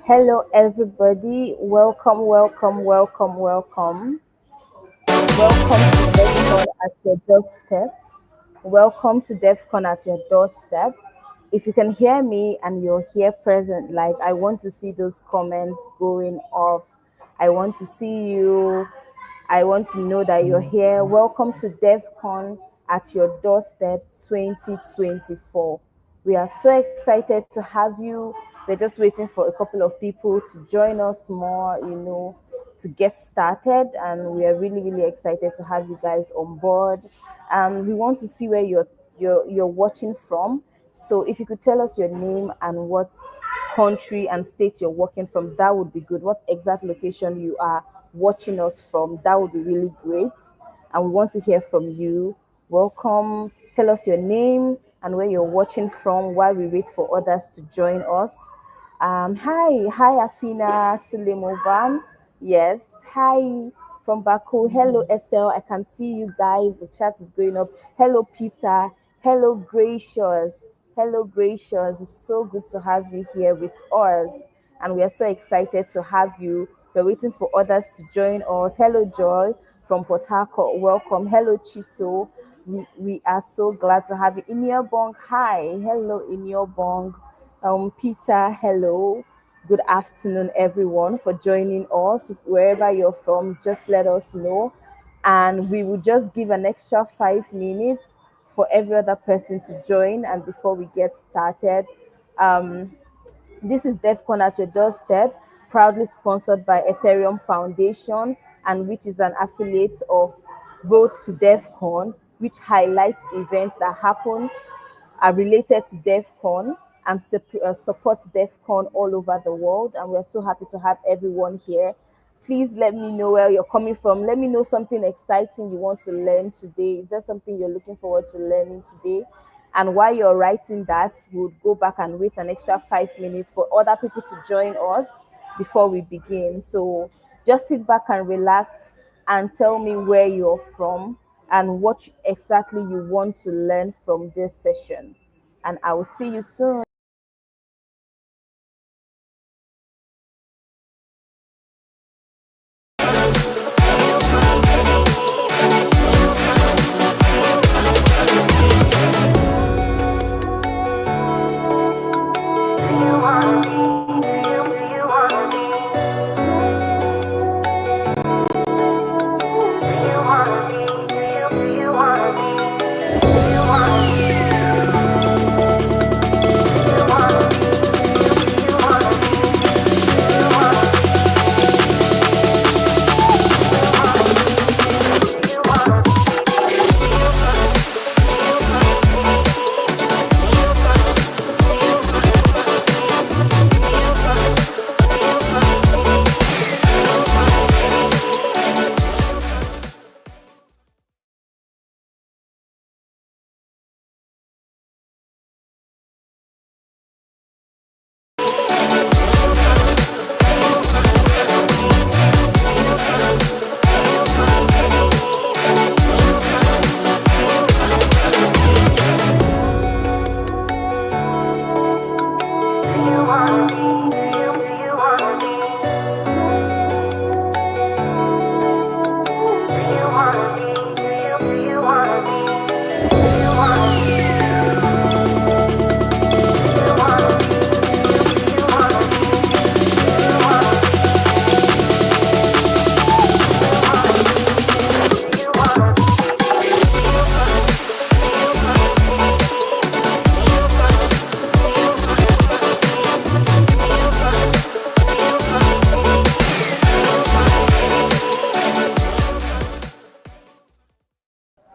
Hello, everybody. Welcome, welcome, welcome, welcome. Welcome to DevCon at your doorstep. Welcome to DevCon at your doorstep. If you can hear me and you're here present, like I want to see those comments going off. I want to see you. I want to know that you're here. Welcome to DevCon at your doorstep 2024. We are so excited to have you. We're just waiting for a couple of people to join us more, to get started. And we are really, really excited to have you guys on board. We want to see where you're watching from. So if you could tell us your name and what country and state you're working from, that would be good. What exact location you are watching us from, that would be really great. And we want to hear from you. Welcome. Tell us your name and where you're watching from while we wait for others to join us. Hi, Afina Sulemovan. Yes, hi from Baku. Hello, Estelle. I can see you guys. The chat is going up. Hello, Peter. Hello, Gracious. Hello, Gracious. It's so good to have you here with us. And we are so excited to have you. We're waiting for others to join us. Hello, Joy from Port Harcourt. Welcome. Hello, Chiso. We are so glad to have you. Bong. Hi. Hello, Bong. Peter, hello. Good afternoon, everyone, for joining us. Wherever you're from, just let us know. And we will just give an extra 5 minutes for every other person to join. And before we get started, um, this is DevCon at your doorstep, proudly sponsored by Ethereum Foundation, and which is an affiliate of Vote to DevCon, which highlights events that happen are related to DevCon and support DevCon all over the world. And we're so happy to have everyone here. Please let me know where you're coming from. Let me know something exciting you want to learn today. Is there something you're looking forward to learning today? And while you're writing that, we'll go back and wait an extra 5 minutes for other people to join us before we begin. So just sit back and relax and tell me where you're from and what exactly you want to learn from this session. And I will see you soon.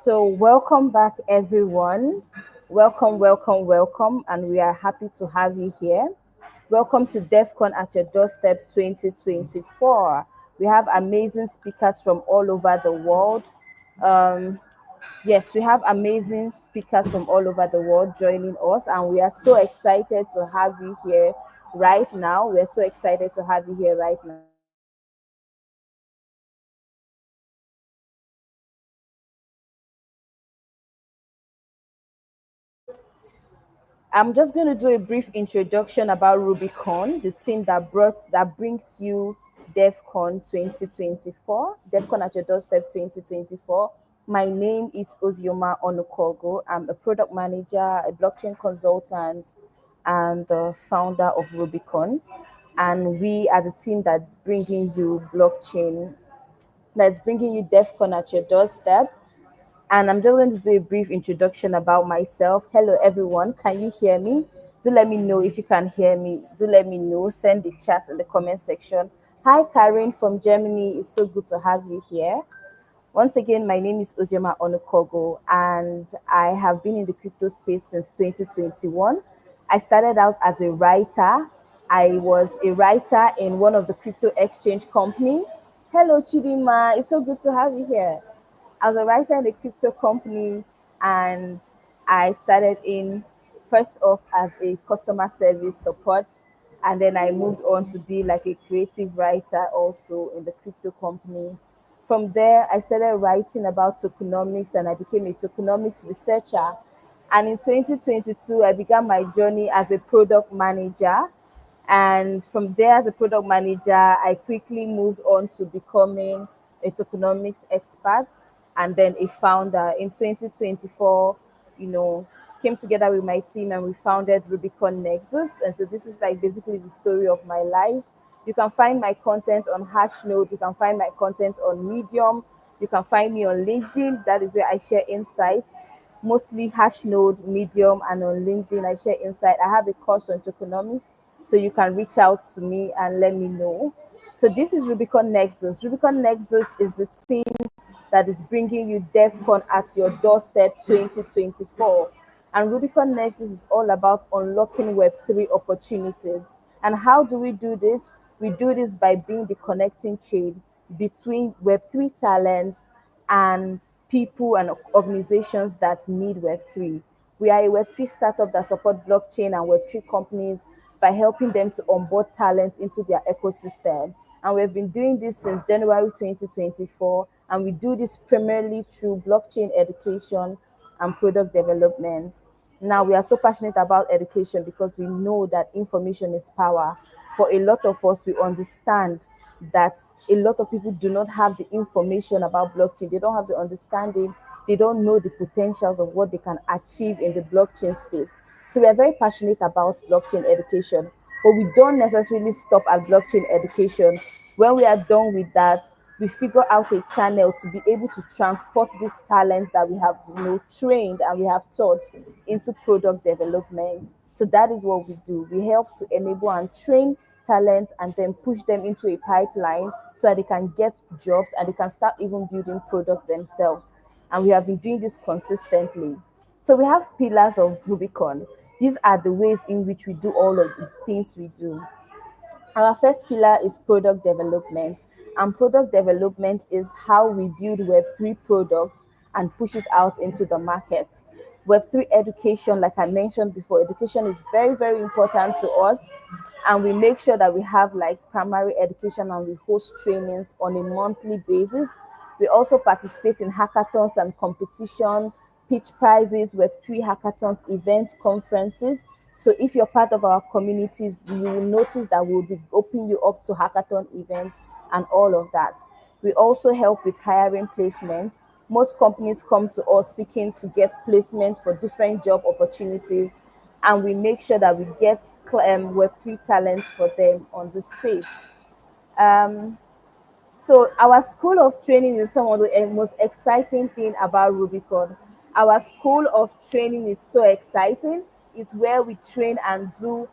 So, welcome back, everyone. Welcome, welcome, welcome. And we are happy to have you here. Welcome to DevCon at your doorstep 2024. We have amazing speakers from all over the world. Um, yes, we have amazing speakers from all over the world joining us, and we are so excited to have you here right now. We're so excited to have you here right now. I'm just going to do a brief introduction about Rubicon, the team that brings you DevCon 2024, DevCon at your doorstep 2024. My name is Ozioma Onukogo. I'm a product manager, a blockchain consultant, and the founder of Rubicon. And we are the team that's bringing you DevCon at your doorstep. And I'm just going to do a brief introduction about myself. Hello, everyone. Can you hear me? Do let me know if you can hear me. Do let me know. Send the chat in the comment section. Hi, Karen from Germany. It's so good to have you here. Once again, my name is Ozioma Onukogo, and I have been in the crypto space since 2021. I started out as a writer. I was a writer in one of the crypto exchange company. Hello, Chidima. It's so good to have you here. I was a writer in a crypto company, and I started in first off as a customer service support, and then I moved on to be like a creative writer also in the crypto company. From there, I started writing about tokenomics and I became a tokenomics researcher. And in 2022, I began my journey as a product manager. And from there, as a product manager, I quickly moved on to becoming a tokenomics expert and then a founder. In 2024, you know, came together with my team and we founded Rubicon Nexus. And so this is like basically the story of my life. You can find my content on Hashnode. You can find my content on Medium. You can find me on LinkedIn. That is where I share insights, mostly Hashnode, Medium, and on LinkedIn I share insight. I have a course on tokenomics, so you can reach out to me and let me know. So this is Rubicon Nexus. Rubicon Nexus is the team that is bringing you DevCon at your doorstep 2024. And Rubicon Nexus is all about unlocking Web3 opportunities. And how do we do this? We do this by being the connecting chain between Web3 talents and people and organizations that need Web3. We are a Web3 startup that support blockchain and Web3 companies by helping them to onboard talent into their ecosystem. And we've been doing this since January 2024. And we do this primarily through blockchain education and product development. Now, we are so passionate about education because we know that information is power. For a lot of us, we understand that a lot of people do not have the information about blockchain. They don't have the understanding. They don't know the potentials of what they can achieve in the blockchain space. So we are very passionate about blockchain education, but we don't necessarily stop at blockchain education. When we are done with that, we figure out a channel to be able to transport these talents that we have trained and we have taught into product development. So that is what we do. We help to enable and train talents and then push them into a pipeline so that they can get jobs and they can start even building products themselves. And we have been doing this consistently. So we have pillars of Rubicon. These are the ways in which we do all of the things we do. Our first pillar is product development, and product development is how we build Web3 products and push it out into the market. Web3 education, like I mentioned before, education is very, very important to us, and we make sure that we have like primary education and we host trainings on a monthly basis. We also participate in hackathons and competition, pitch prizes, Web3 hackathons, events, conferences. So if you're part of our communities, you will notice that we'll be opening you up to hackathon events and all of that. We also help with hiring placements. Most companies come to us seeking to get placements for different job opportunities, and we make sure that we get Web3 talents for them on the space. Um, so our school of training is some of the most exciting thing about Rubicon. Our school of training is so exciting. It's where we train and do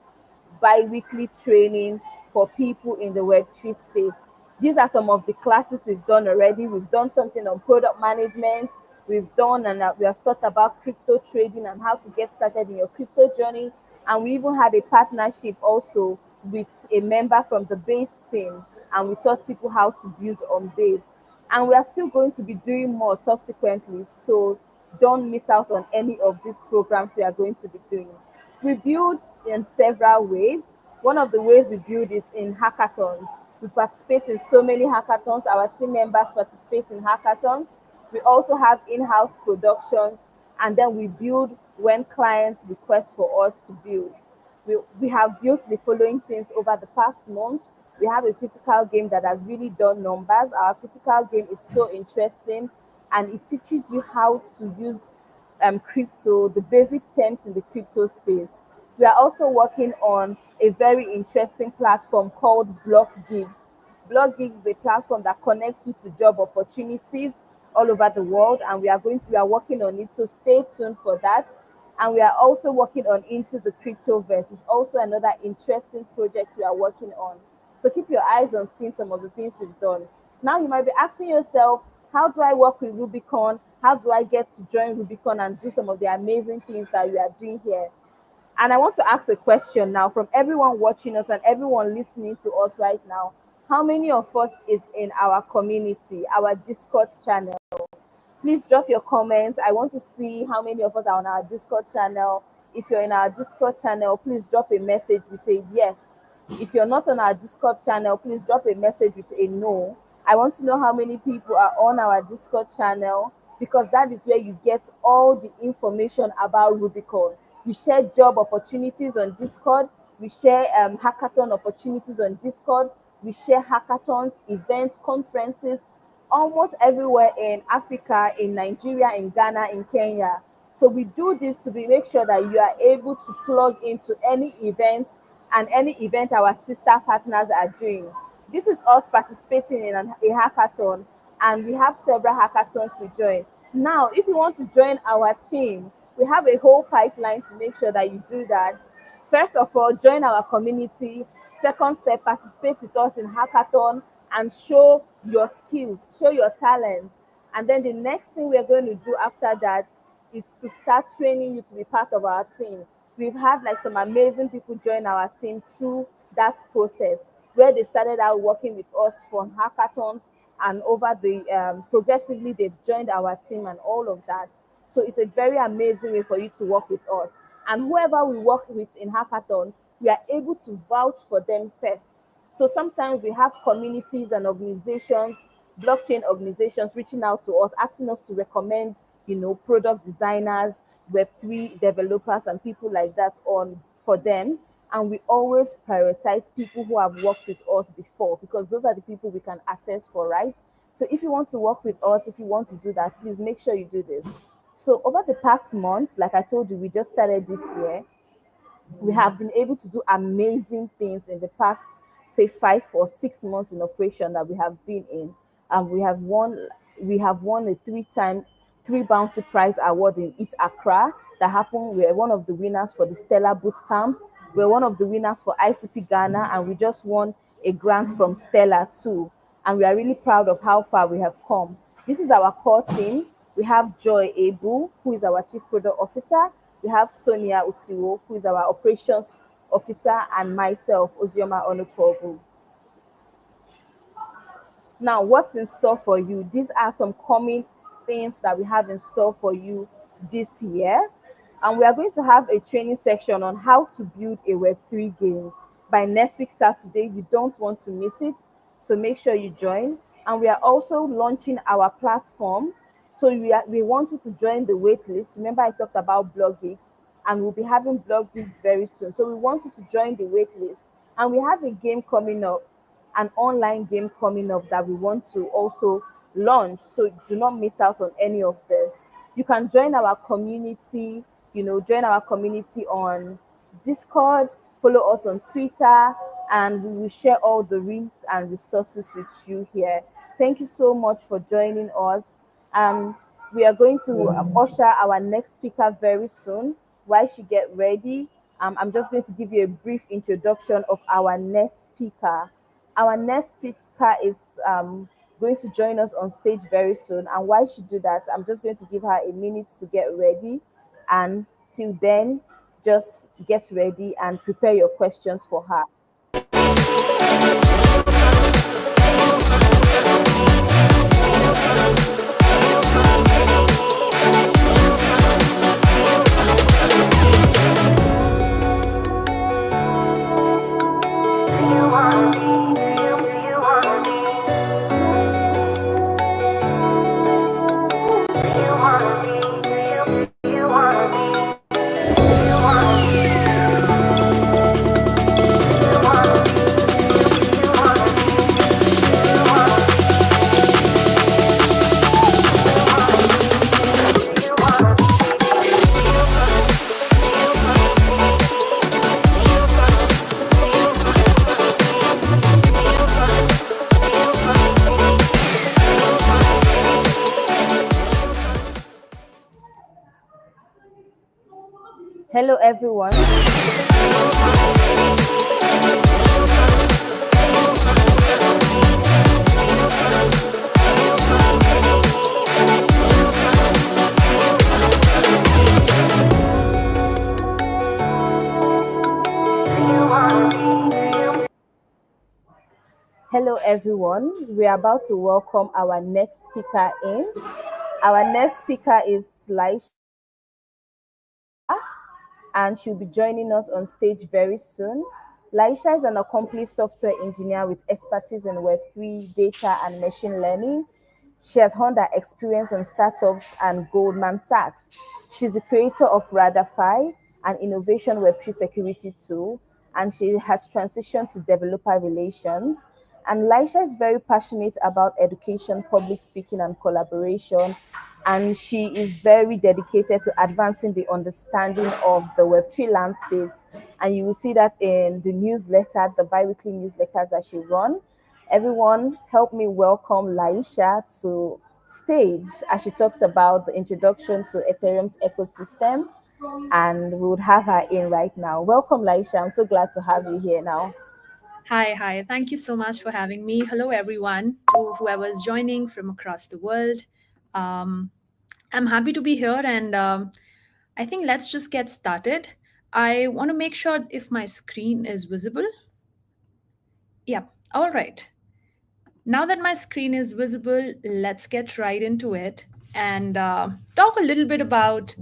bi-weekly training for people in the Web3 space. These are some of the classes we've done already. We've done something on product management. We've done and we have thought about crypto trading and how to get started in your crypto journey. And we even had a partnership also with a member from the base team. And we taught people how to build on base. And we are still going to be doing more subsequently. So don't miss out on any of these programs we are going to be doing. We build in several ways. One of the ways we build is in hackathons. We participate in so many hackathons. Our team members participate in hackathons. We also have in-house productions, and then we build when clients request for us to build. We have built the following things over the past month. We have a physical game that has really done numbers. Our physical game is so interesting, and it teaches you how to use crypto, the basic terms in the crypto space. We are also working on a very interesting platform called Block Gigs. Block Gigs is a platform that connects you to job opportunities all over the world, and we are working on it. So stay tuned for that. And we are also working on Into the Cryptoverse. It's also another interesting project we are working on. So keep your eyes on seeing some of the things we've done. Now you might be asking yourself, how do I work with Rubicon? How do I get to join Rubicon and do some of the amazing things that we are doing here? And I want to ask a question now from everyone watching us and everyone listening to us right now. How many of us is in our community, our Discord channel? Please drop your comments. I want to see how many of us are on our Discord channel. If you're in our Discord channel, please drop a message with a yes. If you're not on our Discord channel, please drop a message with a no. I want to know how many people are on our Discord channel, because that is where you get all the information about Rubicon. We share job opportunities on Discord. We share hackathon opportunities on Discord. We share hackathons, events, conferences, almost everywhere in Africa, in Nigeria, in Ghana, in Kenya. So we do this to make sure that you are able to plug into any event and any event our sister partners are doing. This is us participating in a hackathon, and we have several hackathons to join. Now, if you want to join our team, we have a whole pipeline to make sure that you do that. First of all, join our community. Second step, participate with us in hackathon and show your skills, show your talents. And then the next thing we're going to do after that is to start training you to be part of our team. We've had like some amazing people join our team through that process, where they started out working with us from hackathons, and over the progressively they've joined our team and all of that. So it's a very amazing way for you to work with us. And whoever we work with in hackathon, we are able to vouch for them first. So sometimes we have communities and organizations, blockchain organizations reaching out to us, asking us to recommend, product designers, Web3 developers, and people like that on for them. And we always prioritize people who have worked with us before, because those are the people we can attest for, right? So if you want to work with us, if you want to do that, please make sure you do this. So over the past months, like I told you, we just started this year. We have been able to do amazing things in the past, say 5 or 6 months in operation that we have been in. And we have won a three bounty prize award in It Accra that happened. We are one of the winners for the Stellar Boot Camp. We're one of the winners for ICP Ghana, and we just won a grant from Stellar too. And we are really proud of how far we have come. This is our core team. We have Joy Abu, who is our Chief Product Officer. We have Sonia Usiwo, who is our Operations Officer, and myself, Ozioma Onukobu. Now, what's in store for you? These are some coming things that we have in store for you this year. And we are going to have a training section on how to build a Web3 game by next week, Saturday. You don't want to miss it. So make sure you join. And we are also launching our platform. So we want you to join the wait list. Remember, I talked about blog gigs, and we'll be having blog gigs very soon. So we want you to join the wait list. And we have a game coming up, an online game coming up that we want to also launch. So do not miss out on any of this. You can join our community, join our community on Discord, follow us on Twitter, and we will share all the links and resources with you here. Thank you so much for joining us. We are going to usher our next speaker very soon. While she get ready, I'm just going to give you a brief introduction of our next speaker. Our next speaker is going to join us on stage very soon. And while she do that, I'm just going to give her a minute to get ready. And till then, just get ready and prepare your questions for her. Hello, everyone. Hello, everyone. We are about to welcome our next speaker in. Our next speaker is Laisha, and she'll be joining us on stage very soon. Laisha is an accomplished software engineer with expertise in Web3, data, and machine learning. She has honed her experience in startups and Goldman Sachs. She's the creator of Radify, an innovation Web3 security tool, and she has transitioned to developer relations. And Laisha is very passionate about education, public speaking, and collaboration. And she is very dedicated to advancing the understanding of the Web3 landscape. And you will see that in the newsletter, the bi-weekly newsletters that she runs. Everyone, help me welcome Laisha to stage as she talks about the introduction to Ethereum's ecosystem. And we would have her in right now. Welcome, Laisha. I'm so glad to have you here now. Hi, hi. Thank you so much for having me. Hello, everyone, to whoever's joining from across the world. Um, I'm happy to be here, and I think let's just get started. I want to make sure if my screen is visible. Yep. All right. Now that my screen is visible, let's get right into it and talk a little bit about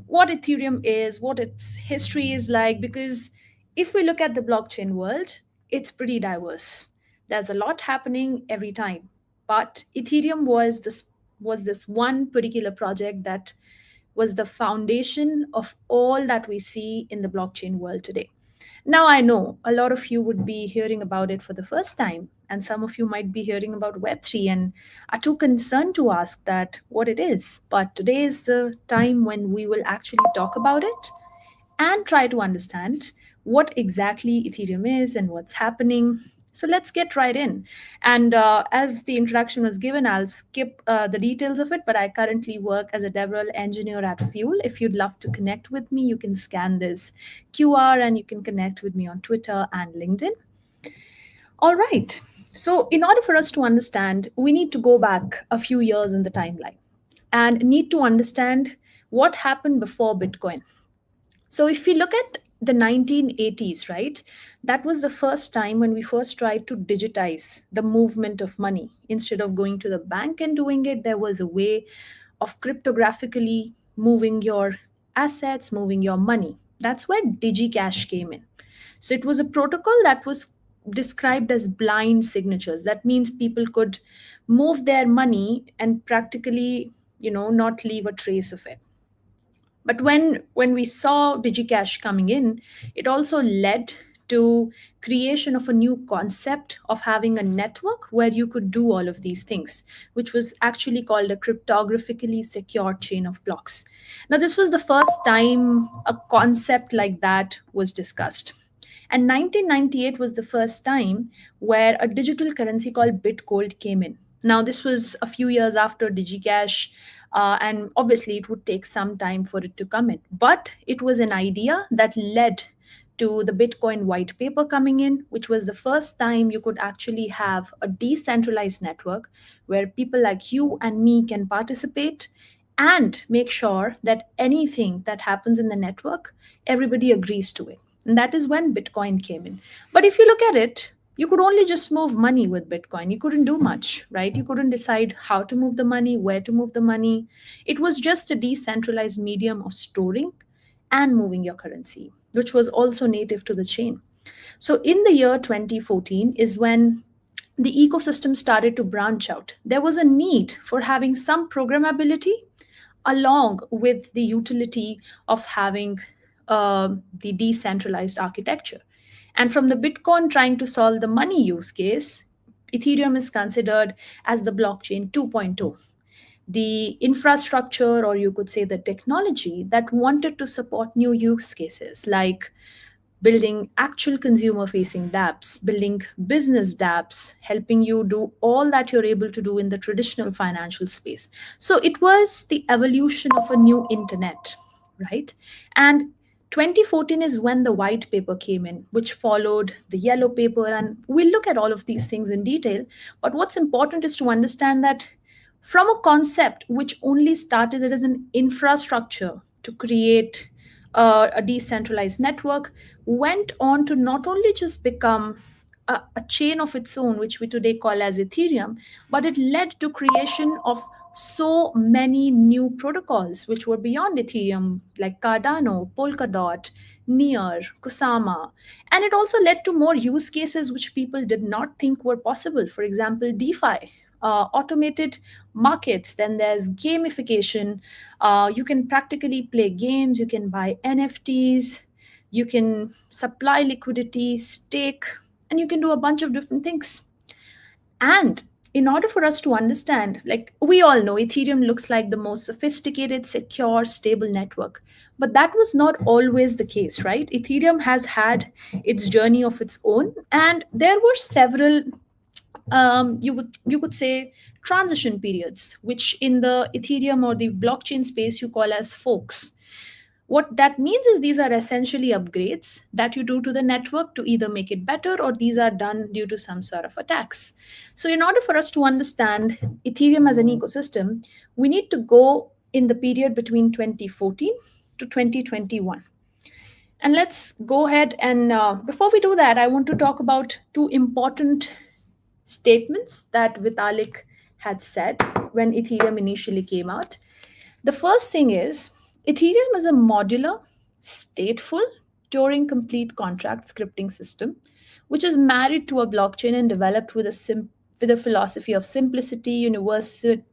what Ethereum is, what its history is like. Because if we look at the blockchain world, it's pretty diverse. There's a lot happening every time, but Ethereum was this one particular project that was the foundation of all that we see in the blockchain world today. Now, I know a lot of you would be hearing about it for the first time, and some of you might be hearing about Web3 and are too concerned to ask that what it is. But today is the time when we will actually talk about it and try to understand what exactly Ethereum is and what's happening. So let's get right in. And as the introduction was given, I'll skip the details of it, but I currently work as a DevRel engineer at Fuel. If you'd love to connect with me, you can scan this QR and you can connect with me on Twitter and LinkedIn. All right. So, in order for us to understand, we need to go back a few years in the timeline and need to understand what happened before Bitcoin. So if we look at the 1980s, right, that was the first time when we first tried to digitize the movement of money. Instead of going to the bank and doing it, there was a way of cryptographically moving your assets, moving your money. That's where DigiCash came in. So it was a protocol that was described as blind signatures. That means people could move their money and practically, not leave a trace of it. But when we saw DigiCash coming in, it also led to creation of a new concept of having a network where you could do all of these things, which was actually called a cryptographically secure chain of blocks. Now, this was the first time a concept like that was discussed. And 1998 was the first time where a digital currency called Bitgold came in. Now, this was a few years after DigiCash, and obviously it would take some time for it to come in. But it was an idea that led to the Bitcoin white paper coming in, which was the first time you could actually have a decentralized network where people like you and me can participate and make sure that anything that happens in the network, everybody agrees to it. And that is when Bitcoin came in. But if you look at it, you could only just move money with Bitcoin. You couldn't do much, right? You couldn't decide how to move the money, where to move the money. It was just a decentralized medium of storing and moving your currency, which was also native to the chain. So in the year 2014 is when the ecosystem started to branch out. There was a need for having some programmability along with the utility of having the decentralized architecture. And from the Bitcoin trying to solve the money use case, Ethereum is considered as the blockchain 2.0, the infrastructure, or you could say the technology that wanted to support new use cases like building actual consumer facing dApps, building business dApps, helping you do all that you're able to do in the traditional financial space. So it was the evolution of a new internet, right? And 2014 is when the white paper came in, which followed the yellow paper. And we'll look at all of these things in detail. But what's important is to understand that from a concept which only started as an infrastructure to create a decentralized network, went on to not only just become a chain of its own, which we today call as Ethereum, but it led to creation of so many new protocols which were beyond Ethereum, like Cardano, Polkadot, Near, Kusama. And it also led to more use cases which people did not think were possible. For example, DeFi, automated markets. Then there's gamification. You can practically play games, you can buy NFTs, you can supply liquidity, stake, and you can do a bunch of different things. And in order for us to understand, like we all know, Ethereum looks like the most sophisticated, secure, stable network. But that was not always the case, right? Ethereum has had its journey of its own, and there were several, you could say, transition periods, which in the Ethereum or the blockchain space you call as forks. What that means is these are essentially upgrades that you do to the network to either make it better, or these are done due to some sort of attacks. So, in order for us to understand Ethereum as an ecosystem, we need to go in the period between 2014 to 2021. And let's go ahead and before we do that, I want to talk about two important statements that Vitalik had said when Ethereum initially came out. The first thing is Ethereum is a modular, stateful, Turing complete contract scripting system, which is married to a blockchain and developed with with a philosophy of simplicity,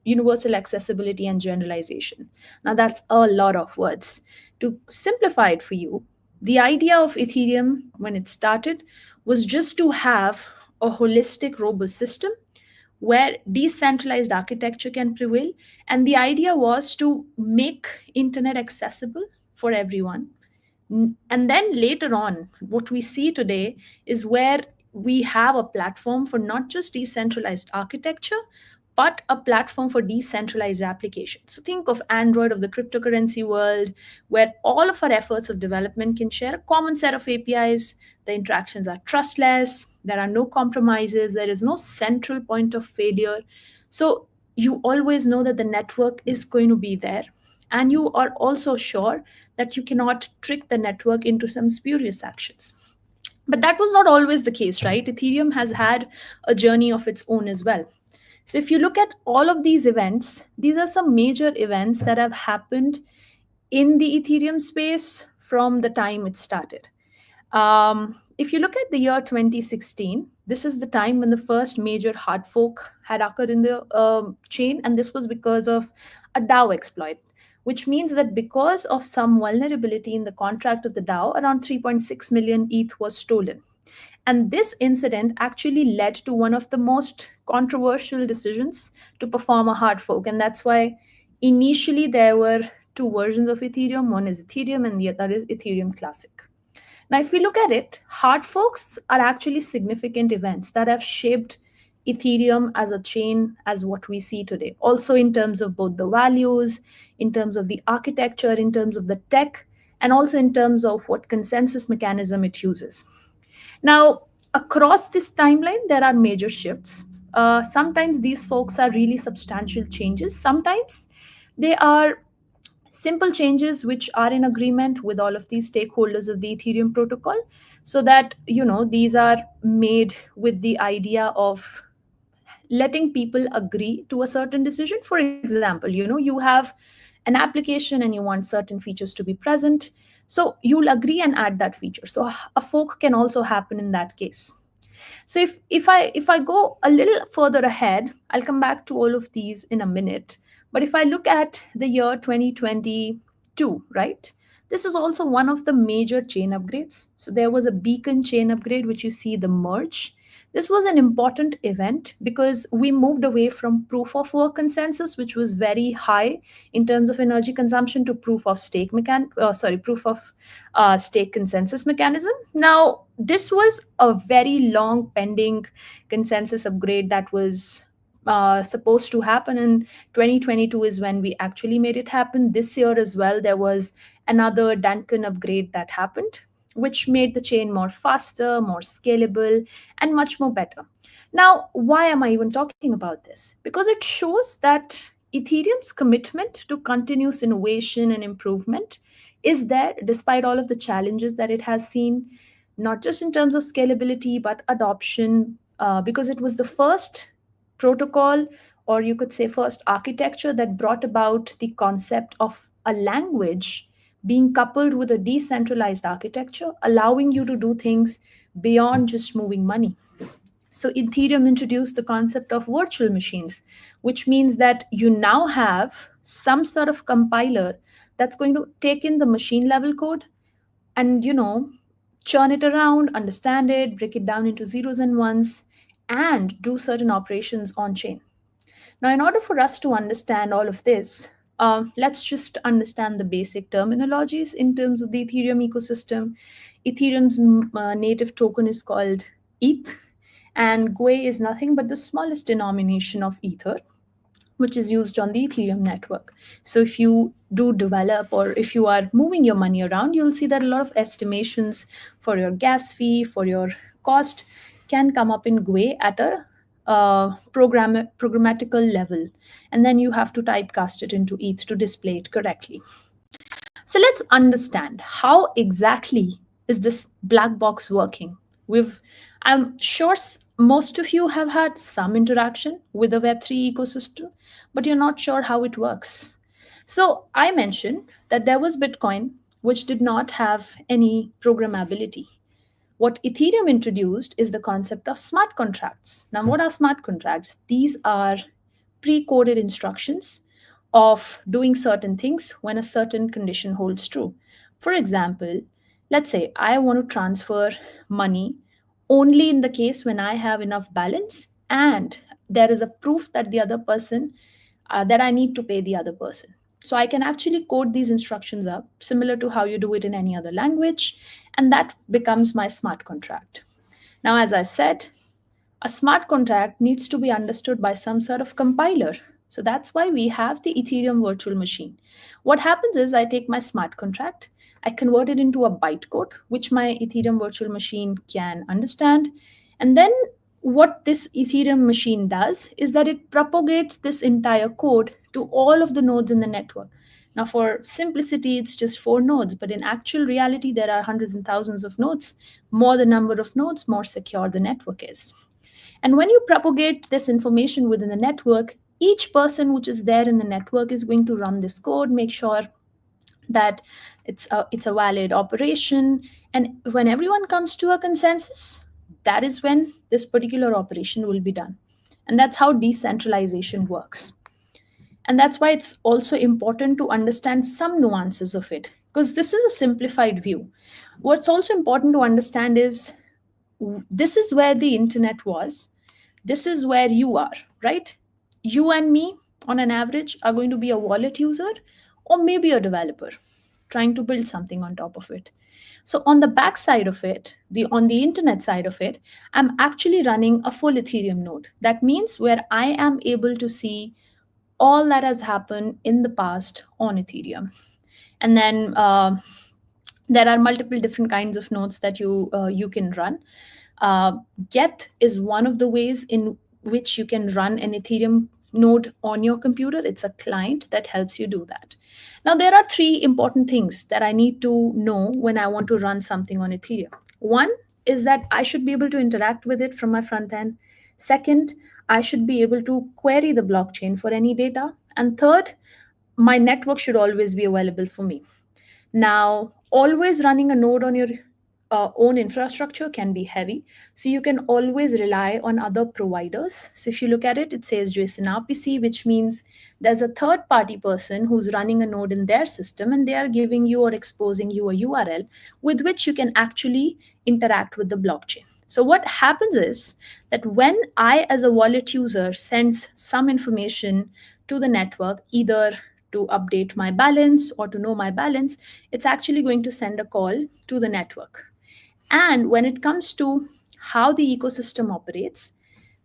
universal accessibility, and generalization. Now, that's a lot of words. To simplify it for you, the idea of Ethereum when it started was just to have a holistic, robust system where decentralized architecture can prevail, and the idea was to make internet accessible for everyone. And then later on, what we see today is where we have a platform for not just decentralized architecture, but a platform for decentralized applications. So think of Android, of the cryptocurrency world, where all of our efforts of development can share a common set of APIs. The interactions are trustless, there are no compromises, there is no central point of failure. So you always know that the network is going to be there, and you are also sure that you cannot trick the network into some spurious actions. But that was not always the case, right? Ethereum has had a journey of its own as well. So if you look at all of these events, these are some major events that have happened in the Ethereum space from the time it started. If you look at the year 2016, this is the time when the first major hard fork had occurred in the chain, and this was because of a DAO exploit, which means that because of some vulnerability in the contract of the DAO, around 3.6 million ETH was stolen. And this incident actually led to one of the most controversial decisions to perform a hard fork. And that's why initially there were two versions of Ethereum. One is Ethereum and the other is Ethereum Classic. Now, if we look at it, hard forks are actually significant events that have shaped Ethereum as a chain as what we see today. Also, in terms of both the values, in terms of the architecture, in terms of the tech, and also in terms of what consensus mechanism it uses. Now, across this timeline, there are major shifts. Sometimes these folks are really substantial changes. Sometimes they are simple changes which are in agreement with all of these stakeholders of the Ethereum protocol, so that these are made with the idea of letting people agree to a certain decision. For example, you have an application and you want certain features to be present, so you'll agree and add that feature. So a fork can also happen in that case. So if I go a little further ahead, I'll come back to all of these in a minute. But if I look at the year 2022, right? This is also one of the major chain upgrades. So there was a beacon chain upgrade, which you see the merge. This was an important event because we moved away from proof of work consensus, which was very high in terms of energy consumption, to proof of stake consensus mechanism. Now, this was a very long pending consensus upgrade that was supposed to happen in 2022 is when we actually made it happen. This year as well, there was another Duncan upgrade that happened, which made the chain more faster, more scalable, and much more better. Now, why am I even talking about this? Because it shows that Ethereum's commitment to continuous innovation and improvement is there despite all of the challenges that it has seen, not just in terms of scalability, but adoption, because it was the first protocol or you could say first architecture that brought about the concept of a language being coupled with a decentralized architecture, allowing you to do things beyond just moving money. So, Ethereum introduced the concept of virtual machines, which means that you now have some sort of compiler that's going to take in the machine level code and, churn it around, understand it, break it down into zeros and ones, and do certain operations on chain. Now, in order for us to understand all of this, let's just understand the basic terminologies in terms of the Ethereum ecosystem. Ethereum's native token is called ETH, and GUI is nothing but the smallest denomination of Ether, which is used on the Ethereum network. So if you do develop or if you are moving your money around, you'll see that a lot of estimations for your gas fee, for your cost can come up in GUI at a programmatical level. And then you have to typecast it into ETH to display it correctly. So let's understand how exactly is this black box working. We've I'm sure most of you have had some interaction with the Web3 ecosystem, but you're not sure how it works. So I mentioned that there was Bitcoin, which did not have any programmability. What Ethereum introduced is the concept of smart contracts. Now, what are smart contracts? These are pre coded instructions of doing certain things when a certain condition holds true. For example, let's say I want to transfer money only in the case when I have enough balance and there is a proof that the other person that I need to pay the other person. So I can actually code these instructions up similar to how you do it in any other language, and that becomes my smart contract. Now, as I said, a smart contract needs to be understood by some sort of compiler. So that's why we have the Ethereum virtual machine. What happens is I take my smart contract, I convert it into a bytecode, which my Ethereum virtual machine can understand. And then what this Ethereum machine does is that it propagates this entire code to all of the nodes in the network. Now, for simplicity, it's just 4 nodes, but in actual reality, there are hundreds and thousands of nodes. More the number of nodes, more secure the network is. And when you propagate this information within the network, each person which is there in the network is going to run this code, make sure that it's a valid operation. And when everyone comes to a consensus, that is when this particular operation will be done. And that's how decentralization works. And that's why it's also important to understand some nuances of it, because this is a simplified view. What's also important to understand is this is where the internet was, this is where you are, right? You and me, on an average, are going to be a wallet user or maybe a developer trying to build something on top of it. So on the back side of it, on the internet side of it, I'm actually running a full Ethereum node. That means where I am able to see all that has happened in the past on Ethereum. And then there are multiple different kinds of nodes that you can run. Uh, Get is one of the ways in which you can run an Ethereum node on your computer. It's a client that helps you do that. Now, there are three important things that I need to know when I want to run something on Ethereum. One is that I should be able to interact with it from my front end. Second, I should be able to query the blockchain for any data. And third, my network should always be available for me. Now, always running a node on your own infrastructure can be heavy. So you can always rely on other providers. So if you look at it, it says JSON RPC, which means there's a third party person who's running a node in their system and they are giving you or exposing you a URL with which you can actually interact with the blockchain. So what happens is that when I, as a wallet user, sends some information to the network, either to update my balance or to know my balance, it's actually going to send a call to the network. And when it comes to how the ecosystem operates,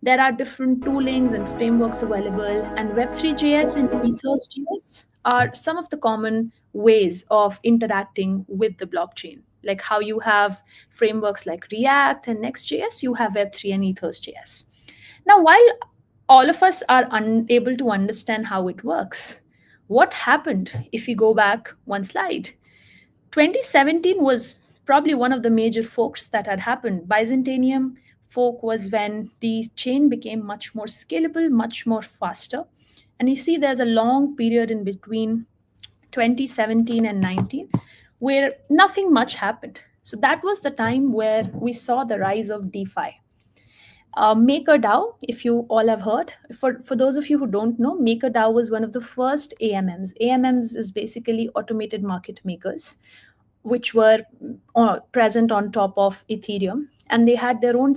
there are different toolings and frameworks available, and Web3.js and Ethers.js are some of the common ways of interacting with the blockchain. Like how you have frameworks like React and Next.js, you have Web3 and Ethers.js. Now, while all of us are unable to understand how it works, what happened if we go back one slide? 2017 was probably one of the major forks that had happened. Byzantinium fork was when the chain became much more scalable, much more faster. And you see, there's a long period in between 2017 and 19 where nothing much happened. So that was the time where we saw the rise of DeFi. MakerDAO, if you all have heard, for those of you who don't know, MakerDAO was one of the first AMMs. AMMs is basically automated market makers, which were present on top of Ethereum, and they had their own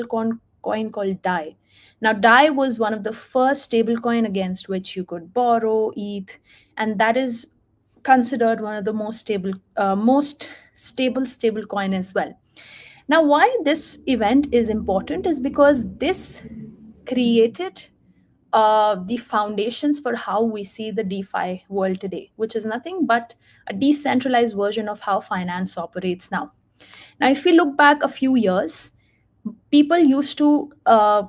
coin called DAI. Now, DAI was one of the first stablecoin against which you could borrow ETH, and that is considered one of the most stable stablecoin as well. Now, why this event is important is because this created the foundations for how we see the DeFi world today, which is nothing but a decentralized version of how finance operates now. Now, if we look back a few years, people used to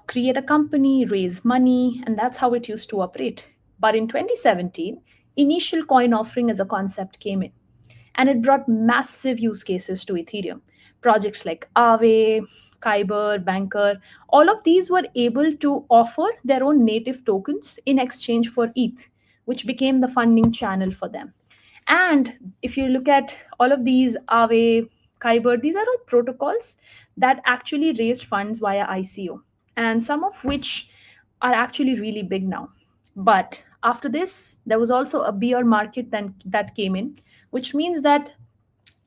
create a company, raise money, and that's how it used to operate. But in 2017, initial coin offering as a concept came in, and it brought massive use cases to Ethereum. Projects like Aave, Kyber, Banker, all of these were able to offer their own native tokens in exchange for ETH, which became the funding channel for them. And if you look at all of these, Aave, Kyber, these are all protocols that actually raised funds via ICO, and some of which are actually really big now. But after this, there was also a bear market that came in, which means that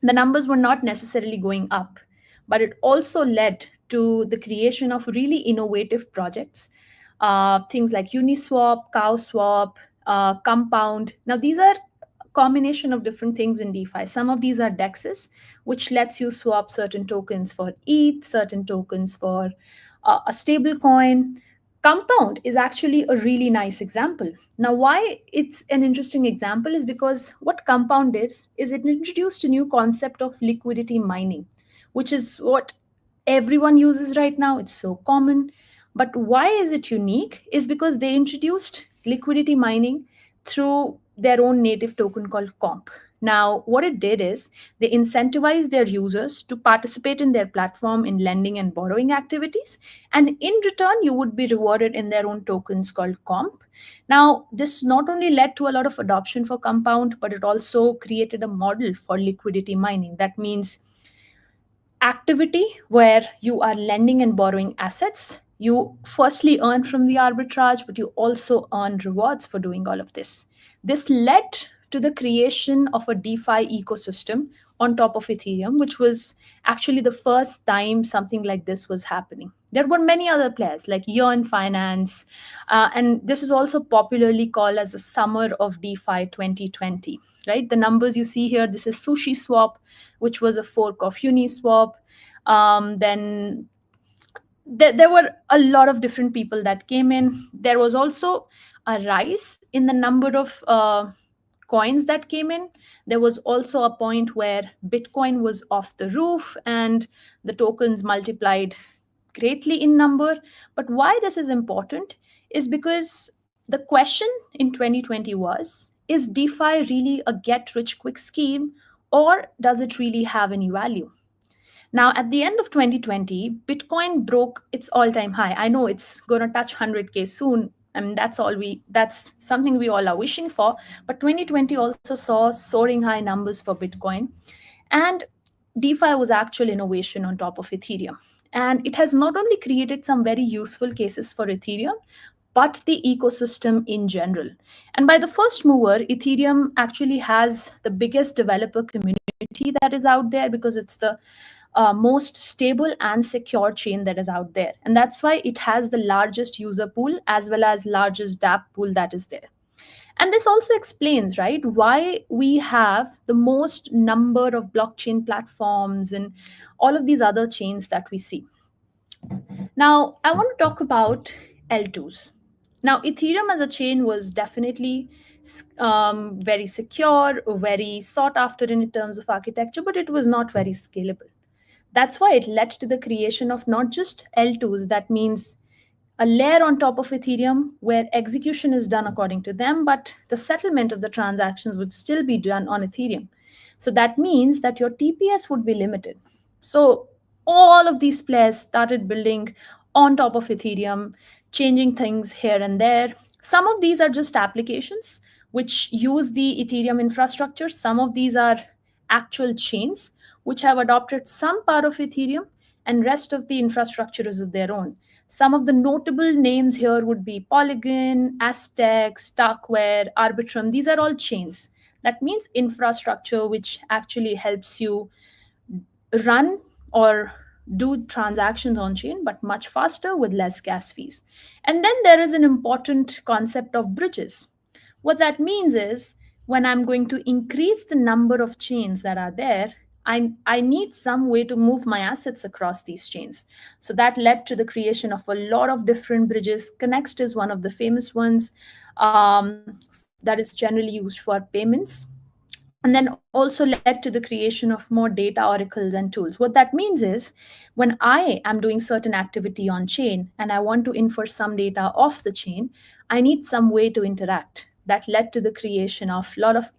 the numbers were not necessarily going up, but it also led to the creation of really innovative projects, things like Uniswap, CowSwap, Compound. Now, these are combination of different things in DeFi. Some of these are DEXs, which lets you swap certain tokens for ETH, certain tokens for a stable coin. Compound is actually a really nice example. Now, why it's an interesting example is because what Compound is it introduced a new concept of liquidity mining, which is what everyone uses right now. It's so common. But why is it unique? Is because they introduced liquidity mining through their own native token called Comp. Now, what it did is they incentivized their users to participate in their platform in lending and borrowing activities. And in return, you would be rewarded in their own tokens called Comp. Now, this not only led to a lot of adoption for Compound, but it also created a model for liquidity mining. That means activity where you are lending and borrowing assets. You firstly earn from the arbitrage, but you also earn rewards for doing all of this. This led to the creation of a DeFi ecosystem on top of Ethereum, which was actually the first time something like this was happening. There were many other players like Yearn Finance, and this is also popularly called as the summer of DeFi 2020. Right, the numbers you see here. This is Sushi Swap, which was a fork of Uniswap. Then there were a lot of different people that came in. There was also a rise in the number of coins that came in. There was also a point where Bitcoin was off the roof and the tokens multiplied greatly in number. But why this is important is because the question in 2020 was, is DeFi really a get rich quick scheme, or does it really have any value? Now, at the end of 2020, Bitcoin broke its all-time high. I know it's going to touch 100K soon. I mean, that's something we all are wishing for. But 2020 also saw soaring high numbers for Bitcoin. And DeFi was actual innovation on top of Ethereum. And it has not only created some very useful cases for Ethereum, but the ecosystem in general. And by the first mover, Ethereum actually has the biggest developer community that is out there because it's the most stable and secure chain that is out there. And that's why it has the largest user pool as well as largest dApp pool that is there. And this also explains, right, why we have the most number of blockchain platforms and all of these other chains that we see. Now, I want to talk about L2s. Now, Ethereum as a chain was definitely very secure, very sought after in terms of architecture, but it was not very scalable. That's why it led to the creation of not just L2s, that means a layer on top of Ethereum where execution is done according to them, but the settlement of the transactions would still be done on Ethereum. So that means that your TPS would be limited. So all of these players started building on top of Ethereum, changing things here and there. Some of these are just applications which use the Ethereum infrastructure. Some of these are actual chains which have adopted some part of Ethereum, and rest of the infrastructure is of their own. Some of the notable names here would be Polygon, Aztec, Starkware, Arbitrum. These are all chains. That means infrastructure which actually helps you run or do transactions on chain, but much faster with less gas fees. And then there is an important concept of bridges. What that means is when I'm going to increase the number of chains that are there, I need some way to move my assets across these chains. So that led to the creation of a lot of different bridges. Connext is one of the famous ones that is generally used for payments, and then also led to the creation of more data oracles and tools. What that means is when I am doing certain activity on chain and I want to infer some data off the chain, I need some way to interact. That led to the creation of a lot of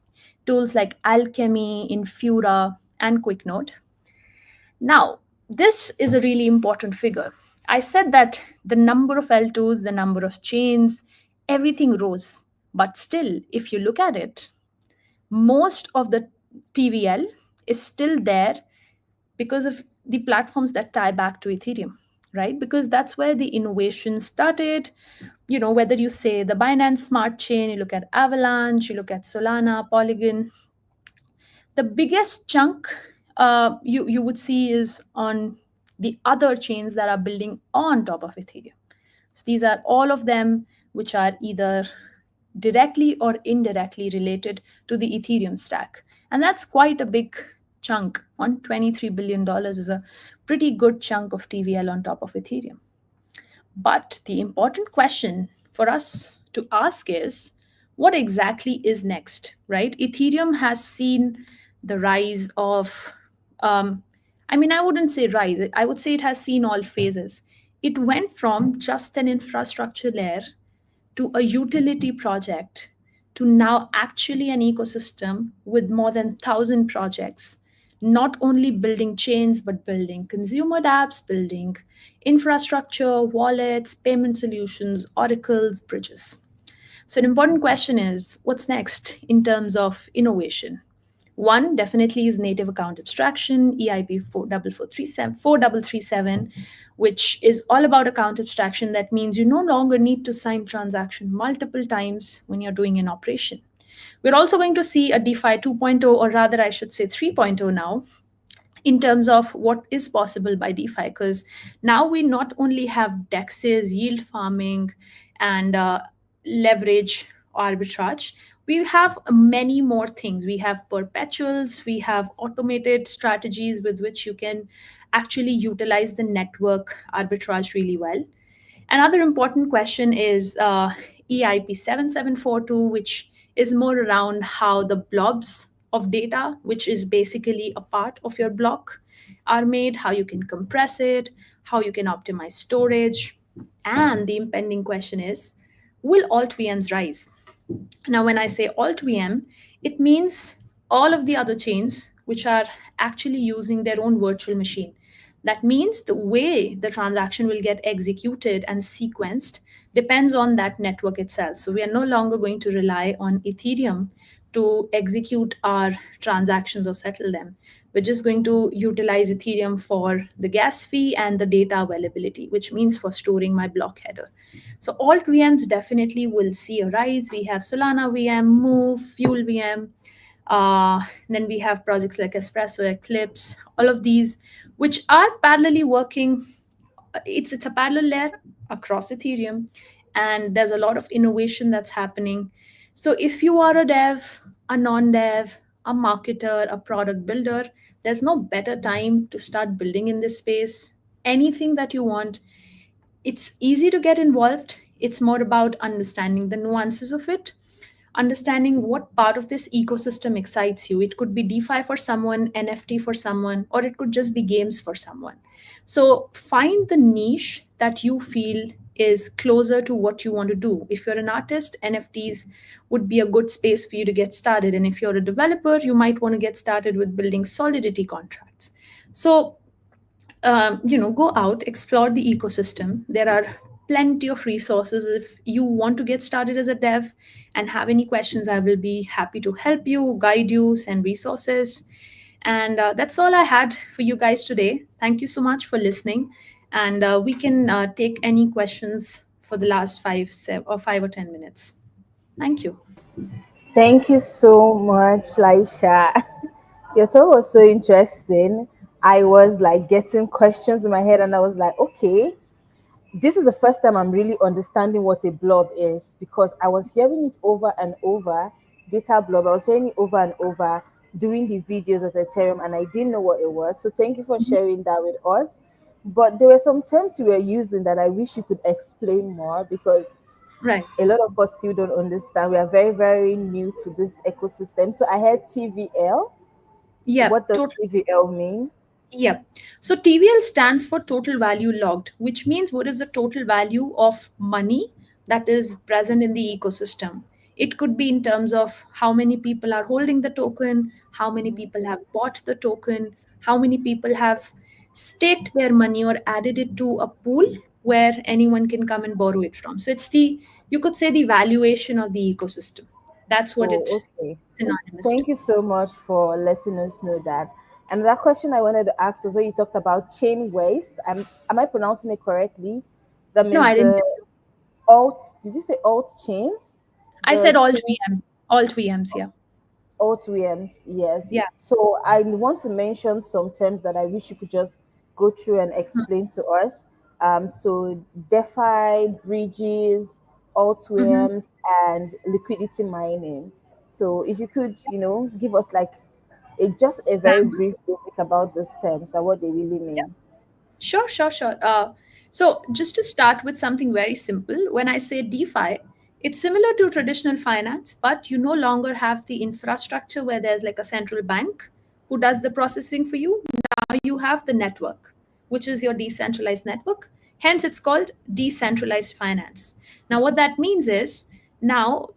tools like Alchemy, Infura, and QuickNote. Now, this is a really important figure. I said that the number of L2s, the number of chains, everything rose. But still, if you look at it, most of the TVL is still there because of the platforms that tie back to Ethereum, right? Because that's where the innovation started. Whether you say the Binance Smart Chain, you look at Avalanche, you look at Solana, Polygon, the biggest chunk you would see is on the other chains that are building on top of Ethereum. So these are all of them which are either directly or indirectly related to the Ethereum stack. And that's quite a big chunk. $123 billion is a pretty good chunk of TVL on top of Ethereum. But the important question for us to ask is what exactly is next, right? Ethereum has seen the rise of, I wouldn't say rise, I would say it has seen all phases. It went from just an infrastructure layer to a utility project to now actually an ecosystem with more than 1,000 projects, not only building chains, but building consumer apps, building infrastructure, wallets, payment solutions, oracles, bridges. So, an important question is what's next in terms of innovation? One definitely is native account abstraction, EIP 4337, which is all about account abstraction. That means you no longer need to sign transaction multiple times when you're doing an operation. We're also going to see a DeFi 2.0, or rather, I should say 3.0 now, in terms of what is possible by DeFi, because now we not only have DEXs, yield farming, and leverage arbitrage, we have many more things. We have perpetuals, we have automated strategies with which you can actually utilize the network arbitrage really well. Another important question is EIP 7742, which is more around how the blobs of data, which is basically a part of your block, are made, how you can compress it, how you can optimize storage. And the impending question is will alt VMs rise? Now, when I say alt VM, it means all of the other chains which are actually using their own virtual machine. That means the way the transaction will get executed and sequenced depends on that network itself. So we are no longer going to rely on Ethereum to execute our transactions or settle them. We're just going to utilize Ethereum for the gas fee and the data availability, which means for storing my block header. So alt VMs definitely will see a rise. We have Solana VM, Move, Fuel VM. Then we have projects like Espresso, Eclipse, all of these, which are parallelly working. It's a parallel layer across Ethereum, and there's a lot of innovation that's happening. So if you are a dev, a non-dev, a marketer, a product builder, there's no better time to start building in this space. Anything that you want, it's easy to get involved. It's more about understanding the nuances of it, understanding what part of this ecosystem excites you. It could be DeFi for someone, NFT for someone, or it could just be games for someone. So find the niche that you feel is closer to what you want to do. If you're an artist, NFTs would be a good space for you to get started. And if you're a developer, you might want to get started with building Solidity contracts. So go out, explore the ecosystem. There are plenty of resources. If you want to get started as a dev and have any questions, I will be happy to help you, guide you, send resources. And that's all I had for you guys today. Thank you so much for listening. And we can take any questions for the last 5 or 10 minutes. Thank you. Thank you so much, Laisha. Your talk was so interesting. I was like getting questions in my head, and I was like, okay, this is the first time I'm really understanding what a blob is, because I was hearing it over and over, data blob. I was hearing it over and over doing the videos of Ethereum, and I didn't know what it was. So thank you for Mhm. sharing that with us. But there were some terms you were using that I wish you could explain more, because Right. a lot of us still don't understand. We are very, very new to this ecosystem. So I heard TVL. Yeah, What does totally. TVL mean? Yep. So TVL stands for total value logged, which means what is the total value of money that is present in the ecosystem. It could be in terms of how many people are holding the token, how many people have bought the token, how many people have staked their money or added it to a pool where anyone can come and borrow it from. So it's you could say, the valuation of the ecosystem. That's what Oh, it okay. synonymous to. Thank you so much for letting us know that. And that question I wanted to ask was when you talked about chain waste. Am I pronouncing it correctly? That No, means I didn't the get you. alt, did you say alt chains? I The said alt chain VM. Alt VMs, yeah. O2Ms, yes. Yeah. So I want to mention some terms that I wish you could just go through and Mm. explain to us. So DeFi, bridges, Mm-hmm. O2Ms, and liquidity mining. So if you could, give us like just a very Example? brief basic about these terms and what they really mean. Sure, sure, sure. So just to start with something very simple, when I say DeFi, it's similar to traditional finance, but you no longer have the infrastructure where there's like a central bank who does the processing for you. Now you have the network, which is your decentralized network. Hence, it's called decentralized finance. Now, what that means is, now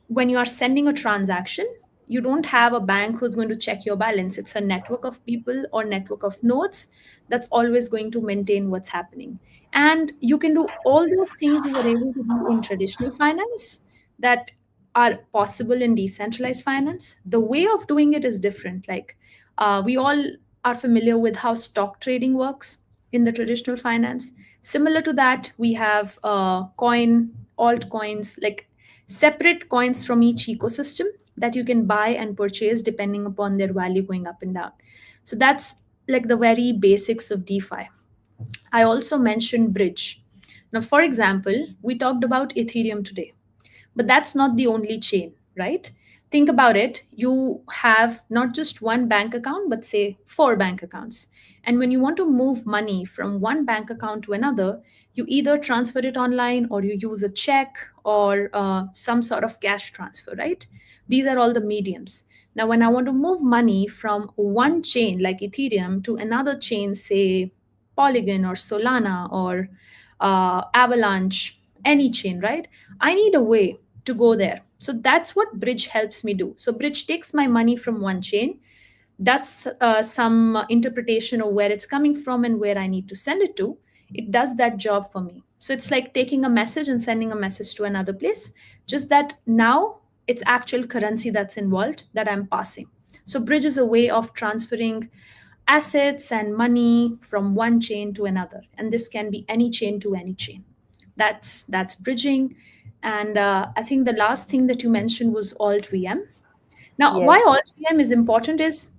when you are sending a transaction, you don't have a bank who's going to check your balance. It's a network of people or network of nodes that's always going to maintain what's happening. And you can do all those things you were able to do in traditional finance that are possible in decentralized finance. The way of doing it is different. Like, we all are familiar with how stock trading works in the traditional finance. Similar to that, we have altcoins, like separate coins from each ecosystem that you can buy and purchase depending upon their value going up and down. So that's like the very basics of DeFi. I also mentioned bridge. Now, for example, we talked about Ethereum today, but that's not the only chain, right? Think about it. You have not just one bank account, but say four bank accounts. And when you want to move money from one bank account to another, you either transfer it online or you use a check or some sort of cash transfer, right? These are all the mediums. Now, when I want to move money from one chain like Ethereum to another chain, say Polygon or Solana or Avalanche, any chain, right? I need a way to go there. So that's what Bridge helps me do. So Bridge takes my money from one chain, does some interpretation of where it's coming from and where I need to send it to. It does that job for me. So it's like taking a message and sending a message to another place, just that now it's actual currency that's involved that I'm passing. So Bridge is a way of transferring assets and money from one chain to another, and this can be any chain to any chain. That's bridging. And I think the last thing that you mentioned was alt VM. Now, why Yes. alt VM is important is,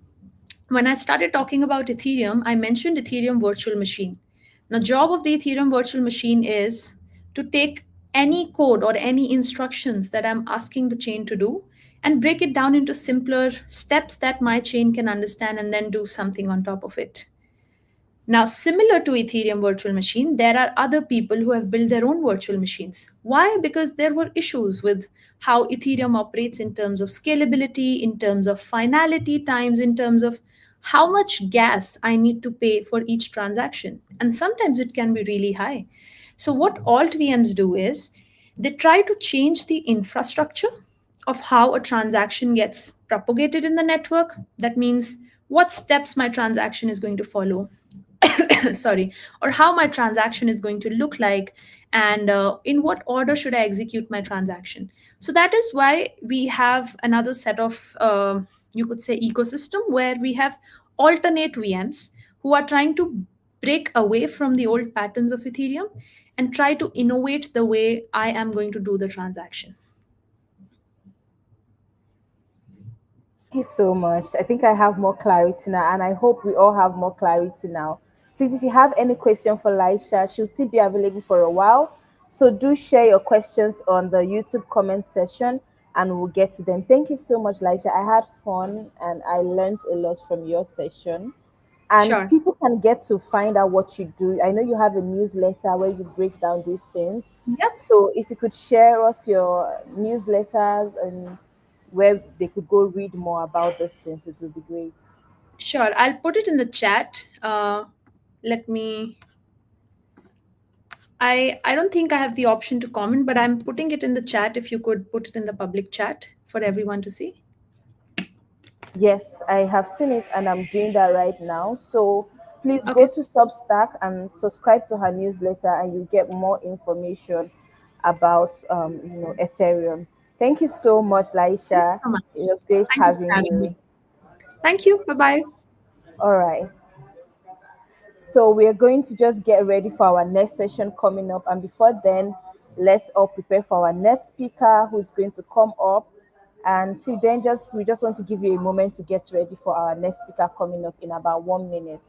when I started talking about Ethereum, I mentioned Ethereum virtual machine. Now, job of the Ethereum virtual machine is to take any code or any instructions that I'm asking the chain to do and break it down into simpler steps that my chain can understand and then do something on top of it. Now, similar to Ethereum virtual machine, there are other people who have built their own virtual machines. Why? Because there were issues with how Ethereum operates in terms of scalability, in terms of finality times, in terms of how much gas I need to pay for each transaction. And sometimes it can be really high. So, what alt VMs do is they try to change the infrastructure of how a transaction gets propagated in the network. That means what steps my transaction is going to follow, sorry, or how my transaction is going to look like, and in what order should I execute my transaction. So that is why we have another set of you could say ecosystem, where we have alternate VMs who are trying to break away from the old patterns of Ethereum and try to innovate the way I am going to do the transaction. Thank you so much. I think I have more clarity now, and I hope we all have more clarity now. Please, if you have any question for Laisha, she'll still be available for a while. So do share your questions on the YouTube comment section, and we'll get to them. Thank you so much, Laisha. I had fun, and I learned a lot from your session. And Sure. people can get to find out what you do. I know you have a newsletter where you break down these things. Yep. So if you could share us your newsletters and where they could go read more about those things, it would be great. Sure. I'll put it in the chat. Let me. I don't think I have the option to comment, but I'm putting it in the chat. If you could put it in the public chat for everyone to see. Yes, I have seen it and I'm doing that right now. So please go Okay. to Substack and subscribe to her newsletter and you get more information about Ethereum. Thank you so much, Thank you Laisha. so much. It was great Thank you for having having you. me. Thank you. Bye bye. All right. So we're going to just get ready for our next session coming up. And before then, let's all prepare for our next speaker who's going to come up. And till then, just we just want to give you a moment to get ready for our next speaker coming up in about 1 minute.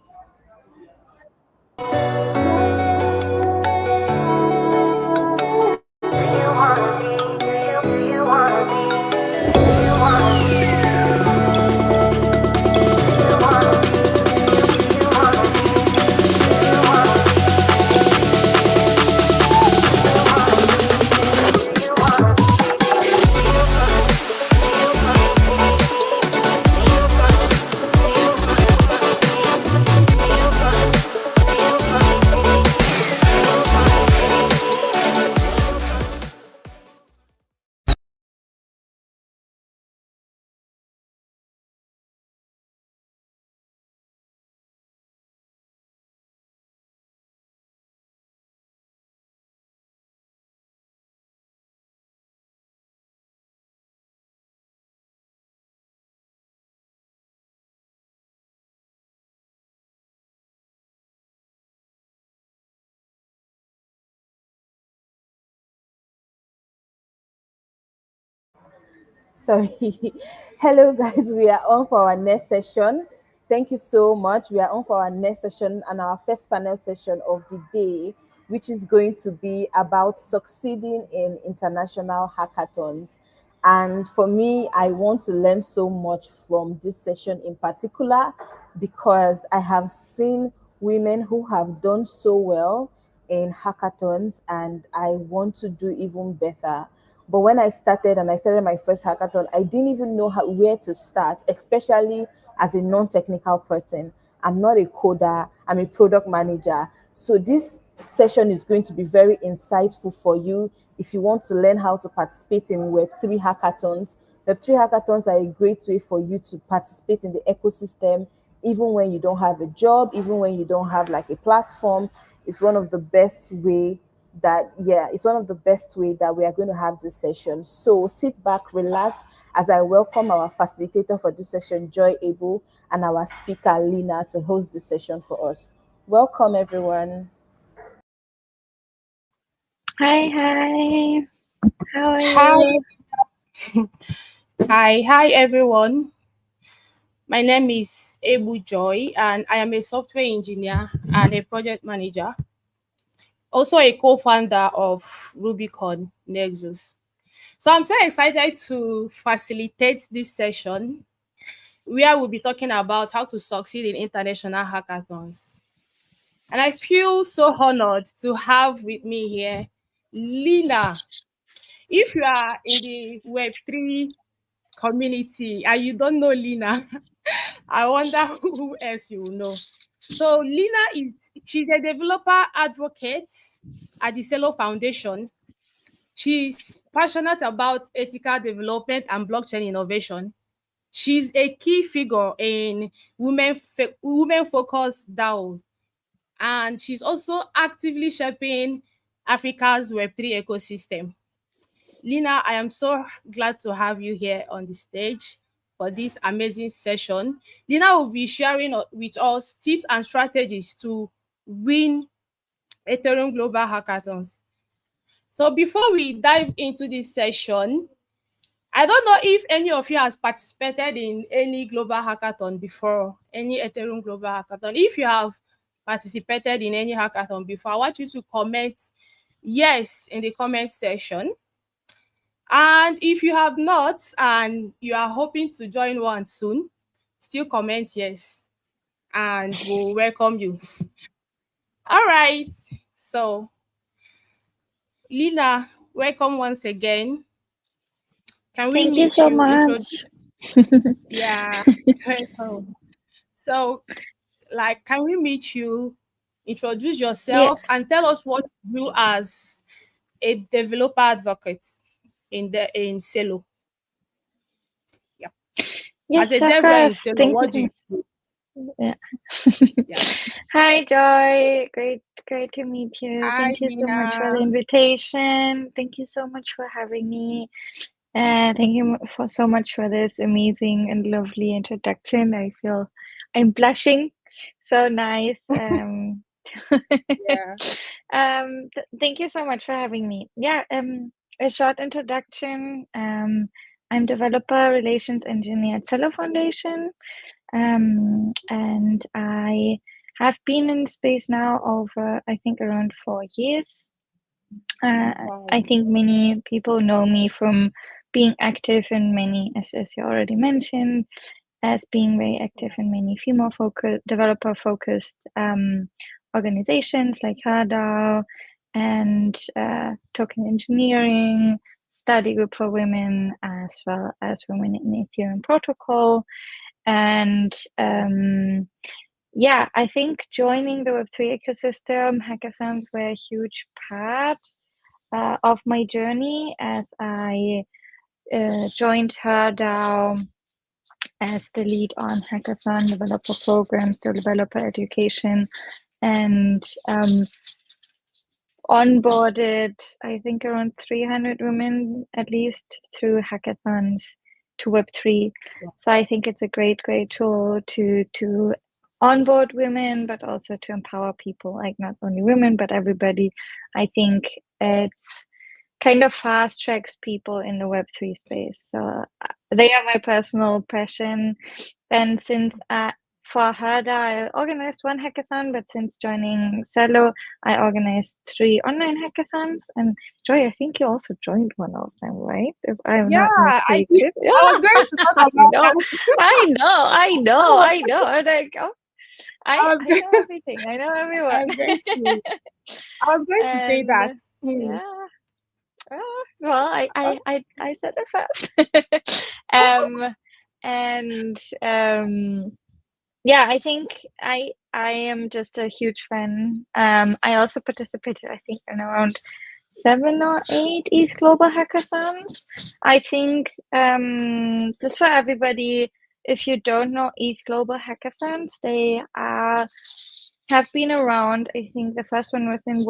Sorry. Hello, guys. We are on for our next session. Thank you so much. We are on for our next session and our first panel session of the day, which is going to be about succeeding in international hackathons. And for me, I want to learn so much from this session in particular because I have seen women who have done so well in hackathons and I want to do even better. But when I started my first hackathon, I didn't even know where to start, especially as a non-technical person. I'm not a coder, I'm a product manager. So this session is going to be very insightful for you if you want to learn how to participate in Web3 hackathons. Web3 hackathons are a great way for you to participate in the ecosystem, even when you don't have a job, even when you don't have like a platform. It's one of the best way it's one of the best way that we are going to have this session. So sit back, relax as I welcome our facilitator for this session, Joy Abel, and our speaker, Lina, to host the session for us. Welcome, everyone. Hi, how are Hi, you? hi everyone. My name is Ebu Joy, and I am a software engineer and a project manager, also a co-founder of Rubicon Nexus. So I'm so excited to facilitate this session where we'll be talking about how to succeed in international hackathons. And I feel so honored to have with me here Lina. If you are in the Web3 community and you don't know Lina, I wonder who else you know. So Lina she's a developer advocate at the Celo Foundation. She's passionate about ethical development and blockchain innovation. She's a key figure in women focused DAO, and she's also actively shaping Africa's Web3 ecosystem. Lina, I am so glad to have you here on the stage for this amazing session. Lina will be sharing with us tips and strategies to win Ethereum Global Hackathons. So before we dive into this session, I don't know if any of you has participated in any global hackathon before, any Ethereum global hackathon. If you have participated in any hackathon before, I want you to comment yes in the comment section. And if you have not and you are hoping to join one soon, still comment yes and we'll welcome you. All right. So, Lina, welcome once again. Can we Thank you meet so you? much. Yeah, welcome. So, like, can we meet you? Introduce Yes, yourself and tell us what you do as a developer advocate in Celo. Yeah, yes, as a of dev guy in course. Celo, Thank you what so do you much. do? Yeah. Yeah. Hi, Joy. Great to meet you. Hi, Thank you so much for the Lina. invitation. Thank you so much for having me. Thank you for so much for this amazing and lovely introduction. I feel I'm blushing. So nice. Yeah. Thank you so much for having me. Yeah, a short introduction. I'm developer relations engineer at Cello Foundation. And I have been in space now over, I think, around 4 years. Wow. I think many people know me from being active in many, as you already mentioned, as being very active in many female focused, developer focused organizations like HERDAO and Token Engineering, Study Group for Women, as well as Women in Ethereum Protocol. And yeah, I think joining the Web3 ecosystem, hackathons were a huge part of my journey as I joined HERDAO as the lead on hackathon developer programs, developer education, and onboarded, I think, around 300 women at least through hackathons to Web3. So I think it's a great tool to onboard women, but also to empower people, like not only women, but everybody. I think it's kind of fast tracks people in the Web3 space. So they are my personal passion. And since for Hada, I organized one hackathon, but since joining Cello, I organized 3 online hackathons. And Joy, I think you also joined one of them, right? If I'm Yeah, not I did. mistaken. Yeah, I was going to talk I about know, that. I know. And I was I going, know everything. I know I everyone. was going to, I was going to say And that. Hmm. yeah. Well, I said it first. And yeah, I think I am just a huge fan. I also participated, I think, in around 7 or 8 East Global Hackathons. I think just for everybody, if you don't know East Global Hackathons, they have been around. I think the first one was in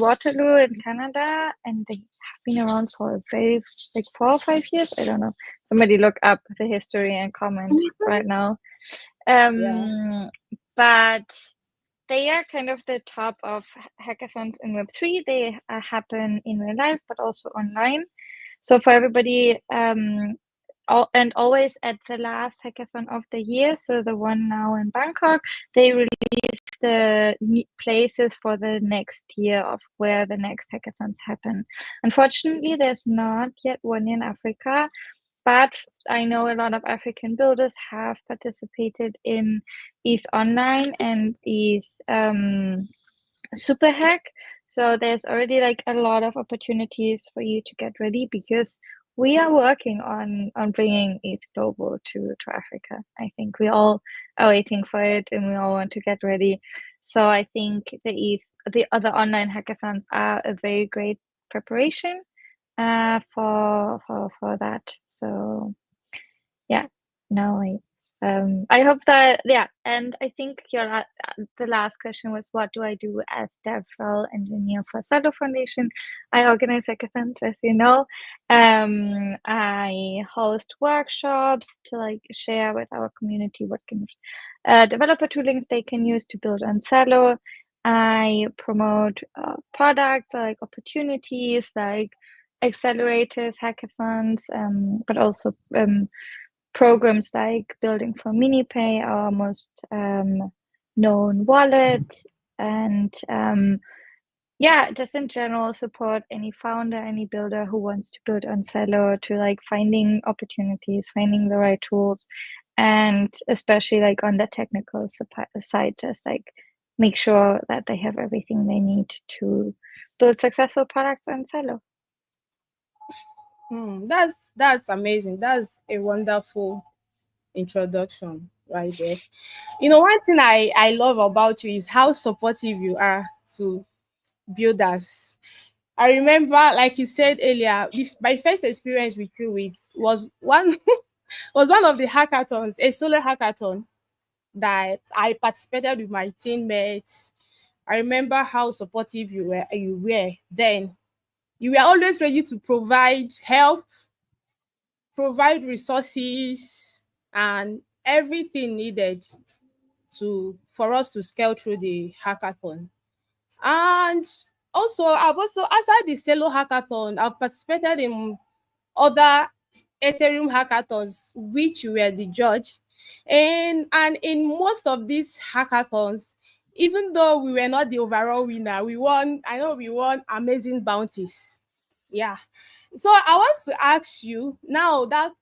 Waterloo in Canada, and they have been around for a very like 4 or 5 years. I don't know. Somebody look up the history and comment right now. Yeah. But they are kind of the top of hackathons in Web3. They happen in real life, but also online. So for everybody, and always at the last hackathon of the year, so the one now in Bangkok, they release the places for the next year of where the next hackathons happen. Unfortunately, there's not yet one in Africa, but I know a lot of African builders have participated in ETH Online and ETH Super Hack. So there's already like a lot of opportunities for you to get ready because we are working on bringing ETH Global to Africa. I think we all are waiting for it and we all want to get ready. So I think the other online hackathons are a very great preparation for that. So yeah, now I hope that, yeah. And I think the last question was, what do I do as DevRel engineer for Salo Foundation? I organize hackathons, as you know. I host workshops to like share with our community what kind of developer toolings they can use to build on Salo. I promote products like opportunities like accelerators, hackathons, but also programs like Building for MiniPay, our most known wallet, and yeah, just in general support any founder, any builder who wants to build on Cello, to like finding opportunities, finding the right tools, and especially like on the technical side, just like make sure that they have everything they need to build successful products on Cello. That's amazing. That's a wonderful introduction right there. One thing I love about you is how supportive you are to builders. I remember, like you said earlier, my first experience with you was one was one of the hackathons, a solo hackathon that I participated with my teammates. I remember how supportive you were then. You were always ready to provide help, provide resources, and everything needed for us to scale through the hackathon. And also outside the solo hackathon, I've participated in other Ethereum hackathons, which you were the judge. And in most of these hackathons, even though we were not the overall winner, we won amazing bounties. Yeah. So I want to ask you now that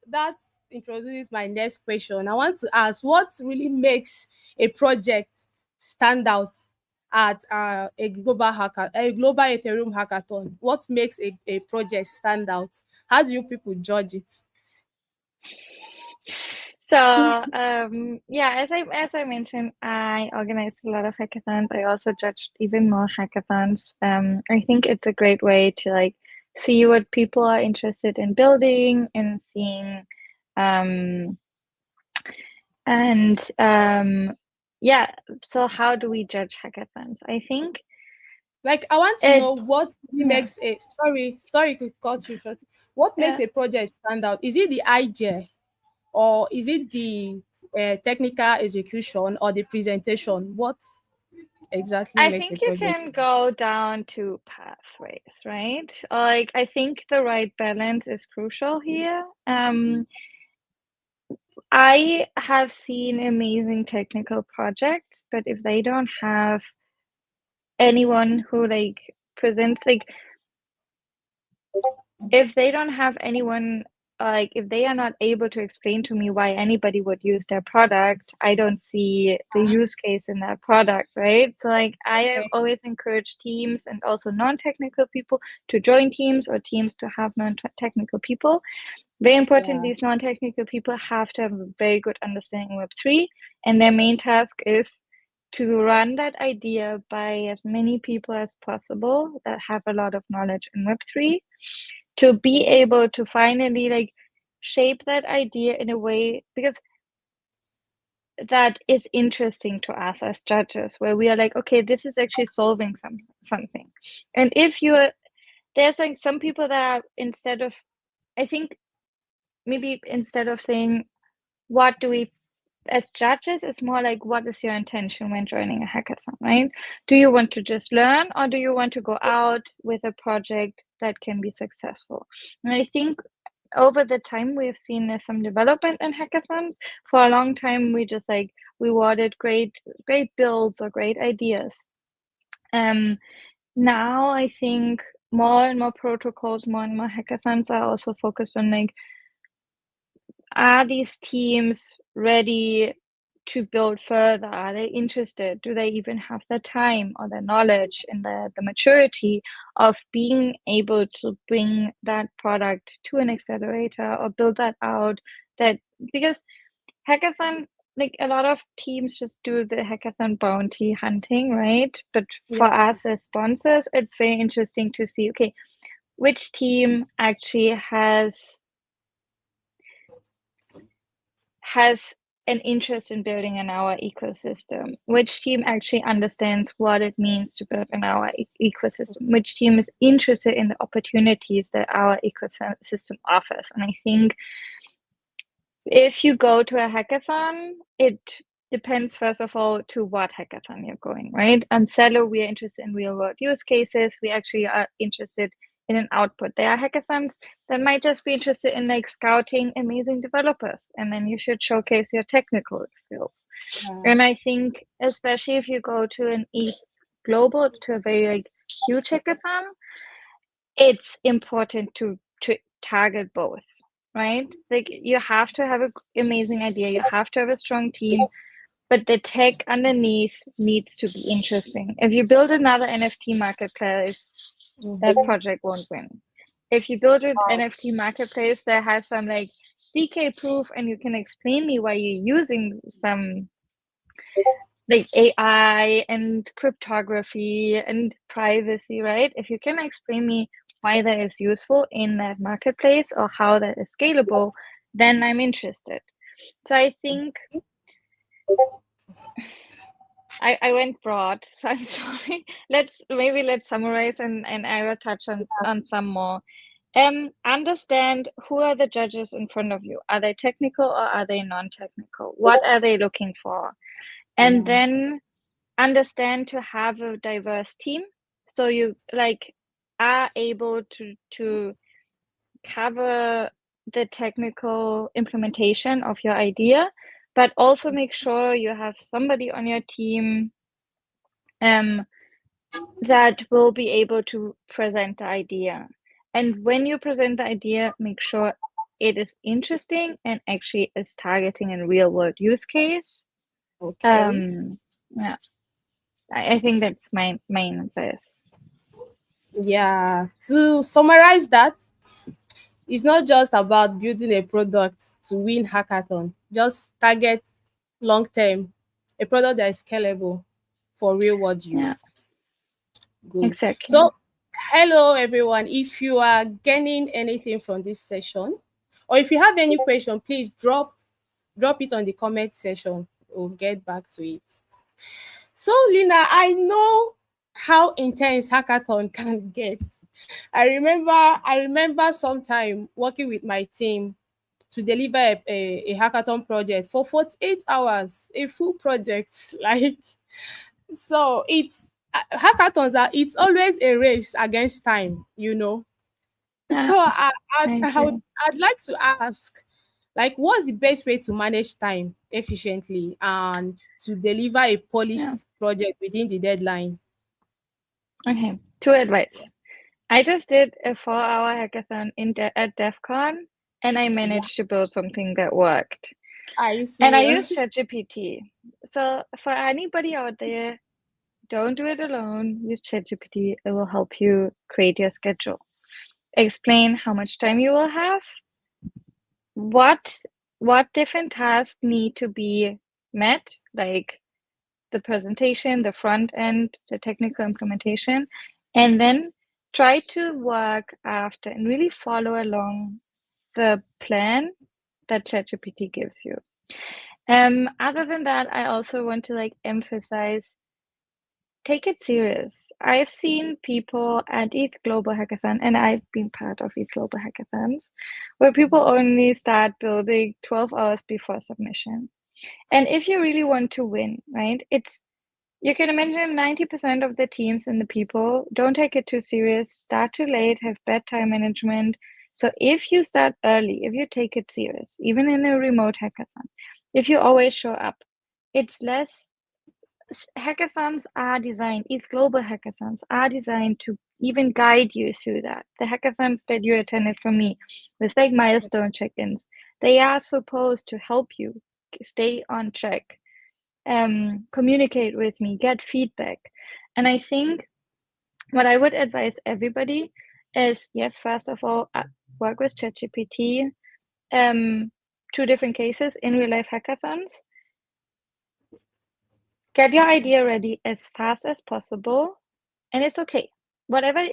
introduces my next question. I want to ask, what really makes a project stand out at a global Ethereum hackathon? What makes a project stand out? How do you people judge it? So yeah, as I mentioned, I organized a lot of hackathons. I also judged even more hackathons. I think it's a great way to like see what people are interested in building and seeing, and yeah. So how do we judge hackathons? I think Like, I want to know it's what really yeah, makes a sorry to cut you short. What makes yeah. a project stand out? Is it the idea, or is it the technical execution, or the presentation? What exactly I makes a think you project? can go down two pathways, right? Like I think the right balance is crucial here. I have seen amazing technical projects, but if they don't have anyone who like presents, like if they don't have anyone, like if they are not able to explain to me why anybody would use their product, I don't see the use case in that product, right? So like I Okay. always encourage teams and also non-technical people to join teams, or teams to have non-technical people. Very important, Yeah. these non-technical people have to have a very good understanding of Web3, and their main task is to run that idea by as many people as possible that have a lot of knowledge in Web3, to be able to finally like shape that idea in a way because that is interesting to us as judges, where we are like, okay, this is actually solving something. And if you're there's like some people that are, instead of, I think maybe instead of saying what do we as judges, it's more like, what is your intention when joining a hackathon, right? Do you want to just learn, or do you want to go out with a project that can be successful? And I think over the time we've seen some development in hackathons. For a long time we just like rewarded great builds or great ideas. Now I think more and more protocols, more and more hackathons are also focused on like, are these teams ready to build further? Are they interested? Do they even have the time or the knowledge and the maturity of being able to bring that product to an accelerator or build that out? That because hackathon, like a lot of teams just do the hackathon bounty hunting, right? But for Yeah. us as sponsors, it's very interesting to see, okay, which team actually has an interest in building an our ecosystem? Which team actually understands what it means to build an our ecosystem? Which team is interested in the opportunities that our ecosystem offers? And I think if you go to a hackathon, it depends, first of all, to what hackathon you're going, right? On Cello, we are interested in real world use cases. We actually are interested in an output. There are hackathons that might just be interested in like scouting amazing developers, and then you should showcase your technical skills. And I think, especially if you go to an global, to a very like huge hackathon, it's important to target both, right? Like you have to have an amazing idea, you have to have a strong team, but the tech underneath needs to be interesting. If you build another NFT marketplace, that project won't win. If you build an NFT marketplace that has some like DK proof and you can explain me why you're using some like AI and cryptography and privacy, right? If you can explain me why that is useful in that marketplace or how that is scalable, then I'm interested. So I think I went broad, so I'm sorry. Let's summarize and I will touch on some more. Understand who are the judges in front of you. Are they technical or are they non-technical? What are they looking for? And then understand to have a diverse team, so you like are able to cover the technical implementation of your idea, but also make sure you have somebody on your team that will be able to present the idea. And when you present the idea, make sure it is interesting and actually is targeting a real world use case. Yeah, I think that's my main advice. Yeah. To summarize that, it's not just about building a product to win hackathon. Just target long term, a product that is scalable for real world Yeah, use. Good. exactly. So, hello everyone. If you are gaining anything from this session, or if you have any question, please drop it on the comment section. We'll get back to it. So, Lina, I know how intense hackathon can get. I remember sometime working with my team to deliver a hackathon project for 48 hours, a full project. Like, so it's hackathons are it's always a race against time, you know. Yeah, So I agree. I'd like to ask, like, what's the best way to manage time efficiently and to deliver a Yeah. polished project within the deadline? Okay. Two advice. I just did a 4-hour hackathon at DevCon, and I managed to build something that worked. Are you And I used serious? ChatGPT. So for anybody out there, don't do it alone. Use ChatGPT. It will help you create your schedule. Explain how much time you will have, what different tasks need to be met, like the presentation, the front end, the technical implementation, and then try to work after and really follow along the plan that ChatGPT gives you. Other than that, I also want to like emphasize, take it serious. I've seen people at ETH Global Hackathon, and I've been part of ETH Global Hackathons, where people only start building 12 hours before submission. And if you really want to win, right, you can imagine 90% of the teams and the people don't take it too serious, start too late, have bad time management. So if you start early, if you take it serious, even in a remote hackathon, if you always show up, it's less. Hackathons are designed, these global hackathons are designed to even guide you through that. The hackathons that you attended from me with like milestone check-ins, they are supposed to help you stay on track, communicate with me, get feedback. And I think what I would advise everybody is, yes, first of all, work with ChatGPT. Two different cases in real life hackathons. Get your idea ready as fast as possible, and it's okay. Whatever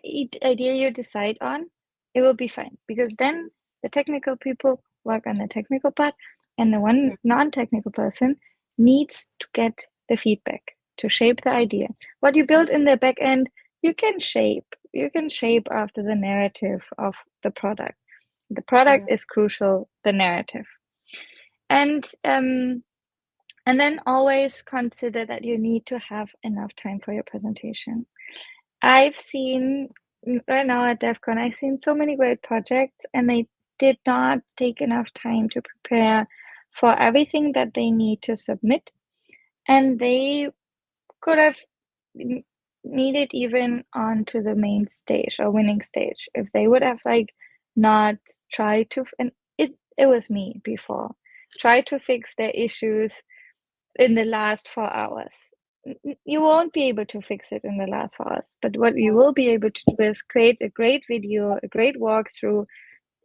idea you decide on, it will be fine, because then the technical people work on the technical part, and the one non-technical person needs to get the feedback to shape the idea. What you build in the back end, you can shape. You can shape after the narrative of the product. The product Yeah. is crucial, the narrative. And then always consider that you need to have enough time for your presentation. I've seen right now at DevCon, I've seen so many great projects, and they did not take enough time to prepare for everything that they need to submit. And they could have needed even onto the main stage or winning stage if they would have like not tried to, and it was me before, try to fix their issues in the last 4 hours. You won't be able to fix it in the last 4 hours, but what you will be able to do is create a great video, a great walkthrough,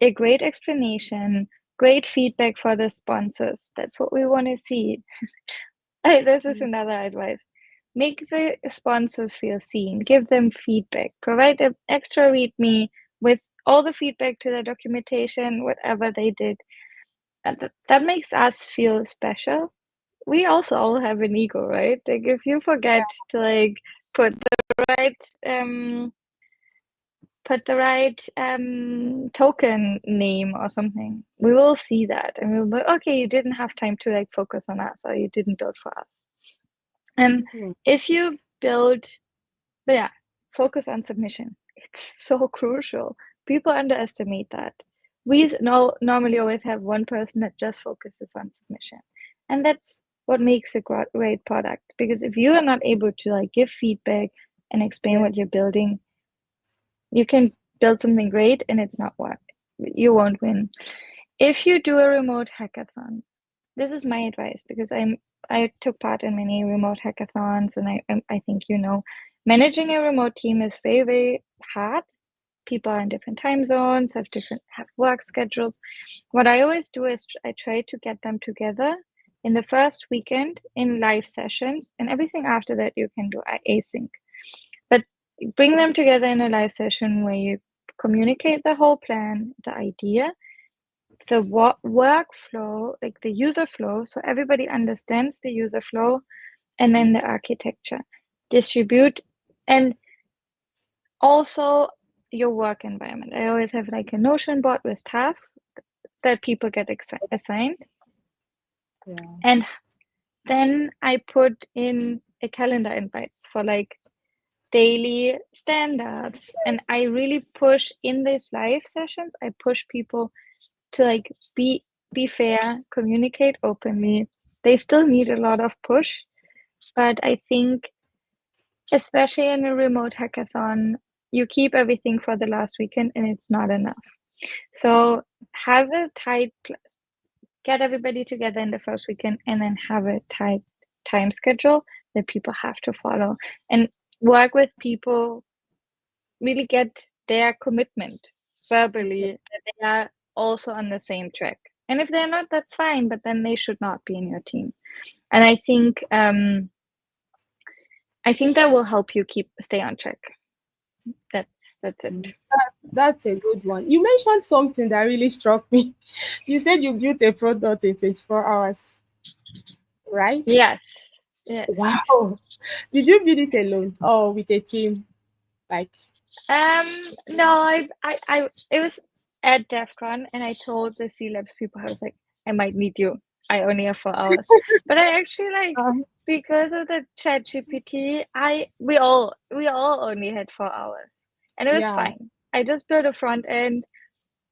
a great explanation, great feedback for the sponsors. That's what we want to see. This is another advice. Make the sponsors feel seen, give them feedback, provide an extra README with all the feedback to the documentation, whatever they did. And that makes us feel special. We also all have an ego, right? Like if you forget to like put the right token name or something, we will see that and we'll be like, okay, you didn't have time to like focus on us, or you didn't build for us. And if you build, but yeah, focus on submission. It's so crucial. People underestimate that. We normally always have one person that just focuses on submission, and that's what makes a great product. Because if you are not able to like give feedback and explain what you're building, you can build something great and it's not what you won't win. If you do a remote hackathon, this is my advice, because I took part in many remote hackathons, and I think managing a remote team is very, very hard. People are in different time zones, have work schedules. What I always do is I try to get them together in the first weekend in live sessions, and everything after that you can do async. But bring them together in a live session where you communicate the whole plan, the idea, the workflow, like the user flow, so everybody understands the user flow, and then the architecture, distribute, and also your work environment. I always have like a Notion board with tasks that people get assigned. Yeah. And then I put in a calendar invites for like daily stand-ups, and I really push in these live sessions, I push people to like be fair, communicate openly. They still need a lot of push, but I think especially in a remote hackathon, you keep everything for the last weekend and it's not enough. So have a tight, get everybody together in the first weekend, and then have a tight time schedule that people have to follow, and work with people, really get their commitment verbally that they are also on the same track. And if they're not, that's fine, but then they should not be in your team. And I think that will help you stay on track. That's it. That's a good one. You mentioned something that really struck me. You said you built a product in 24 hours, right? Yes. Yes. Wow. Did you build it alone or with a team? Like, No, I it was at DevCon, and I told the C-Labs people, I was like, I might need you. I only have 4 hours. But I actually like, um, because of the chat GPT, we all only had 4 hours. And it was yeah. fine. I just built a front end.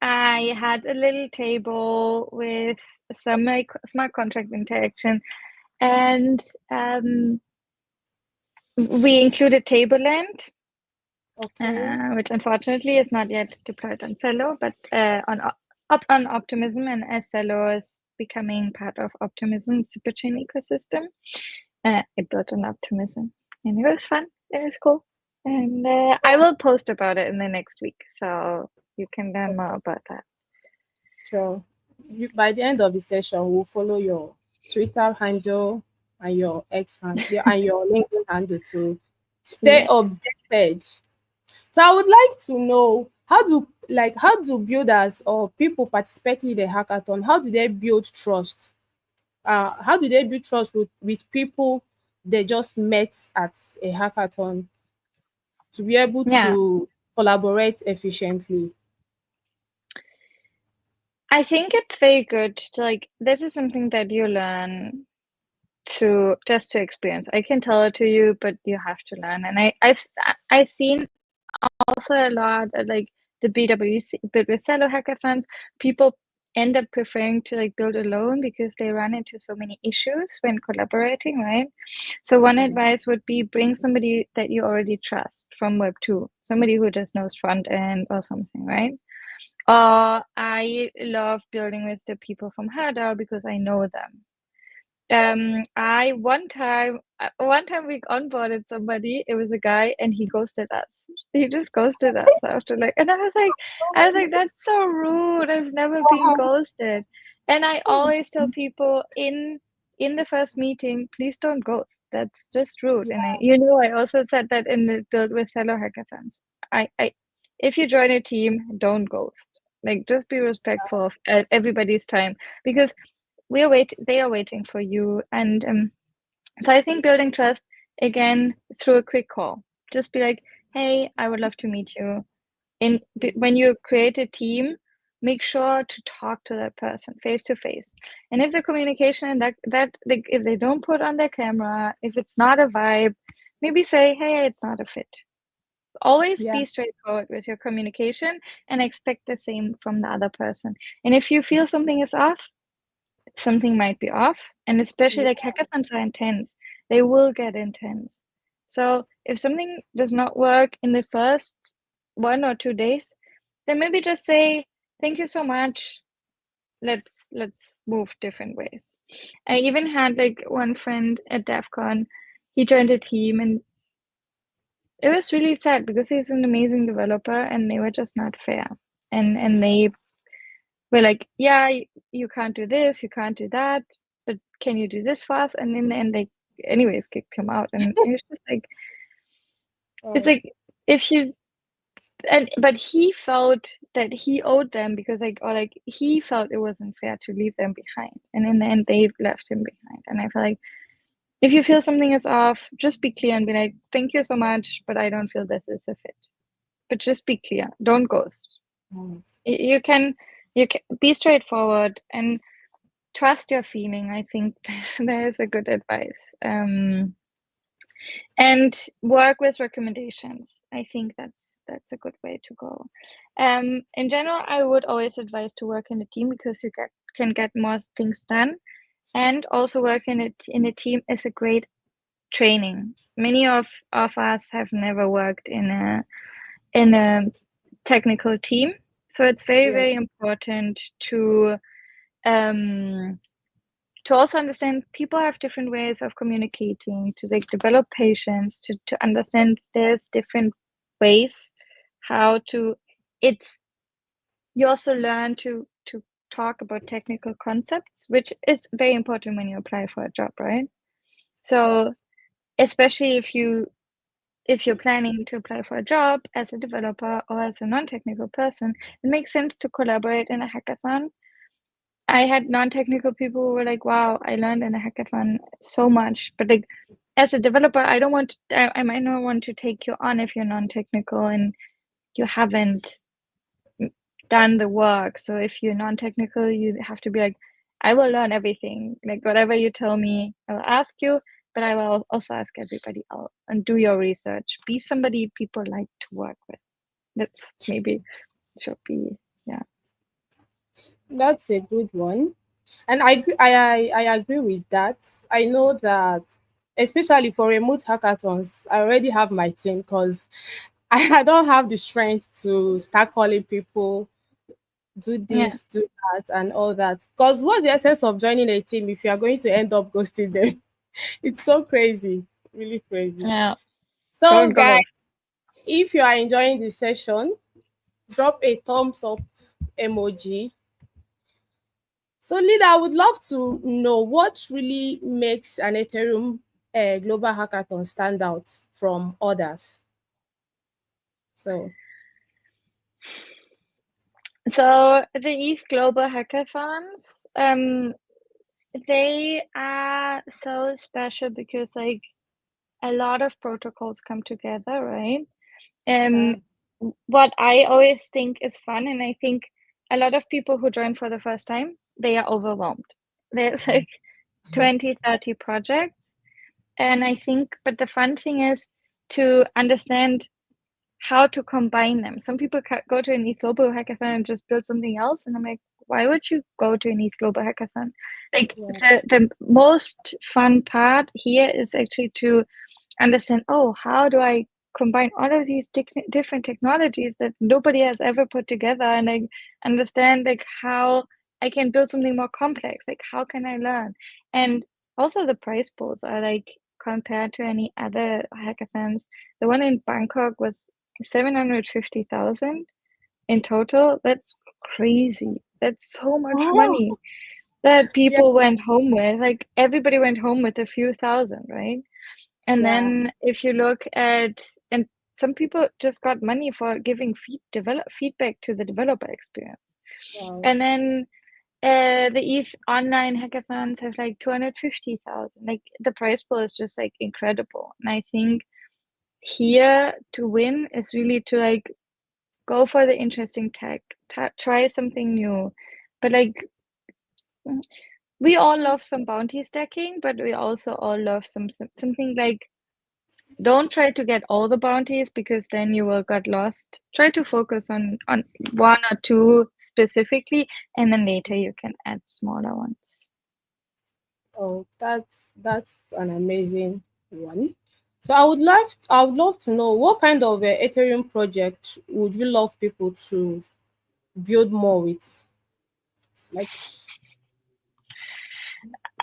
I had a little table with some like smart contract interaction, and we included Tableland, Okay. which unfortunately is not yet deployed on Cello, but on Optimism, and as Cello is becoming part of Optimism superchain ecosystem, it built on Optimism, and it was fun. It was cool, and I will post about it in the next week, so you can learn more about that. So by the end of the session, we'll follow your Twitter handle and your and your LinkedIn handle to stay Yeah. updated. So I would like to know, how do builders or people participating in the hackathon, how do they build trust? How do they build trust with people they just met at a hackathon to be able Yeah, to collaborate efficiently? I think it's very good to like, this is something that you learn through just to experience. I can tell it to you, but you have to learn. And I've seen also a lot at like the BWC, Build with Cello hackathons, people end up preferring to like build alone because they run into so many issues when collaborating, right? So one advice would be bring somebody that you already trust from Web 2, somebody who just knows front end or something, right? I love building with the people from Hada because I know them. I one time we onboarded somebody. It was a guy, and he ghosted us. He just ghosted us after like, and I was like, that's so rude. I've never been Wow. ghosted. And I always tell people in the first meeting, please don't ghost. That's just rude. And I also said that in the Build with Fellow Hackathons. I, if you join a team, don't ghost. Like, just be respectful of everybody's time because they are waiting for you. And so I think building trust again through a quick call, just be like, hey, I would love to meet you. When you create a team, make sure to talk to that person face to face. And if the communication and that like, if they don't put on their camera, if it's not a vibe, maybe say, hey, it's not a fit. Always Yeah. be straightforward with your communication and expect the same from the other person. And if you feel something is off, something might be off. And especially like hackathons are intense, they will get intense. So if something does not work in the first 1 or 2 days, then maybe just say, thank you so much. Let's move different ways. I even had like one friend at DevCon, he joined a team and it was really sad because he's an amazing developer and they were just not fair. And they we're like, yeah, you can't do this, you can't do that, but can you do this for us? And in the end, they anyways kicked him out. And it's just like, it's Oh, like if you but he felt that he owed them because like or like he felt it wasn't fair to leave them behind. And in the end, they left him behind. And I feel like if you feel something is off, just be clear and be like, thank you so much, but I don't feel this is a fit. But just be clear. Don't ghost. mm. You can be straightforward and trust your feeling. I think that is a good advice. And work with recommendations. I think that's a good way to go. In general, I would always advise to work in a team because you can get more things done, and also work in a team is a great training. Many of us have never worked in a technical team, so it's very Yeah. very important um to also understand people have different ways of communicating, to like develop patience, to understand there's different ways how to it's you also learn to talk about technical concepts, which is very important when you apply for a job, right? So especially if you're planning to apply for a job as a developer or as a non-technical person, it makes sense to collaborate in a hackathon. I had non-technical people who were like, wow, I learned in a hackathon so much. But like as a developer, I might not want to take you on if you're non-technical and you haven't done the work. So if you're non-technical, you have to be like, I will learn everything. Like whatever you tell me, I will ask you, but I will also ask everybody else and do your research. Be somebody people like to work with. That's maybe should be, yeah. That's a good one. And I agree with that. I know that especially for remote hackathons, I already have my team because I don't have the strength to start calling people, do Yeah. this, do that, and all that. Because what's the essence of joining a team if you are going to end up ghosting them? It's so crazy, really crazy. Yeah. So, Don't guys, go. if you are enjoying this session, drop a thumbs up emoji. So, Lida, I would love to know what really makes an Ethereum global hackathon stand out from others. So, So the East Global Hackathons, they are so special because like a lot of protocols come together, right? Yeah. What I always think is fun, and I think a lot of people who join for the first time, they are overwhelmed. There's like 20, 30 projects. And I think, but the fun thing is to understand how to combine them. Some people go to an East Global Hackathon and just build something else. And I'm like, why would you go to an East Global Hackathon? Like Yeah. the most fun part here is actually to understand, oh, how do I combine all of these different technologies that nobody has ever put together, and I understand like how I can build something more complex, like how can I learn? And also the prize pools are like, compared to any other hackathons, the one in Bangkok was 750,000 in total. That's crazy. That's so much Oh, money that yeah. people went home with. Like everybody went home with a few thousand, right? And Yeah. then if you look at, and some people just got money for giving feedback to the developer experience. Wow. And then the ETH online hackathons have like 250,000. Like the prize pool is just like incredible. And I think here to win is really to like go for the interesting tech, try something new. But like we all love some bounty stacking, but we also all love something like, don't try to get all the bounties because then you will get lost. Try to focus on one or two specifically, and then later you can add smaller ones. Oh, that's an amazing one. So I would love to know what kind of Ethereum project would you love people to build more with? Like,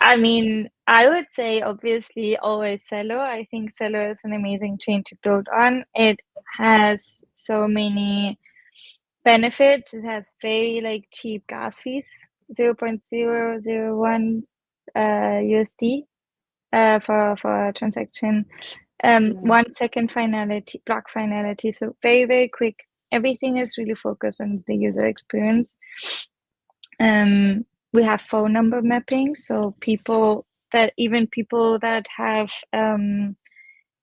I mean, I would say obviously always Celo. I think Celo is an amazing chain to build on. It has so many benefits. It has very like cheap gas fees, 0.001 USD for a transaction. yeah, 1 second finality, block finality. So very, very quick. Everything is really focused on the user experience. We have phone number mapping, so people that have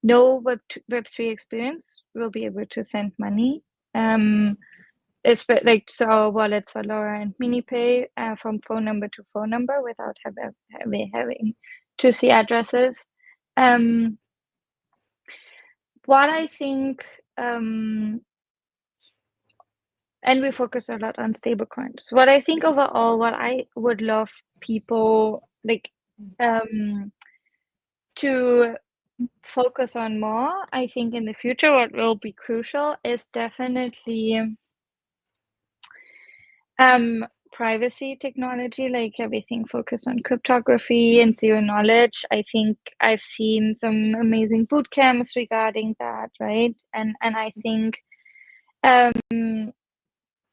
no Web3 experience will be able to send money. It's like, so our wallets for Laura and MiniPay, from phone number to phone number without having to see addresses. Um, what I think, and we focus a lot on stablecoins. What I think overall, what I would love people like to focus on more, I think in the future, what will be crucial is definitely privacy technology, like everything focused on cryptography and zero knowledge. I think I've seen some amazing boot camps regarding that, right? And I think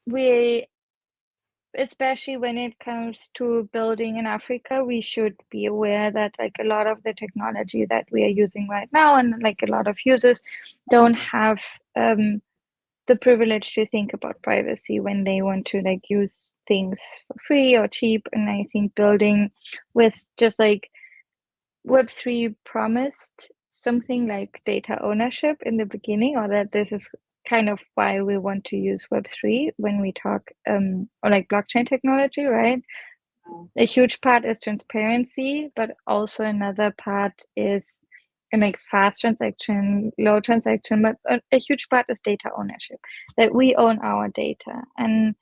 we, especially when it comes to building in Africa, we should be aware that like a lot of the technology that we are using right now, and like a lot of users don't have the privilege to think about privacy when they want to like use things for free or cheap. And I think building with just like Web3 promised something like data ownership in the beginning, or that this is kind of why we want to use Web3 when we talk or like blockchain technology, right? A huge part is transparency, but also another part is like fast transaction, low transaction, but a huge part is data ownership, that we own our data. And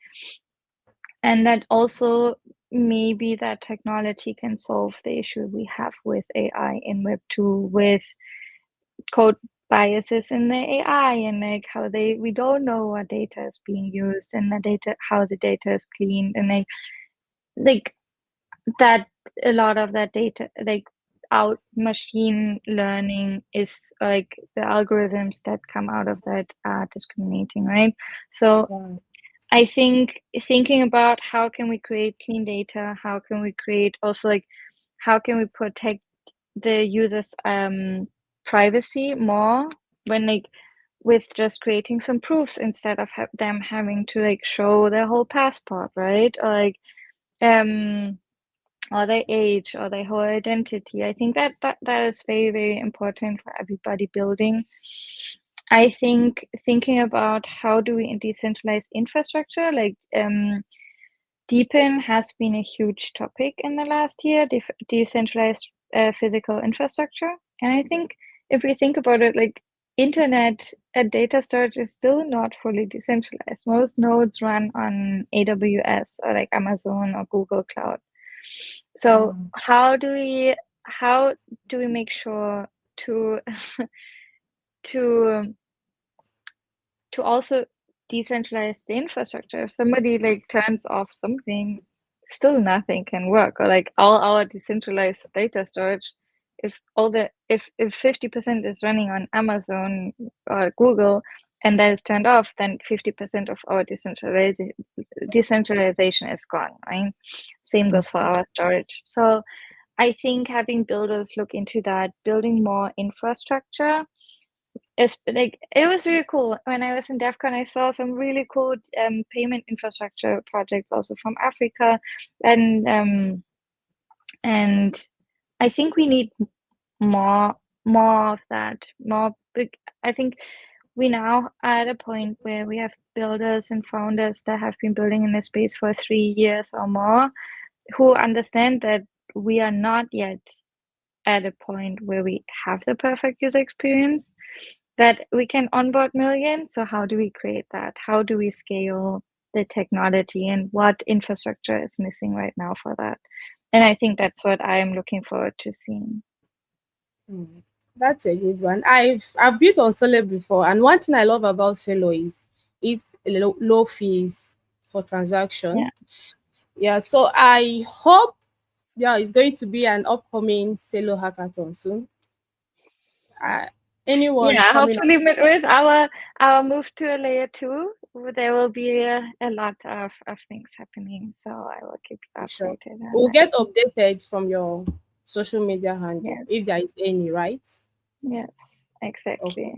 that also maybe that technology can solve the issue we have with AI in Web2, with code biases in the AI, and like how we don't know what data is being used, and the data, how the data is cleaned, and like that a lot of that data, like out machine learning is like the algorithms that come out of that are discriminating, right? So Yeah. I think thinking about how can we create clean data, how can we create also like how can we protect the users privacy more, when like with just creating some proofs instead of them having to like show their whole passport, right? Or like or their age or their whole identity. I think that is very, very important for everybody building. I think thinking about how do we decentralize infrastructure, like Deepen has been a huge topic in the last year, decentralized physical infrastructure. And I think if we think about it, like internet and data storage is still not fully decentralized. Most nodes run on AWS or like Amazon or Google Cloud. So how do we make sure to to also decentralize the infrastructure? If somebody like turns off something, still nothing can work. Or like all our decentralized data storage, if 50% is running on Amazon or Google and that is turned off, then 50% of our decentralization is gone, right? Same goes for our storage. So I think having builders look into that, building more infrastructure, it's like it was really cool. When I was in DevCon, I saw some really cool payment infrastructure projects also from Africa, and I think we need more of that. More big. I think we now are at a point where we have builders and founders that have been building in this space for 3 years or more, who understand that we are not yet at a point where we have the perfect user experience, that we can onboard millions. So how do we create that? How do we scale the technology, and what infrastructure is missing right now for that? And I think that's what I'm looking forward to seeing. That's a good one. I've built on Solo before, and one thing I love about Solo is it's low fees for transaction. Yeah, so I hope it's going to be an upcoming Solo hackathon soon. Anyone coming up? Hopefully with our move to a layer 2, there will be a lot of things happening. So I will keep you Sure. updated. We'll get updated from your social media handle if there is any, right? Yes, exactly. Okay.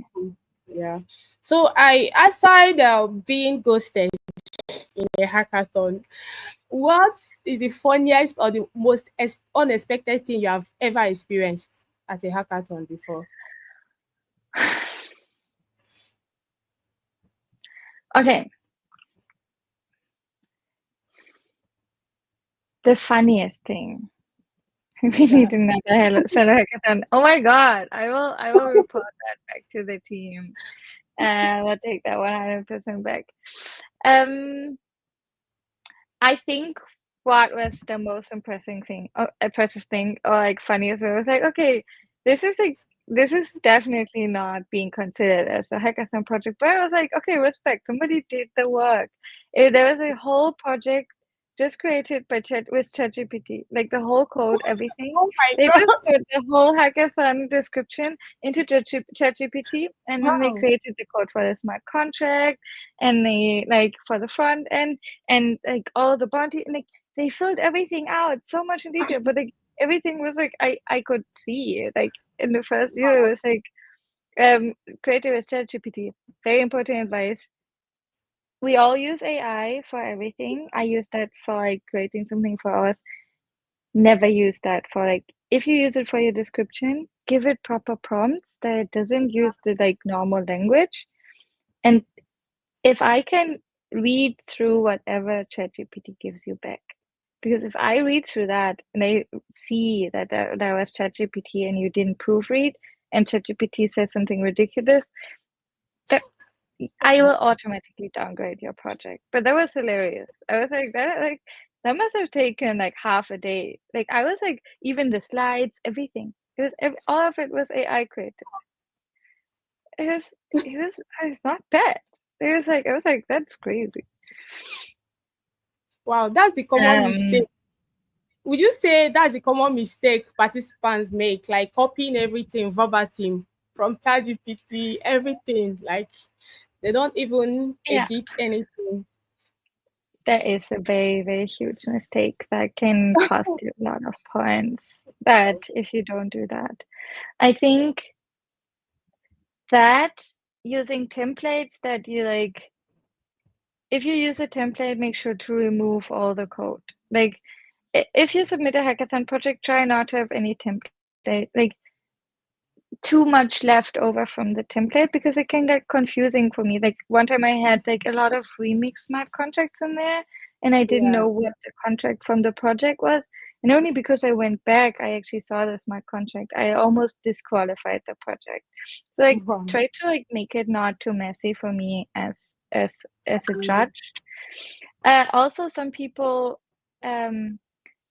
Yeah. So aside being ghosted in a hackathon, what is the funniest or the most unexpected thing you have ever experienced at a hackathon before? Okay. The funniest thing. We need another Solo hackathon. Oh my God. I will report that back to the team. We'll take that 100% back. I think what was the most impressive thing, or like funniest was like, okay, this is definitely not being considered as a hackathon project, but I was like, okay, respect, somebody did the work. There was a whole project just created by ChatGPT, like the whole code, everything. Oh my They just god! put the whole hackathon description into ChatGPT, and then they Wow. created the code for the smart contract, and they like for the front end, and like all the bounty, and like they filled everything out so much in detail, but like everything was like I could see it. Like in the first view, it was like creative with ChatGPT. Very important advice. We all use AI for everything. I use that for like creating something for us. Never use that for like, if you use it for your description, give it proper prompts that it doesn't use the like normal language. And if I can read through whatever ChatGPT gives you back, because if I read through that and I see that there was ChatGPT and you didn't proofread, and ChatGPT says something ridiculous, that I will automatically downgrade your project. But that was hilarious. I was like, that must have taken like half a day. Like I was like, even the slides, everything. All of it was AI created. It was not bad. I was like, that's crazy. Wow, that's the common mistake. Would you say that's the common mistake participants make, like copying everything verbatim from ChatGPT, everything, like they don't even edit anything? That is a very, very huge mistake that can cost you a lot of points. But if you don't do that, I think that using templates that you like. If you use a template, make sure to remove all the code. Like if you submit a hackathon project, try not to have any template, like too much left over from the template, because it can get confusing for me. Like one time I had like a lot of remix smart contracts in there, and I didn't Yeah. know what the contract from the project was. And only because I went back, I actually saw the smart contract. I almost disqualified the project. So like Wow. try to like make it not too messy for me as as a judge. Also, some people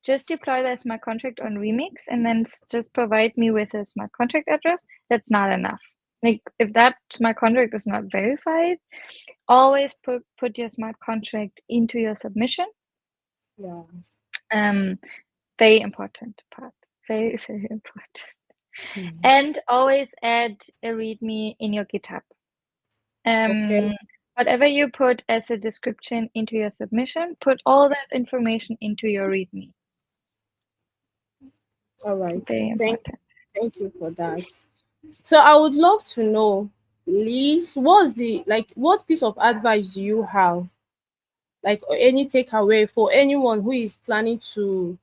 just deploy the smart contract on Remix and then just provide me with a smart contract address. That's not enough. Like if that smart contract is not verified, always put your smart contract into your submission. Yeah. Um, very important part. Very, very important. Hmm. And always add a README in your GitHub. Okay. Whatever you put as a description into your submission, put all that information into your README. All right. Very important. Thank you for that. So I would love to know, Liz, what's the what piece of advice do you have, like or any takeaway for anyone who is planning to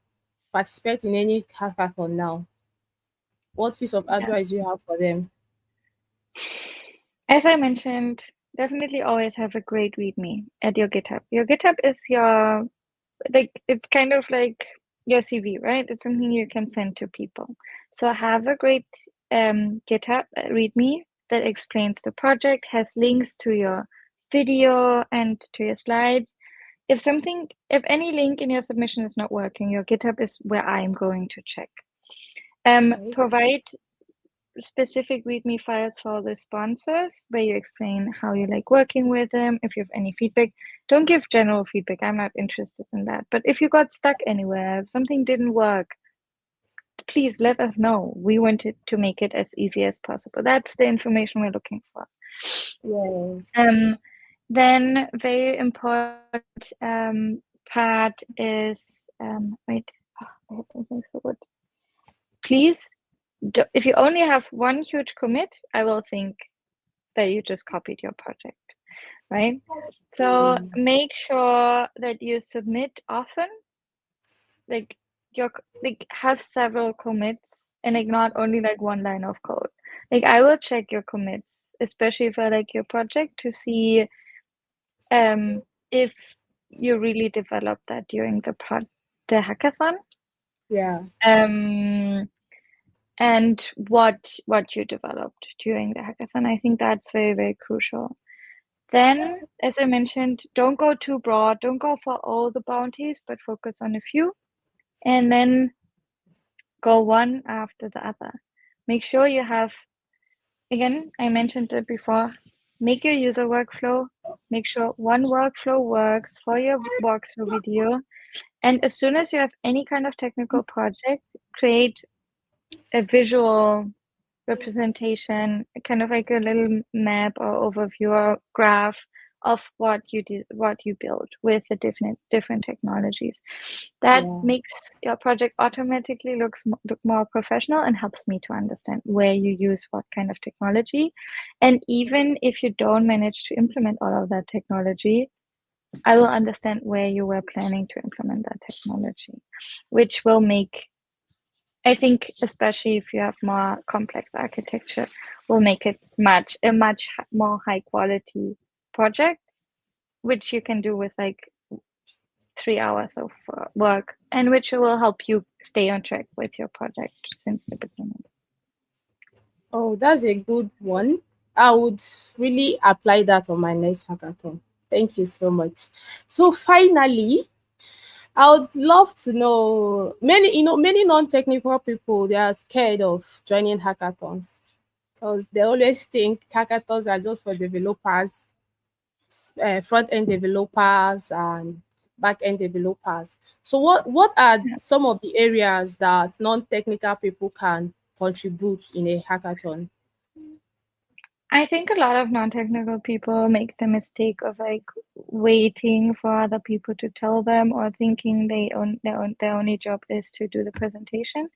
participate in any hackathon now? What piece of Yeah. advice do you have for them? As I mentioned, definitely always have a great README at your GitHub. Your GitHub is your, like, it's kind of like your CV, right? It's something you can send to people. So have a great GitHub README that explains the project, has links to your video and to your slides. If any link in your submission is not working, your GitHub is where I'm going to check. Okay. Provide specific README files for the sponsors where you explain how you like working with them. If you have any feedback, don't give general feedback. I'm not interested in that. But if you got stuck anywhere, if something didn't work, please let us know. We wanted to make it as easy as possible. That's the information we're looking for. Yeah. Then very important part is wait, I had something so good. Please, if you only have one huge commit, I will think that you just copied your project, right? So make sure that you submit often, like your like have several commits and like not only like one line of code. Like I will check your commits, especially if I like your project, to see if you really developed that during the hackathon. Yeah. Um and what you developed during the hackathon. I think that's very, very crucial. Then, as I mentioned, don't go too broad. Don't go for all the bounties, but focus on a few. And then go one after the other. Make sure you have, again, I mentioned it before, make your user workflow. Make sure one workflow works for your walkthrough video. And as soon as you have any kind of technical project, create a visual representation, kind of like a little map or overview or graph of what you did, what you built with the different technologies. That Yeah. makes your project automatically look more professional and helps me to understand where you use what kind of technology. And even if you don't manage to implement all of that technology, I will understand where you were planning to implement that technology, which will make, I think, especially if you have more complex architecture, will make it a much more high quality project, which you can do with like 3 hours of work, and which will help you stay on track with your project since the beginning. Oh, that's a good one. I would really apply that on my next hackathon. Thank you so much. So finally, I would love to know, many non-technical people, they are scared of joining hackathons because they always think hackathons are just for developers, front-end developers and back-end developers. So what are Yeah. some of the areas that non-technical people can contribute in a hackathon? I think a lot of non-technical people make the mistake of like waiting for other people to tell them, or thinking their only job is to do the presentation.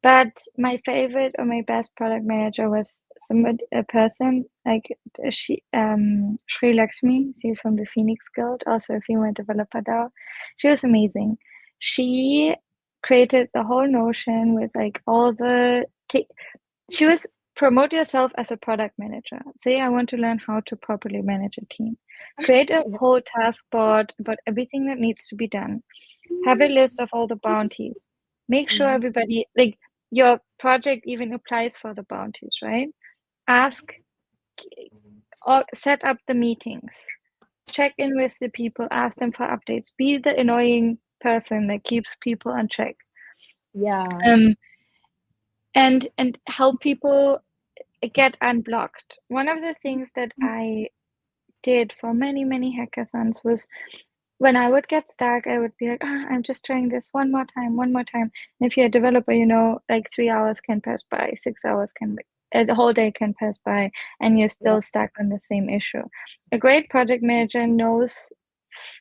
But my favorite or my best product manager was a person like Sri Lakshmi. She's from the Phoenix Guild, also a female developer DAO. She was amazing. She created the whole notion with like all the she was promote yourself as a product manager. Say I want to learn how to properly manage a team. Create a Yeah. whole task board about everything that needs to be done. Have a list of all the bounties. Make sure Mhm. everybody, like your project even applies for the bounties, right? Ask or set up the meetings. Check in with the people, ask them for updates. Be the annoying person that keeps people on track. Yeah. Um, and help people get unblocked. One of the things that I did for many, many hackathons was when I would get stuck, I would be like, I'm just trying this one more time, one more time. And if you're a developer, you know, like 3 hours can pass by, 6 hours can be, the whole day can pass by, and you're Yeah. still stuck on the same issue. A great project manager knows,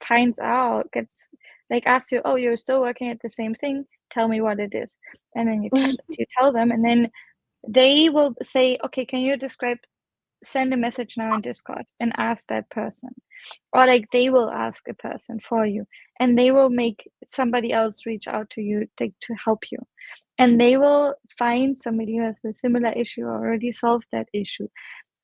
finds out, gets like asks you, oh, you're still working at the same thing. Tell me what it is, and then you tell them, and then they will say, okay, can you describe? Send a message now in Discord and ask that person, or like they will ask a person for you, and they will make somebody else reach out to you to help you, and they will find somebody who has a similar issue or already solved that issue,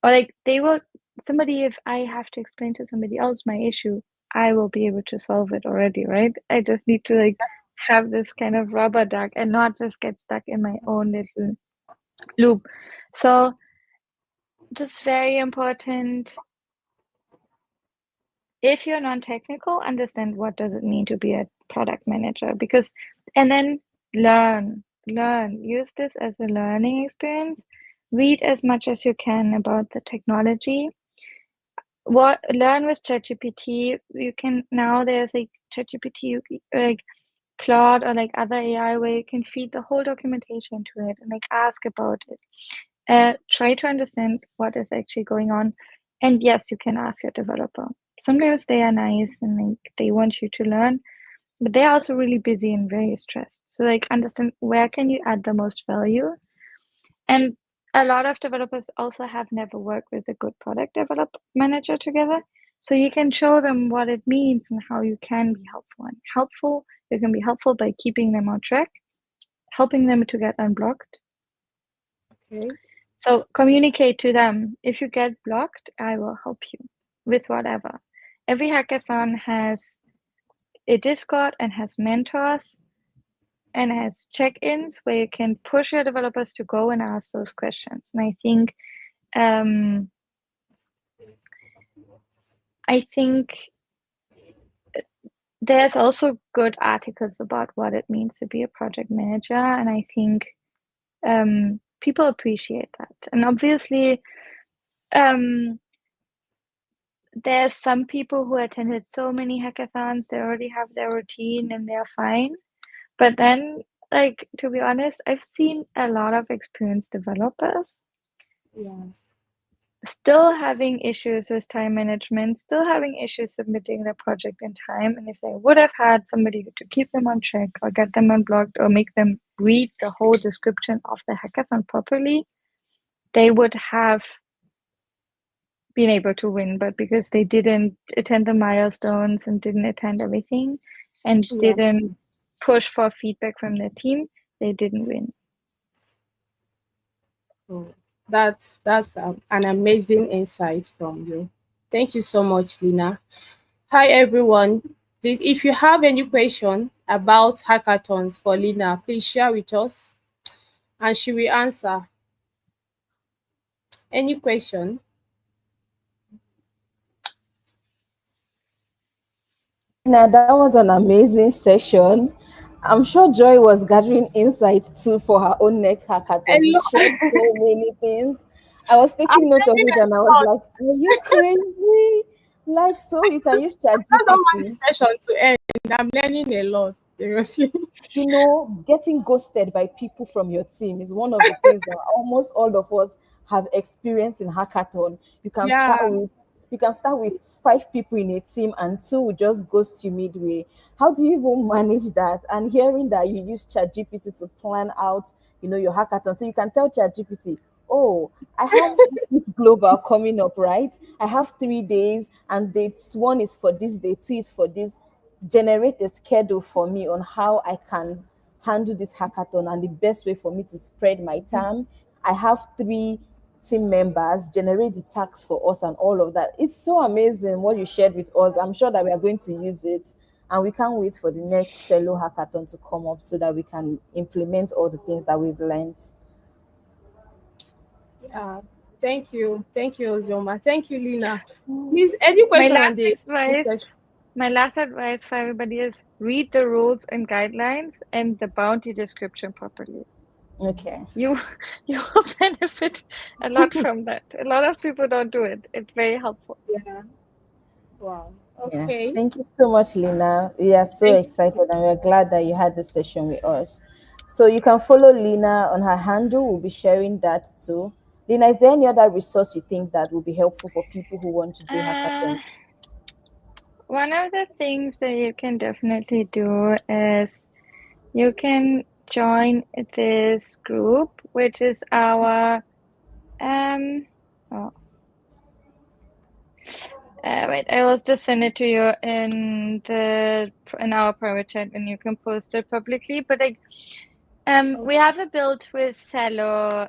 or like they will somebody, if I have to explain to somebody else my issue, I will be able to solve it already, right? I just need to like have this kind of rubber duck and not just get stuck in my own little loop. So just very important, if you're non-technical, understand what does it mean to be a product manager, because and then learn, use this as a learning experience. Read as much as you can about the technology. What learn with ChatGPT. You can now, there's like ChatGPT, like Claude or like other AI, where you can feed the whole documentation to it and like ask about it. Try to understand what is actually going on. And yes, you can ask your developer. Sometimes they are nice and like they want you to learn, but they're also really busy and very stressed. So like understand where can you add the most value. And a lot of developers also have never worked with a good product develop manager together. So you can show them what it means and how you can be helpful. And helpful, you can be helpful by keeping them on track, helping them to get unblocked. Okay. So communicate to them. If you get blocked, I will help you with whatever. Every hackathon has a Discord and has mentors and has check-ins where you can push your developers to go and ask those questions. And um, I think there's also good articles about what it means to be a project manager, and I think people appreciate that. And obviously, um, there's some people who attended so many hackathons, they already have their routine and they're fine. But then, like, to be honest, I've seen a lot of experienced developers Yeah. still having issues with time management, still having issues submitting their project in time. And if they would have had somebody to keep them on track or get them unblocked or make them read the whole description of the hackathon properly, they would have been able to win. But because they didn't attend the milestones and didn't attend everything and Yeah. didn't push for feedback from their team, they didn't win. Oh, that's an amazing insight from you. Thank you so much, Lina. Hi everyone. Please, if you have any question about hackathons for Lina, please share with us and she will answer. Any question? Now, that was an amazing session. I'm sure Joy was gathering insight too for her own next hackathon. She Hello. shared so many things. I was I'm taking note of learning it a and I was lot. like, are you crazy? Like, so you can use I don't want ChatGPT. this session to end. I'm learning a lot. Seriously. Getting ghosted by people from your team is one of the things that almost all of us have experienced in hackathon. You can start Yeah. with You can start with 5 people in a team and two will just ghost you midway. How do you even manage that? And hearing that you use ChatGPT to plan out, your hackathon, so you can tell ChatGPT, oh, I have this global coming up, right? I have 3 days, and dates one is for this, day two is for this. Generate a schedule for me on how I can handle this hackathon and the best way for me to spread my time. I have 3 team members, generate the tax for us and all of that. It's so amazing what you shared with us. I'm sure that we are going to use it, and we can't wait for the next Cello hackathon to come up so that we can implement all the things that we've learned. Yeah. Thank you, Ozoma. Thank you, Lina. Mm. Please, My education last and the advice, my last advice for everybody is read the rules and guidelines and the bounty description properly. Okay. You you will benefit a lot from that. A lot of people don't do it. It's very helpful. yeah. Wow. Yeah. Okay. Thank you so much, Lina. We are so Thank excited and we're glad that you had this session with us. So you can follow Lina on her handle. We'll be sharing that too. Lina, is there any other resource you think that will be helpful for people who want to do Uh, hackathons? One of the things that you can definitely do is you can join this group, which is our oh, wait, I will just send it to you in our private chat, and you can post it publicly. But like, you. we have a build with Cello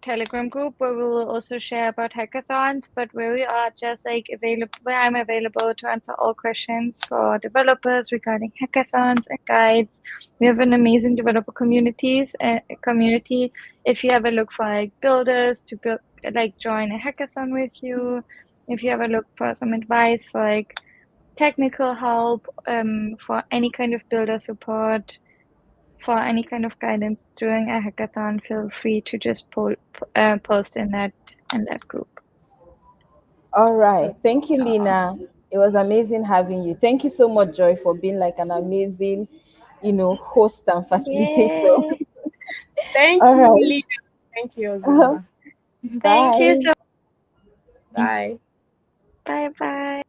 Telegram group where we will also share about hackathons, but where we are just like available, where I'm available to answer all questions for developers regarding hackathons and guides. We have an amazing developer community. If you ever look for like builders to build, like join a hackathon with you, if you ever look for some advice for like technical help, for any kind of builder support, for any kind of guidance during a hackathon, feel free to just post in that group. All right. Thank you, Lina. It was amazing having you. Thank you so much, Joy, for being like an amazing, host and facilitator. Yay! Thank All you, right. Lina. Thank you, Ozoma. Thank you Bye. so. Bye. Bye bye.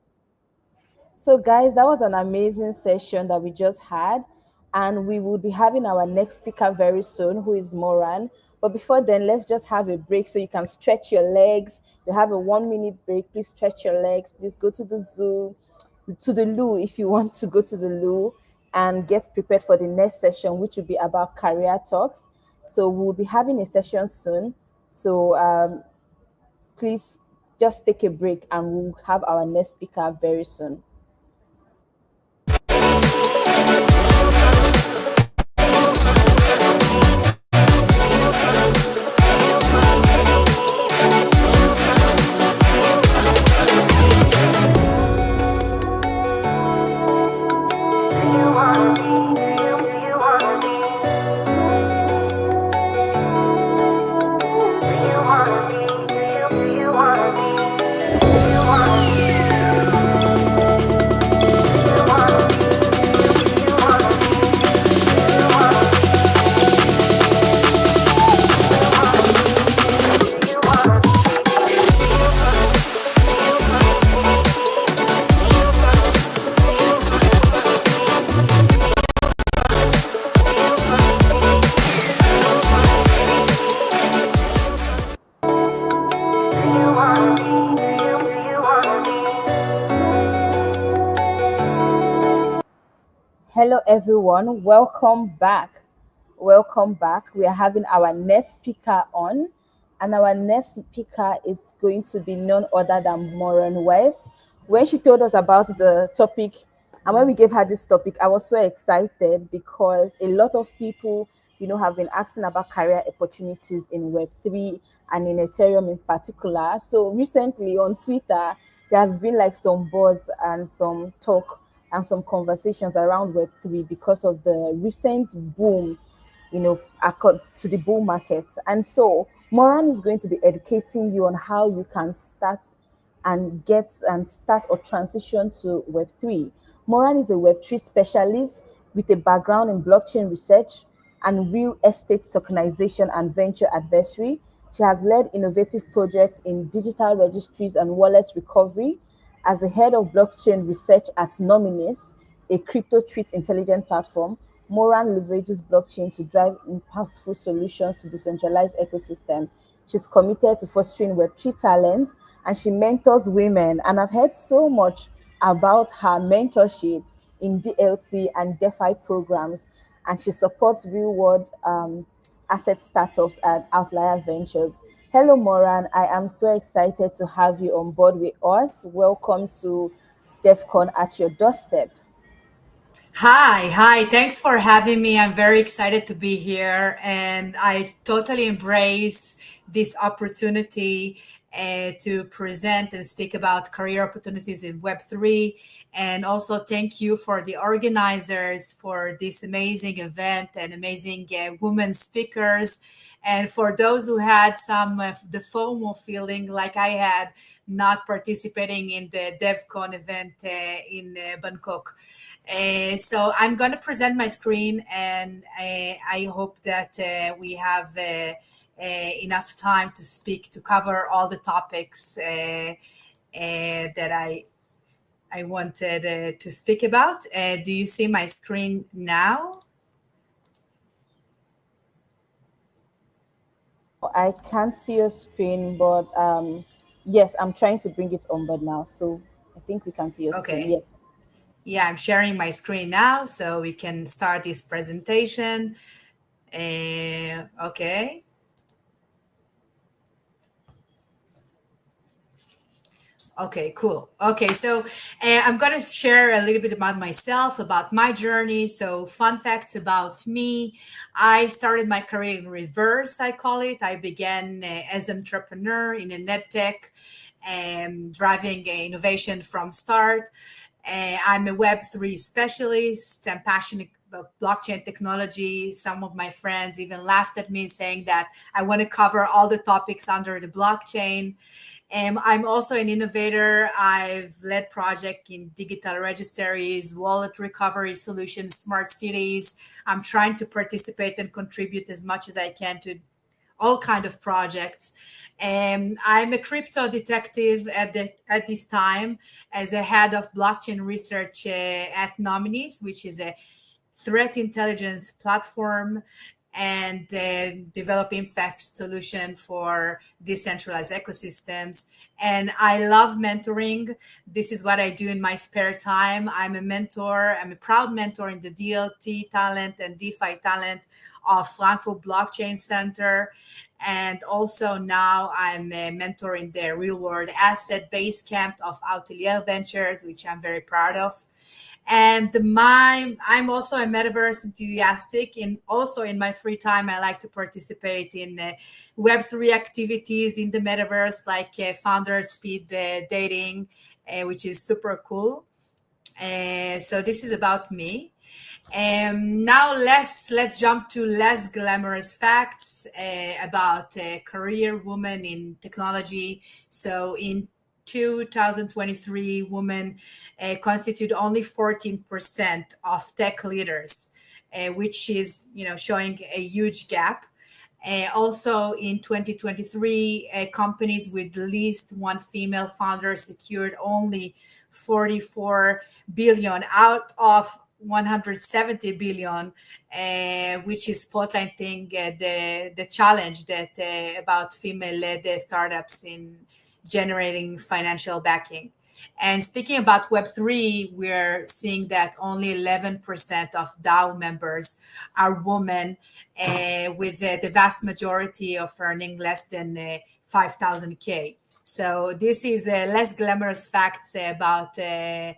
So, guys, that was an amazing session that we just had. And we will be having our next speaker very soon, who is Moran. But before then, let's just have a break so you can stretch your legs. You have a 1 minute break. Please stretch your legs. Please go to the zoo, to the loo if you want to go to the loo, and get prepared for the next session, which will be about career talks. So, we'll be having a session soon. So, please just take a break and we'll have our next speaker very soon. Hello, everyone. Welcome back. Welcome back. We are having our next speaker on, and our next speaker is going to be none other than Moran West. When she told us about the topic, and when we gave her this topic, I was so excited because a lot of people, have been asking about career opportunities in Web3 and in Ethereum in particular. So recently on Twitter, there has been like some buzz and some talk and some conversations around Web3 because of the recent boom, to the bull markets. And so Moran is going to be educating you on how you can start or transition to Web3. Moran is a Web3 specialist with a background in blockchain research and real estate tokenization and venture advisory. She has led innovative projects in digital registries and wallet recovery. As the head of blockchain research at Nominis, a crypto threat intelligence platform, Moran leverages blockchain to drive impactful solutions to decentralized ecosystem. She's committed to fostering Web3 talent and she mentors women. And I've heard so much about her mentorship in DLT and DeFi programs. And she supports real world asset startups and outlier ventures. Hello, Moran. I am so excited to have you on board with us. Welcome to DevCon at your doorstep. Hi. Thanks for having me. I'm very excited to be here, and I totally embrace this opportunity to present and speak about career opportunities in Web3. And also, thank you for the organizers for this amazing event and amazing women speakers. And for those who had some of the FOMO feeling like I had, not participating in the DevCon event in Bangkok. So I'm going to present my screen, and I hope that we have enough time to speak to cover all the topics that I wanted to speak about. Do you see my screen now? I can't see your screen, but yes, I'm trying to bring it on board now. So I think we can see your screen. Okay. Yes. Yeah, I'm sharing my screen now, so we can start this presentation. Okay. Okay, cool. Okay, so I'm going to share a little bit about myself, about my journey. So, fun facts about me. I started my career in reverse, I call it. I began as an entrepreneur in a net tech, driving innovation from start. I'm a Web3 specialist. I'm passionate about blockchain technology. Some of my friends even laughed at me saying that I want to cover all the topics under the blockchain. I'm also an innovator. I've led projects in digital registries, wallet recovery solutions, smart cities. I'm trying to participate and contribute as much as I can to all kind of projects. I'm a crypto detective at this time as a head of blockchain research at Nominis, which is a threat intelligence platform and develop impact solution for decentralized ecosystems. And I love mentoring. This is what I do in my spare time. I'm a mentor. I'm a proud mentor in the DLT talent and DeFi talent of Frankfurt Blockchain Center. And also now I'm a mentor in the real world asset base camp of Atelier Ventures, which I'm very proud of. And I'm also a metaverse enthusiastic, and also in my free time I like to participate in Web3 activities in the metaverse, like founder speed dating, which is super cool. So this is about me. Now let's jump to less glamorous facts about career women in technology. So in 2023, women constitute only 14% of tech leaders, which is showing a huge gap. Also in 2023, companies with at least one female founder secured only 44 billion out of 170 billion, which is spotlighting the challenge that about female-led startups in generating financial backing. And speaking about Web3, we're seeing that only 11% of DAO members are women, with the vast majority of earning less than 5,000 K. So this is less glamorous facts about this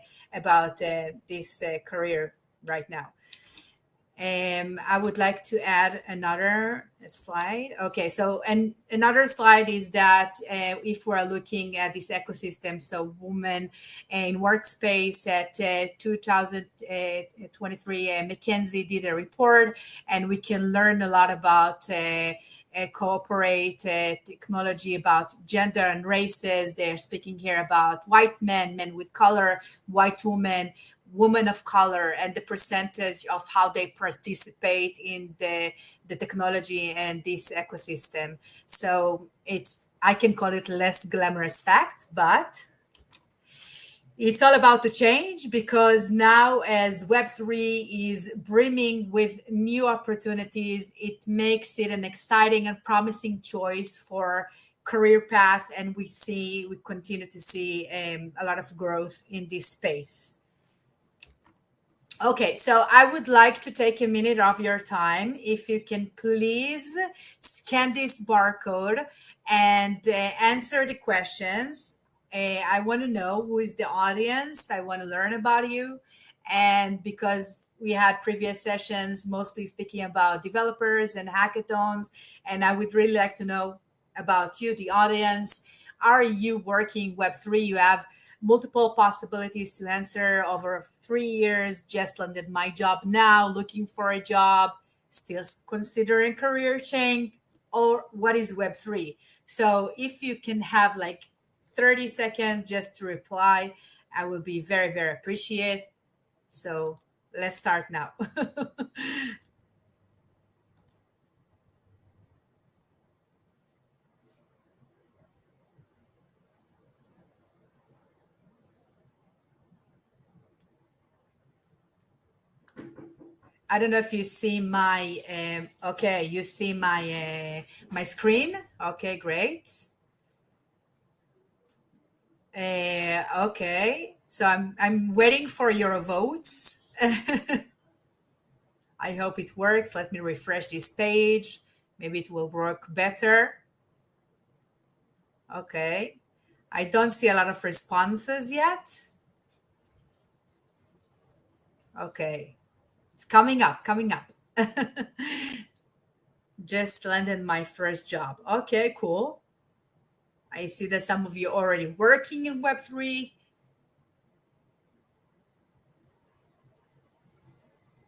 career right now. I would like to add another slide. Okay, so another slide is that if we're looking at this ecosystem, so women in workspace at 2023, McKinsey did a report, and we can learn a lot about corporate technology, about gender and races. They're speaking here about white men, men with color, white women, women of color and the percentage of how they participate in the technology and this ecosystem. So I can call it less glamorous facts, but it's all about to change, because now as Web3 is brimming with new opportunities, it makes it an exciting and promising choice for career path. And we continue to see a lot of growth in this space. Okay, so I would like to take a minute of your time. If you can please scan this barcode and answer the questions. I want to know who is the audience. I want to learn about you. And because we had previous sessions mostly speaking about developers and hackathons, and I would really like to know about you, the audience. Are you working Web3? You have multiple possibilities to answer. Over 3 years, just landed my job now, looking for a job, still considering career change, or what is Web3? So if you can have like 30 seconds just to reply, I will be very, very appreciated. So let's start now. I don't know if you see my, okay, you see my screen. Okay, great. Okay, so I'm waiting for your votes. I hope it works. Let me refresh this page. Maybe it will work better. Okay, I don't see a lot of responses yet. Okay, it's coming up. Just landed my first job. Okay, cool. I see that some of you are already working in Web3.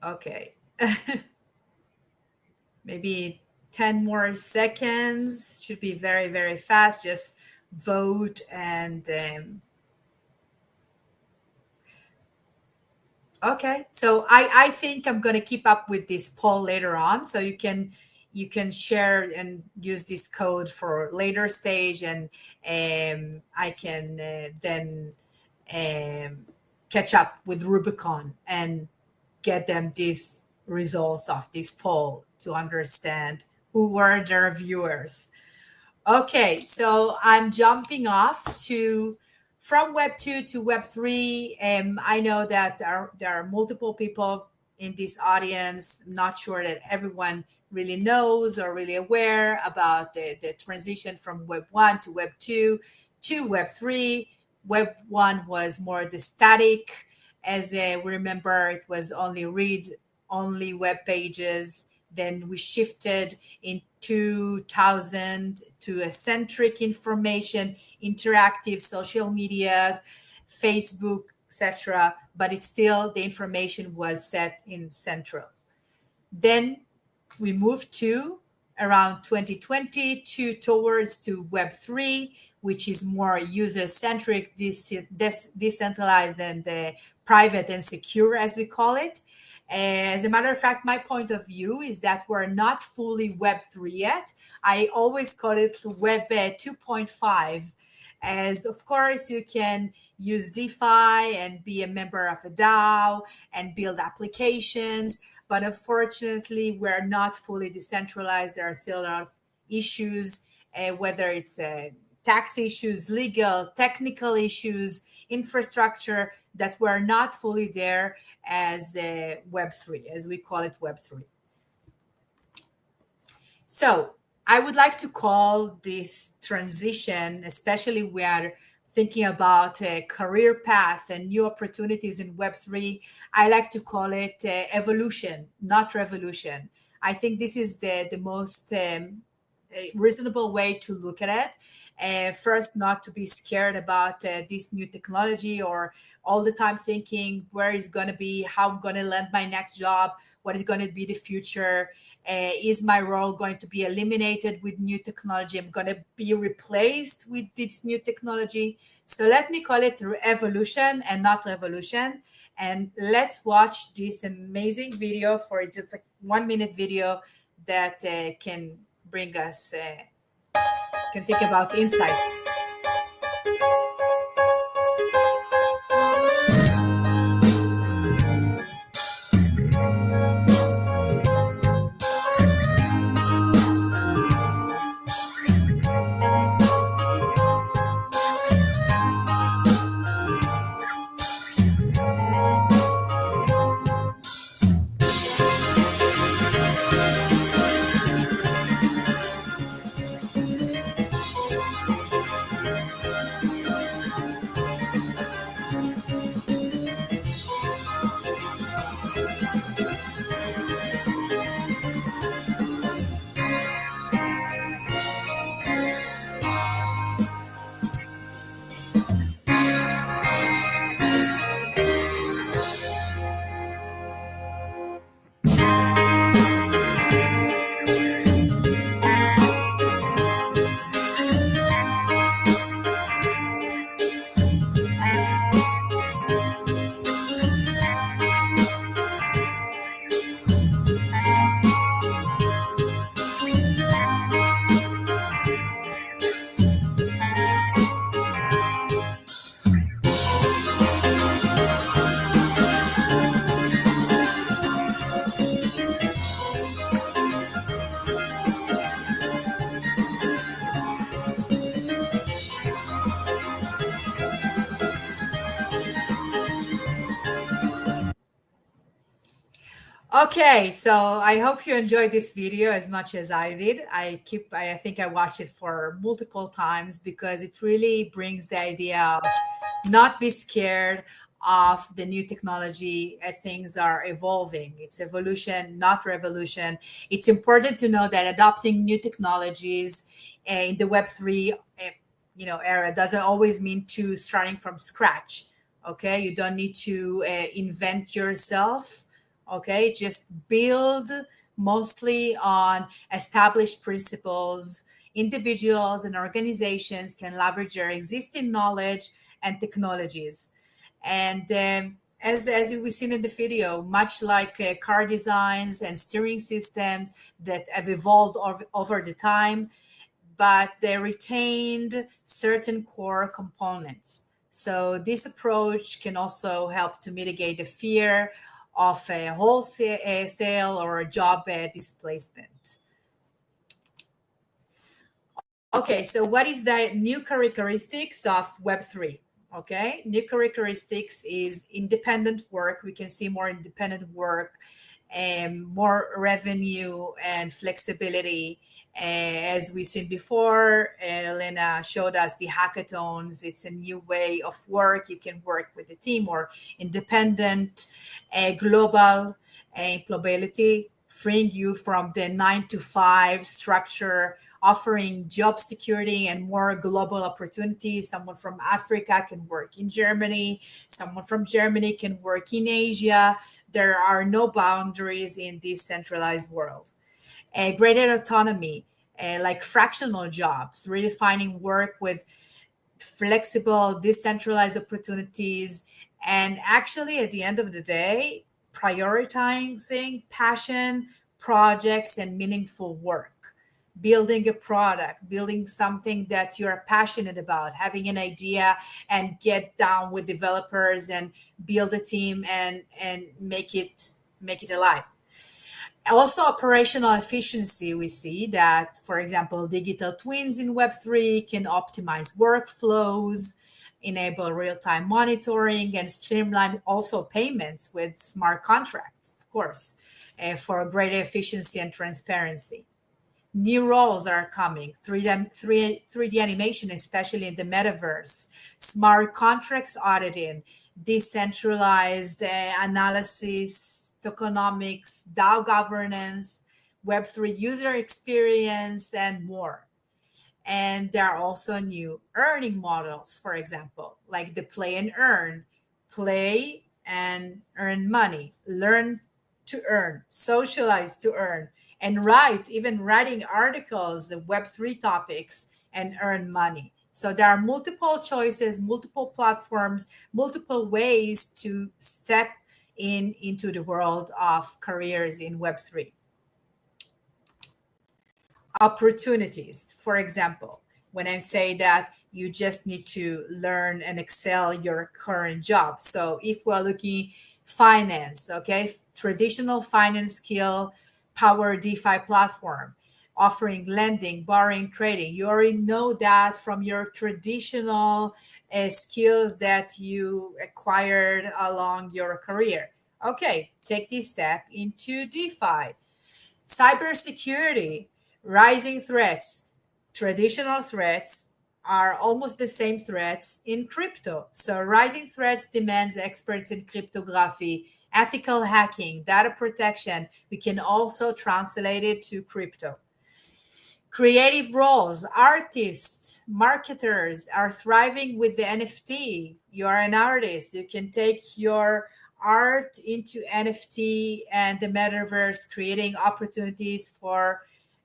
Okay. Maybe 10 more seconds. Should be very, very fast. Just vote and okay. So I think I'm going to keep up with this poll later on. So you can share and use this code for later stage, and I can then catch up with Rubicon and get them these results of this poll to understand who were their viewers. Okay, so I'm jumping off from Web 2 to Web 3. I know that there are multiple people in this audience. I'm not sure that everyone really knows or really aware about the transition from Web 1 to Web 2 to Web 3. Web 1 was more the static. As we remember, it was only read-only web pages. Then we shifted in 2000 to a centric information, interactive social medias, Facebook, etc. But it's still, the information was set in central. Then we moved to around 2020 towards Web 3, which is more user-centric, decentralized, and private and secure, as we call it. As a matter of fact, my point of view is that we're not fully Web 3 yet. I always call it Web 2.5. As of course, you can use DeFi and be a member of a DAO and build applications. But unfortunately, we're not fully decentralized. There are still a lot of issues, whether it's tax issues, legal, technical issues, infrastructure, that we're not fully there as Web 3, as we call it Web 3. So I would like to call this transition, especially we are thinking about a career path and new opportunities in Web 3, I like to call it evolution, not revolution. I think this is the most reasonable way to look at it. First, not to be scared about this new technology, or all the time thinking where is going to be, how I'm going to land my next job, what is going to be the future, is my role going to be eliminated with new technology, I'm going to be replaced with this new technology. So let me call it evolution and not revolution. And let's watch this amazing video for just like 1 minute video that can bring us, can think about insights. Okay, so I hope you enjoyed this video as much as I did. I think I watched it for multiple times because it really brings the idea of not be scared of the new technology as things are evolving. It's evolution, not revolution. It's important to know that adopting new technologies in the Web3 era doesn't always mean to starting from scratch. Okay, you don't need to invent yourself. Okay, just build mostly on established principles. Individuals and organizations can leverage their existing knowledge and technologies. And as we seen in the video, much like car designs and steering systems that have evolved over the time, but they retained certain core components. So this approach can also help to mitigate the fear of a wholesale or a job displacement. Okay, so what is the new characteristics of Web3? Okay, new characteristics is independent work. We can see more independent work and more revenue and flexibility. As we've seen before, Elena showed us the hackathons. It's a new way of work. You can work with a team or independent, global employability, freeing you from the 9 to 5 structure, offering job security and more global opportunities. Someone from Africa can work in Germany. Someone from Germany can work in Asia. There are no boundaries in this centralized world. Greater autonomy, like fractional jobs, redefining work with flexible, decentralized opportunities. And actually, at the end of the day, prioritizing passion, projects, and meaningful work. Building a product, building something that you're passionate about, having an idea and get down with developers and build a team and make it alive. Also, operational efficiency. We see that, for example, digital twins in Web3 can optimize workflows, enable real-time monitoring, and streamline also payments with smart contracts, of course, for greater efficiency and transparency. New roles are coming, 3D animation, especially in the metaverse, smart contracts auditing, decentralized analysis, tokenomics, DAO governance, Web3 user experience, and more. And there are also new earning models, for example, like the play and earn money, learn to earn, socialize to earn, and writing articles, the Web3 topics, and earn money. So there are multiple choices, multiple platforms, multiple ways to step into the world of careers in Web3. Opportunities, for example, when I say that you just need to learn and excel your current job. So if we're looking finance, okay, traditional finance skill, power DeFi platform, offering lending, borrowing, trading. You already know that from your traditional skills that you acquired along your career. Okay, take this step into DeFi. Cybersecurity, rising threats, traditional threats are almost the same threats in crypto. So rising threats demands experts in cryptography, ethical hacking, data protection. We can also translate it to crypto. Creative roles, artists, marketers are thriving with the NFT. You are an artist. You can take your art into NFT and the metaverse, creating opportunities for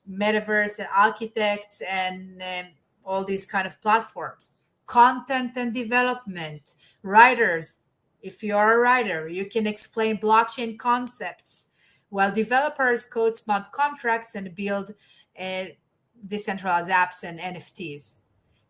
metaverse and architects and all these kind of platforms. Content and development, writers. If you're a writer, you can explain blockchain concepts, while developers code smart contracts and build uh, decentralized apps and NFTs.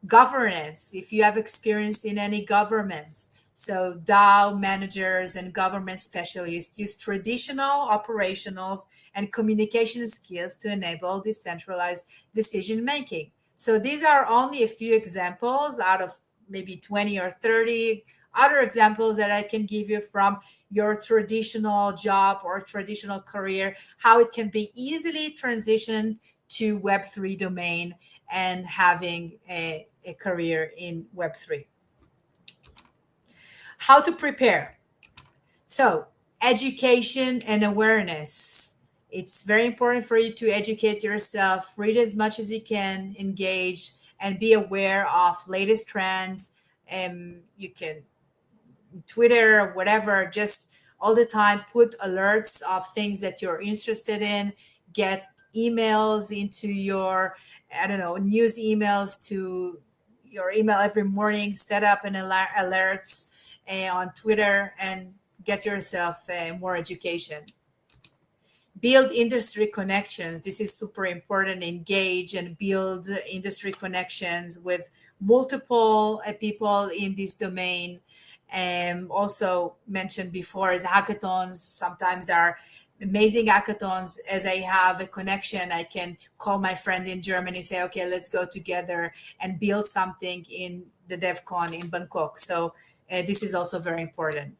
Governance, if you have experience in any governments. So DAO managers and government specialists use traditional operationals and communication skills to enable decentralized decision making. So these are only a few examples out of maybe 20 or 30 other examples that I can give you from your traditional job or traditional career, how it can be easily transitioned to Web3 domain and having a career in Web3. How to prepare. So education and awareness. It's very important for you to educate yourself, read as much as you can, engage, and be aware of latest trends. You can Twitter or whatever, just all the time put alerts of things that you're interested in, get emails into your, I don't know, news emails to your email every morning, set up an alerts on Twitter and get yourself more education. Build industry connections. This is super important. Engage and build industry connections with multiple people in this domain. Also mentioned before is hackathons. Sometimes there are amazing hackathons. As I have a connection, I can call my friend in Germany, say, okay, let's go together and build something in the DevCon in Bangkok. So this is also very important.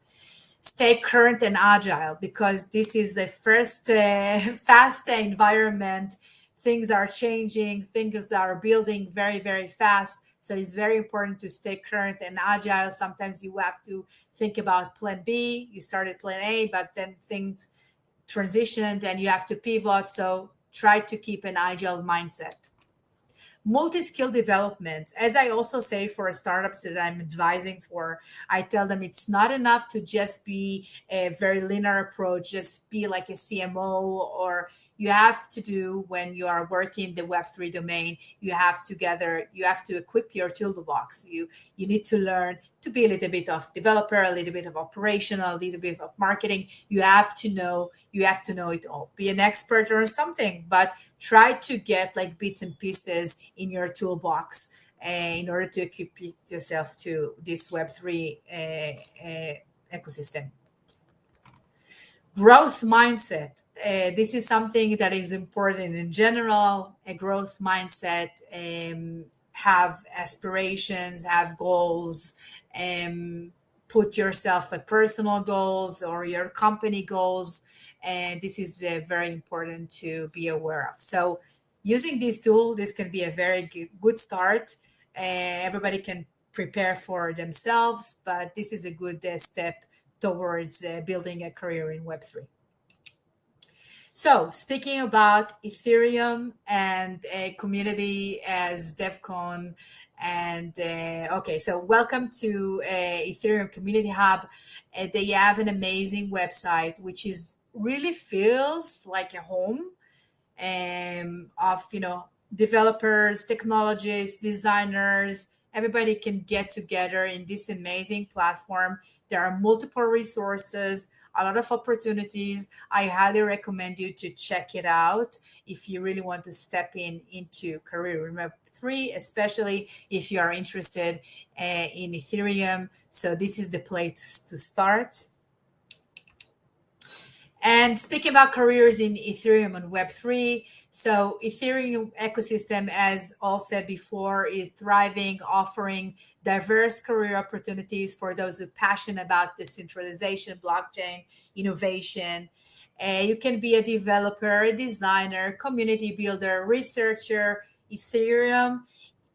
Stay current and agile, because this is the first fast environment. Things are changing, things are building very, very fast. So it's very important to stay current and agile. Sometimes you have to think about plan B. You started plan A, but then things transitioned and you have to pivot. So try to keep an agile mindset. Multi-skill development. As I also say for startups that I'm advising for, I tell them it's not enough to just be a very linear approach, just be like a CMO, or you have to do, when you are working the Web3 domain, you have to equip your toolbox. You need to learn to be a little bit of developer, a little bit of operational, a little bit of marketing. You have to know it all. Be an expert or something, but try to get like bits and pieces in your toolbox in order to equip yourself to this Web3 ecosystem. Growth mindset. This is something that is important in general. A growth mindset, have aspirations, have goals, put yourself a personal goals or your company goals. And this is very important to be aware of. So using this tool, this can be a very good start. Everybody can prepare for themselves, but this is a good step towards building a career in Web3. So speaking about Ethereum and a community as DevCon, and okay, so welcome to Ethereum Community Hub. They have an amazing website, which is really feels like a home of developers, technologists, designers, Everybody can get together in this amazing platform. There are multiple resources, a lot of opportunities. I highly recommend you to check it out if you really want to step into career in Web3, especially if you are interested in Ethereum. So this is the place to start. And speaking about careers in Ethereum and Web3, so Ethereum ecosystem, as all said before, is thriving, offering diverse career opportunities for those who are passionate about decentralization, blockchain, innovation. You can be a developer, a designer, community builder, researcher. Ethereum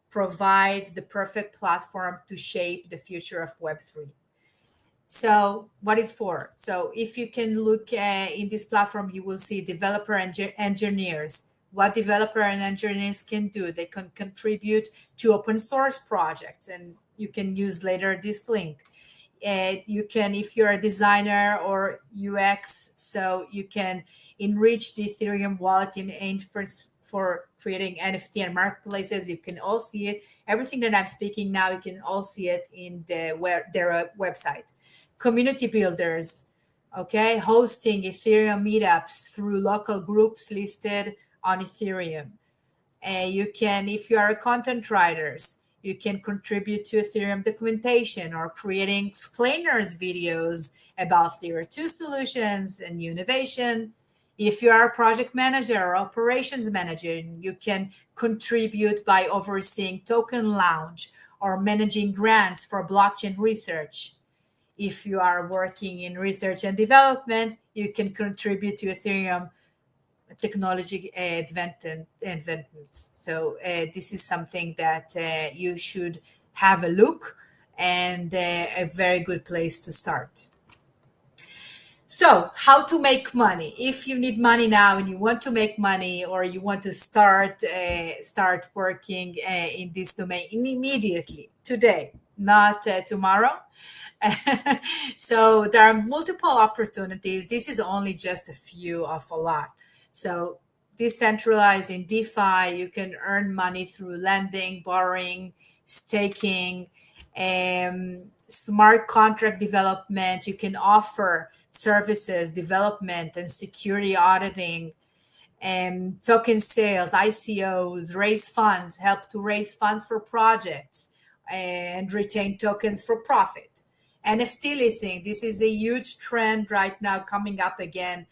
provides the perfect platform to shape the future of Web3. So what is for? So if you can look in this platform, you will see developer and engineers. What developer and engineers can do, they can contribute to open source projects, and you can use later this link. You can, if you're a designer or UX, so you can enrich the Ethereum wallet for creating NFT and marketplaces. You can all see it. Everything that I'm speaking now, you can all see it in their website. Community builders, okay, hosting Ethereum meetups through local groups listed on Ethereum. You can, if you are content writers, you can contribute to Ethereum documentation or creating explainers videos about Layer 2 solutions and new innovation. If you are a project manager or operations manager, you can contribute by overseeing token launch or managing grants for blockchain research. If you are working in research and development, you can contribute to Ethereum technology advancements. So this is something that you should have a look, and a very good place to start. So how to make money? If you need money now and you want to make money, or you want to start working in this domain immediately, today, not tomorrow. So there are multiple opportunities. This is only just a few of a lot. So decentralizing DeFi, you can earn money through lending, borrowing, staking, smart contract development. You can offer services, development, and security auditing, and token sales, ICOs, raise funds, help to raise funds for projects, and retain tokens for profit. NFT listing, this is a huge trend right now, coming up again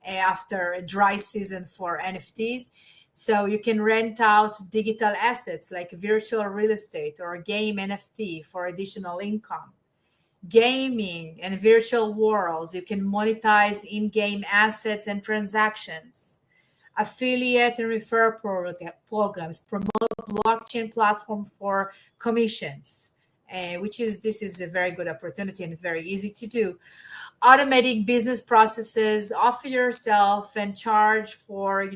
after a dry season for NFTs. So you can rent out digital assets like virtual real estate or game NFT for additional income. Gaming and virtual worlds, you can monetize in-game assets and transactions. Affiliate and refer programs, promote blockchain platform for commissions, this is a very good opportunity and very easy to do. Automating business processes, offer yourself and charge for,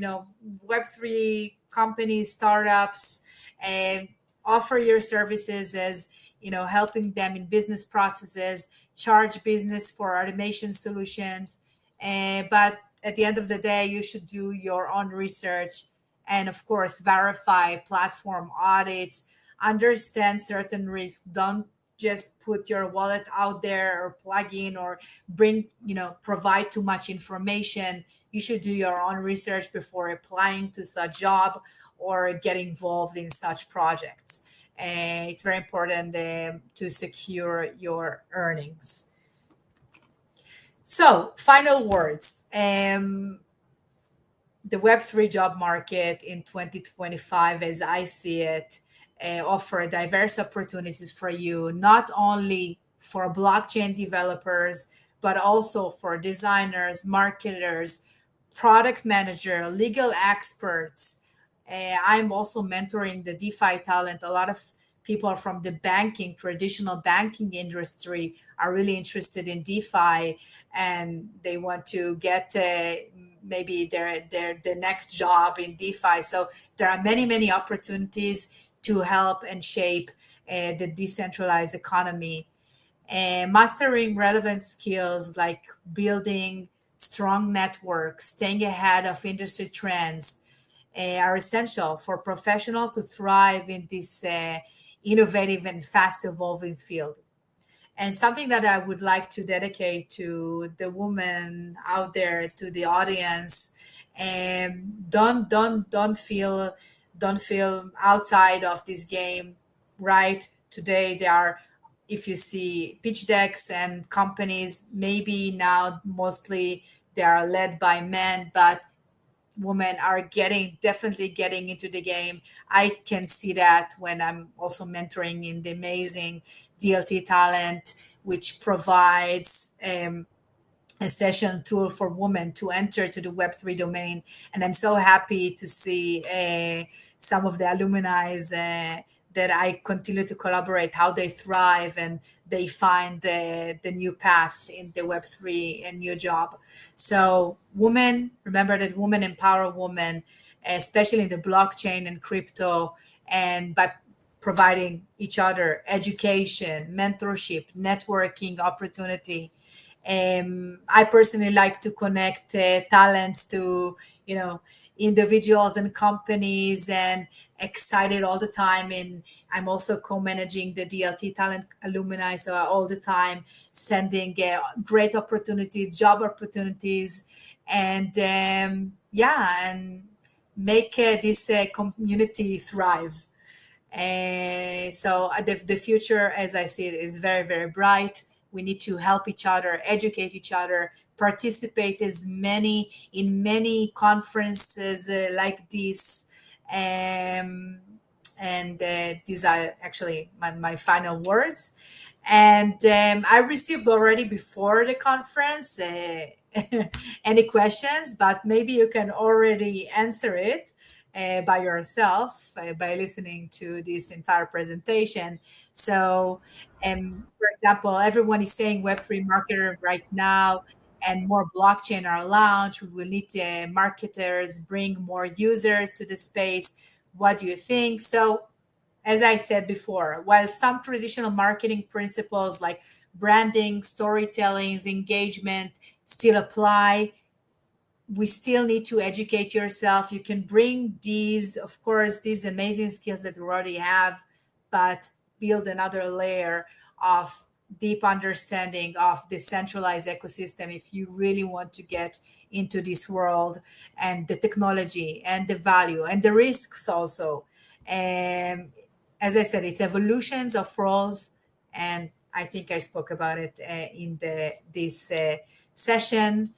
Web3 companies, startups, and offer your services as, helping them in business processes, charge business for automation solutions. But at the end of the day, you should do your own research and, of course, verify platform audits, understand certain risks. Don't just put your wallet out there or plug in or provide too much information. You should do your own research before applying to such job or get involved in such projects. And it's very important to secure your earnings. So, final words. The Web3 job market in 2025, as I see it, offer diverse opportunities for you, not only for blockchain developers, but also for designers, marketers, product manager, legal experts. I'm also mentoring the DeFi talent. A lot of people from the traditional banking industry are really interested in DeFi, and they want to get maybe their next job in DeFi. So there are many opportunities to help and shape the decentralized economy. Mastering relevant skills like building strong networks, staying ahead of industry trends are essential for professionals to thrive in this innovative and fast evolving field. And something that I would like to dedicate to the woman out there, to the audience, and don't feel outside of this game. Right today, there are, if you see pitch decks and companies, maybe now mostly they are led by men, but women are definitely getting into the game. I can see that when I'm also mentoring in the amazing DLT talent, which provides a session tool for women to enter to the Web3 domain. And I'm so happy to see some of the alumni that I continue to collaborate, how they thrive and they find the new path in the Web3 and new job. So women, remember that women empower women, especially in the blockchain and crypto, and by providing each other education, mentorship, networking opportunity. I personally like to connect talents to, individuals and companies, and excited all the time. And I'm also co-managing the DLT talent alumni, so all the time sending great opportunities, job opportunities, and and make this community thrive. The future, as I see it, is very, very bright. We need to help each other, educate each other, participate in many conferences like this. And these are actually my final words. And I received already before the conference any questions, but maybe you can already answer it by yourself by listening to this entire presentation. So, for example, everyone is saying Web3 marketer right now, and more blockchain are launched. We will need marketers bring more users to the space. What do you think? So, as I said before, while some traditional marketing principles like branding, storytelling, engagement still apply, we still need to educate yourself. You can bring these, of course, these amazing skills that you already have, but build another layer of deep understanding of the centralized ecosystem if you really want to get into this world, and the technology and the value and the risks also. And as I said, it's evolutions of roles, and I think I spoke about it in this session.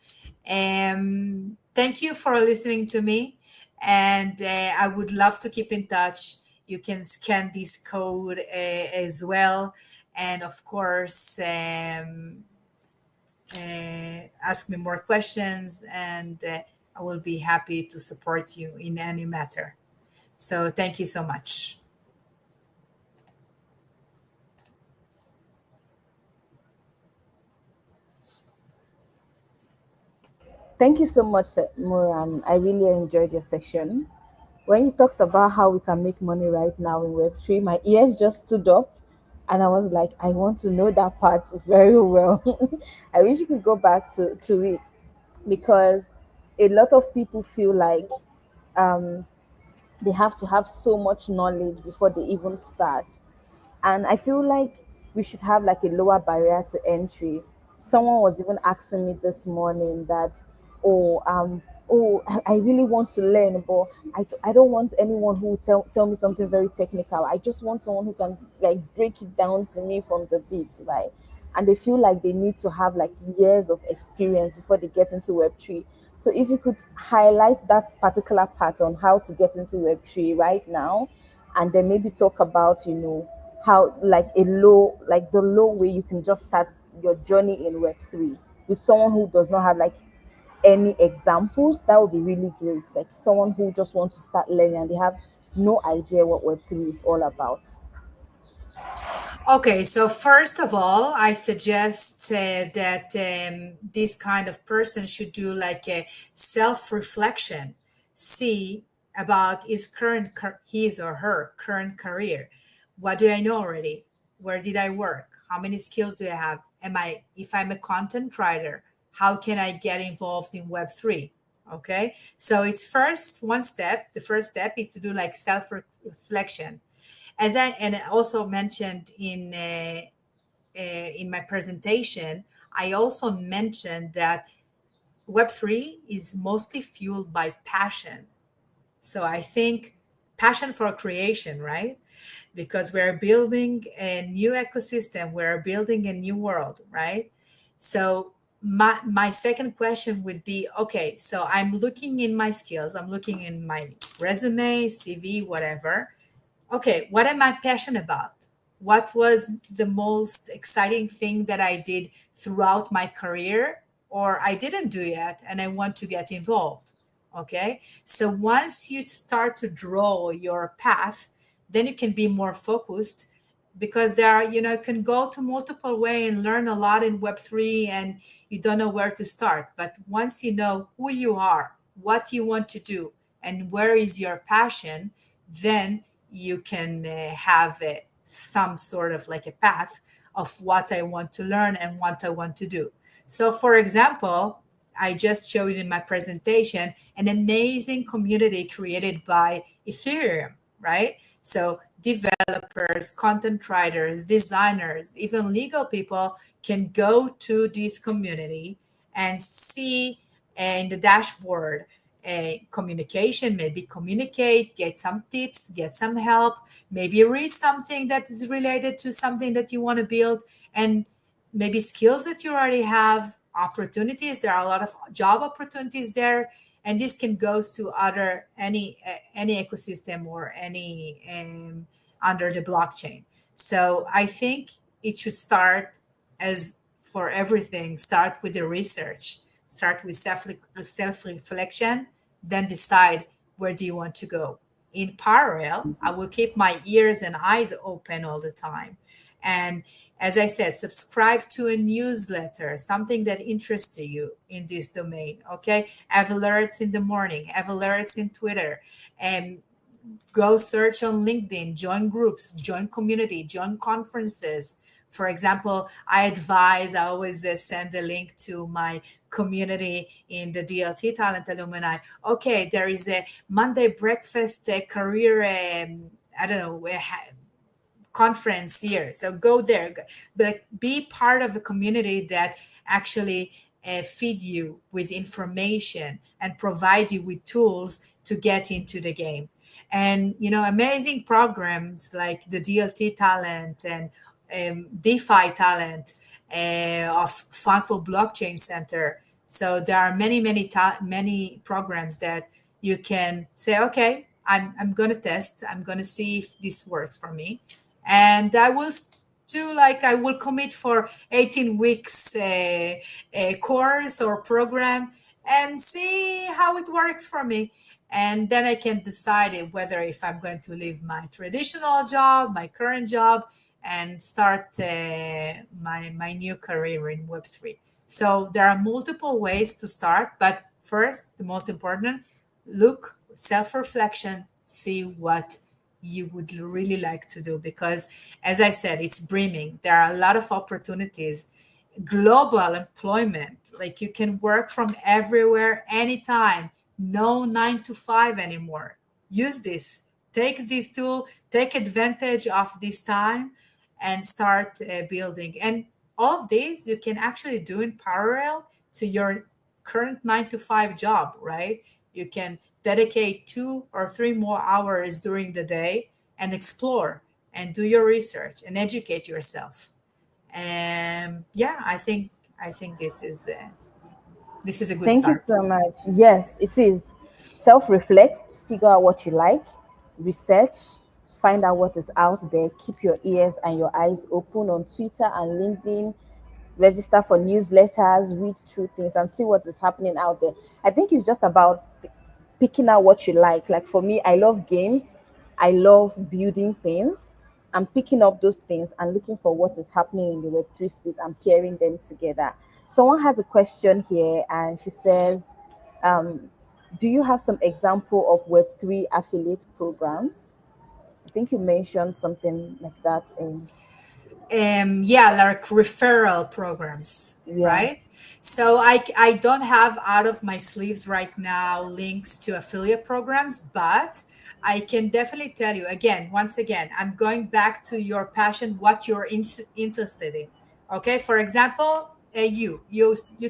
Thank you for listening to me, and I would love to keep in touch. You can scan this code as well, and of course, ask me more questions, and I will be happy to support you in any matter. So thank you so much. Thank you so much, Moran. I really enjoyed your session. When you talked about how we can make money right now in Web3, my ears just stood up, and I was like, I want to know that part very well. I wish you could go back to it, because a lot of people feel like um, they have to have so much knowledge before they even start. And I feel like we should have like a lower barrier to entry. Someone was even asking me this morning that, oh, I really want to learn, but I don't want anyone who will tell me something very technical. I just want someone who can like break it down to me from the beat, right? And they feel like they need to have like years of experience before they get into Web3. So if you could highlight that particular part on how to get into Web3 right now, and then maybe talk about, how like the low way you can just start your journey in Web3 with someone who does not have like any examples, that would be really great. Like someone who just wants to start learning and they have no idea what Web3 is all about. Okay, so first of all, I suggest that this kind of person should do like a self-reflection, see about his or her current career. What do I know already? Where did I work? How many skills do I have? If I'm a content writer, how can I get involved in Web3? Okay, so it's first one step. The first step is to do like self-reflection, as I and I also mentioned in my presentation, I also mentioned that Web3 is mostly fueled by passion. So I think passion for creation, right? Because we're building a new ecosystem, we're building a new world, right? So my second question would be, okay, so I'm looking in my skills, I'm looking in my resume, CV, whatever. Okay, what am I passionate about? What was the most exciting thing that I did throughout my career, or I didn't do yet and I want to get involved? Okay, so once you start to draw your path, then you can be more focused, because there are, you can go to multiple way and learn a lot in Web3, and you don't know where to start. But once you know who you are, what you want to do, and where is your passion, then you can have some sort of like a path of what I want to learn and what I want to do. So, for example, I just showed in my presentation an amazing community created by Ethereum, right? So, developers, content writers, designers, even legal people can go to this community and see in the dashboard communication, maybe communicate, get some tips, get some help, maybe read something that is related to something that you want to build, and maybe skills that you already have, opportunities. There are a lot of job opportunities there, and this can goes to other any ecosystem or any under the blockchain. So I think it should start, as for everything, start with the research, start with self reflection, then decide where do you want to go. In parallel, I will keep my ears and eyes open all the time. And as I said, subscribe to a newsletter, something that interests you in this domain. Okay. Have alerts in the morning, have alerts in Twitter, and go search on LinkedIn, join groups, join community, join conferences. For example, I always send a link to my community in the DLT Talent Alumni. Okay, there is a Monday breakfast career, I don't know, conference here. So go there, but be part of a community that actually feed you with information and provide you with tools to get into the game. And amazing programs like the DLT Talent and DeFi Talent of Functional Blockchain Center. So there are many programs that you can say, okay, I'm going to test. I'm going to see if this works for me, and I will do, like, I will commit for 18 weeks a course or program and see how it works for me. And then I can decide whether if I'm going to leave my traditional job, my current job, and start my new career in Web3. So there are multiple ways to start, but first, the most important, look, self-reflection, see what you would really like to do, because as I said, it's brimming. There are a lot of opportunities, global employment, like you can work from everywhere anytime, no 9 to 5 anymore. Use this, take this tool, take advantage of this time, and start building. And all of these you can actually do in parallel to your current 9 to 5 job, right? You can dedicate 2 or 3 more hours during the day and explore and do your research and educate yourself. And yeah, I think this is a good Thank you start. so much. Yes, it is. Self reflect, figure out what you like, research, find out what is out there, keep your ears and your eyes open on Twitter and LinkedIn, register for newsletters, read through things, and see what is happening out there. I think it's just about picking out what you like. Like for me, I love games, I love building things. I'm picking up those things and looking for what is happening in the Web3 space and pairing them together. Someone has a question here, and she says, um, do you have some example of Web3 affiliate programs? I think you mentioned something like that. And Yeah, like referral programs, yeah, right? So I don't have out of my sleeves right now links to affiliate programs, but I can definitely tell you again, once again, I'm going back to your passion, what you're interested in. Okay, for example, you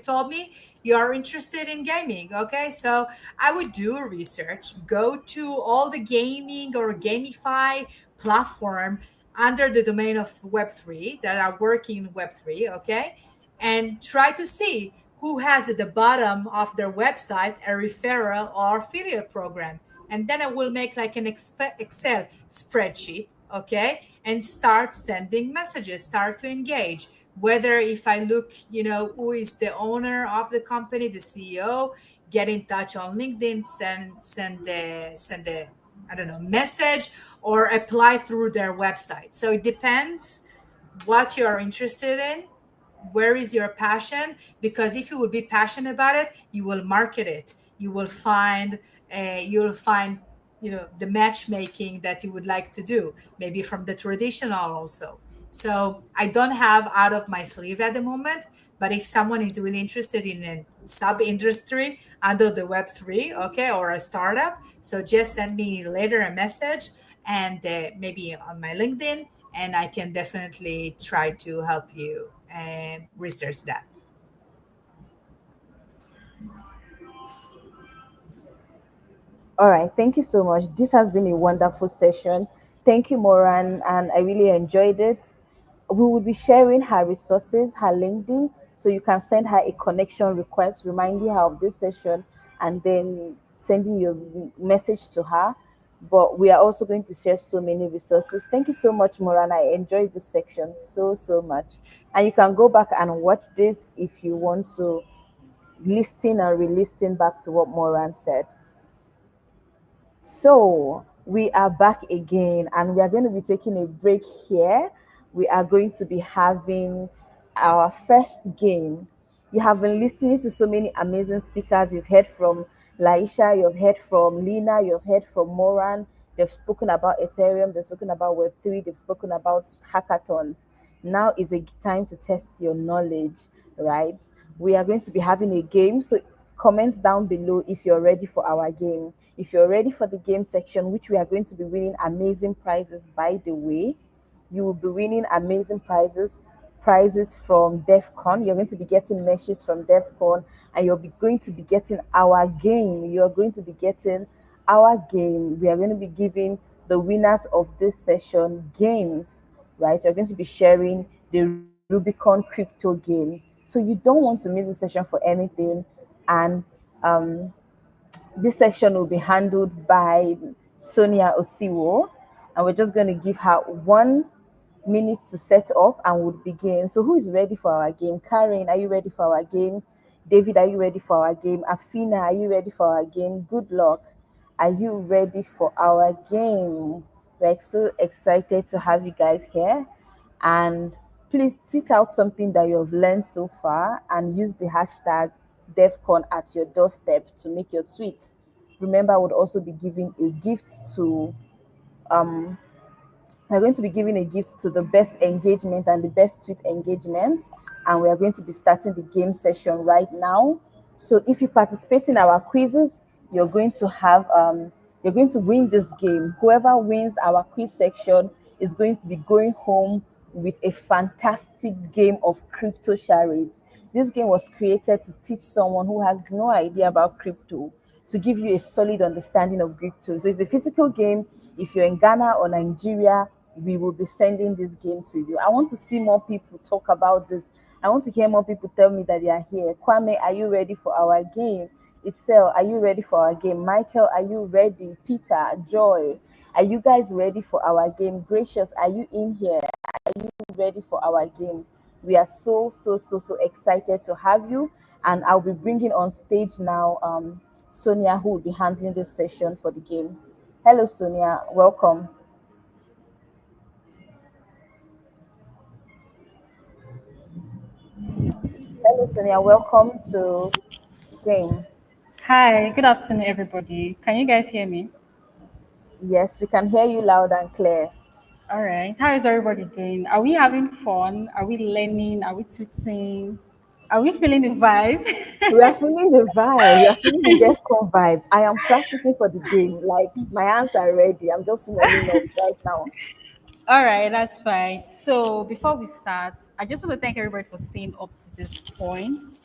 told me you are interested in gaming. Okay, so I would do research, go to all the gaming or gamify platform under the domain of Web3 that are working in Web3. Okay, and try to see who has at the bottom of their website a referral or affiliate program. And then I will make like an Excel spreadsheet, okay, and start sending messages, start to engage. Whether if I look, who is the owner of the company, the CEO, get in touch on LinkedIn, send the I don't know message, or apply through their website. So it depends what you are interested in, where is your passion, because if you will be passionate about it, you will market it, you will find the matchmaking that you would like to do, maybe from the traditional also. So I don't have out of my sleeve at the moment, but if someone is really interested in a sub industry under the Web3, okay, or a startup, so just send me later a message, and maybe on my LinkedIn, and I can definitely try to help you research that. All right, thank you so much. This has been a wonderful session. Thank you, Moran, and I really enjoyed it. We will be sharing her resources, her LinkedIn, so you can send her a connection request reminding her of this session and then sending your message to her. But we are also going to share so many resources. Thank you so much, Moran. I enjoyed this section so much. And you can go back and watch this if you want to listen and re-listen back to what Moran said. So we are back again, and we are going to be taking a break here. We are going to be having our first game. You have been listening to so many amazing speakers. You've heard from Laisha, you've heard from Lina, you've heard from Moran. They've spoken about Ethereum, they've spoken about Web3, they've spoken about hackathons. Now is a time to test your knowledge, right? We are going to be having a game. So comment down below if you're ready for our game. If you're ready for the game section, which we are going to be winning amazing prizes, by the way, you will be winning amazing prizes from DevCon. You're going to be getting meshes from DevCon, and you'll be going to be getting our game. You're going to be getting our game. We are going to be giving the winners of this session games, right? You're going to be sharing the Rubicon crypto game. So you don't want to miss the session for anything. And um, this section will be handled by Sonia Osiwo, and we're just going to give her 1 minute to set up and we'll begin. So, who is ready for our game? Karen, are you ready for our game? David, are you ready for our game? Afina, are you ready for our game? Good luck. Are you ready for our game? We're so excited to have you guys here. And please tweet out something that you have learned so far and use the hashtag DevCon at your doorstep to make your tweet. Remember, I would also be giving a gift to um we're going to be giving a gift to the best engagement and the best tweet engagement, and we are going to be starting the game session right now. So if you participate in our quizzes, you're going to have you're going to win this game. Whoever wins our quiz section is going to be going home with a fantastic game of crypto charades. This game was created to teach someone who has no idea about crypto, to give you a solid understanding of crypto. So it's a physical game. If you're in Ghana or Nigeria, we will be sending this game to you. I want to see more people talk about this. I want to hear more people tell me that they are here. Kwame, are you ready for our game? Isel, are you ready for our game? Michael, are you ready? Peter, Joy, are you guys ready for our game? Gracious, are you in here? Ready for our game? We are so excited to have you, and I'll be bringing on stage now Sonia, who will be handling this session for the game. Hello, Sonia. Welcome. Hello, Sonia. Welcome to the game. Hi, good afternoon, everybody. Can you guys hear me? Yes, we can hear you loud and clear. All right. How is everybody doing? Are we having fun? Are we learning? Are we tweeting? Are we feeling the vibe? We are feeling the vibe. We are feeling the DevCon vibe. I am practicing for the game. Like my hands are ready. I'm just warming up right now. All right, that's fine. So before we start, I just want to thank everybody for staying up to this point,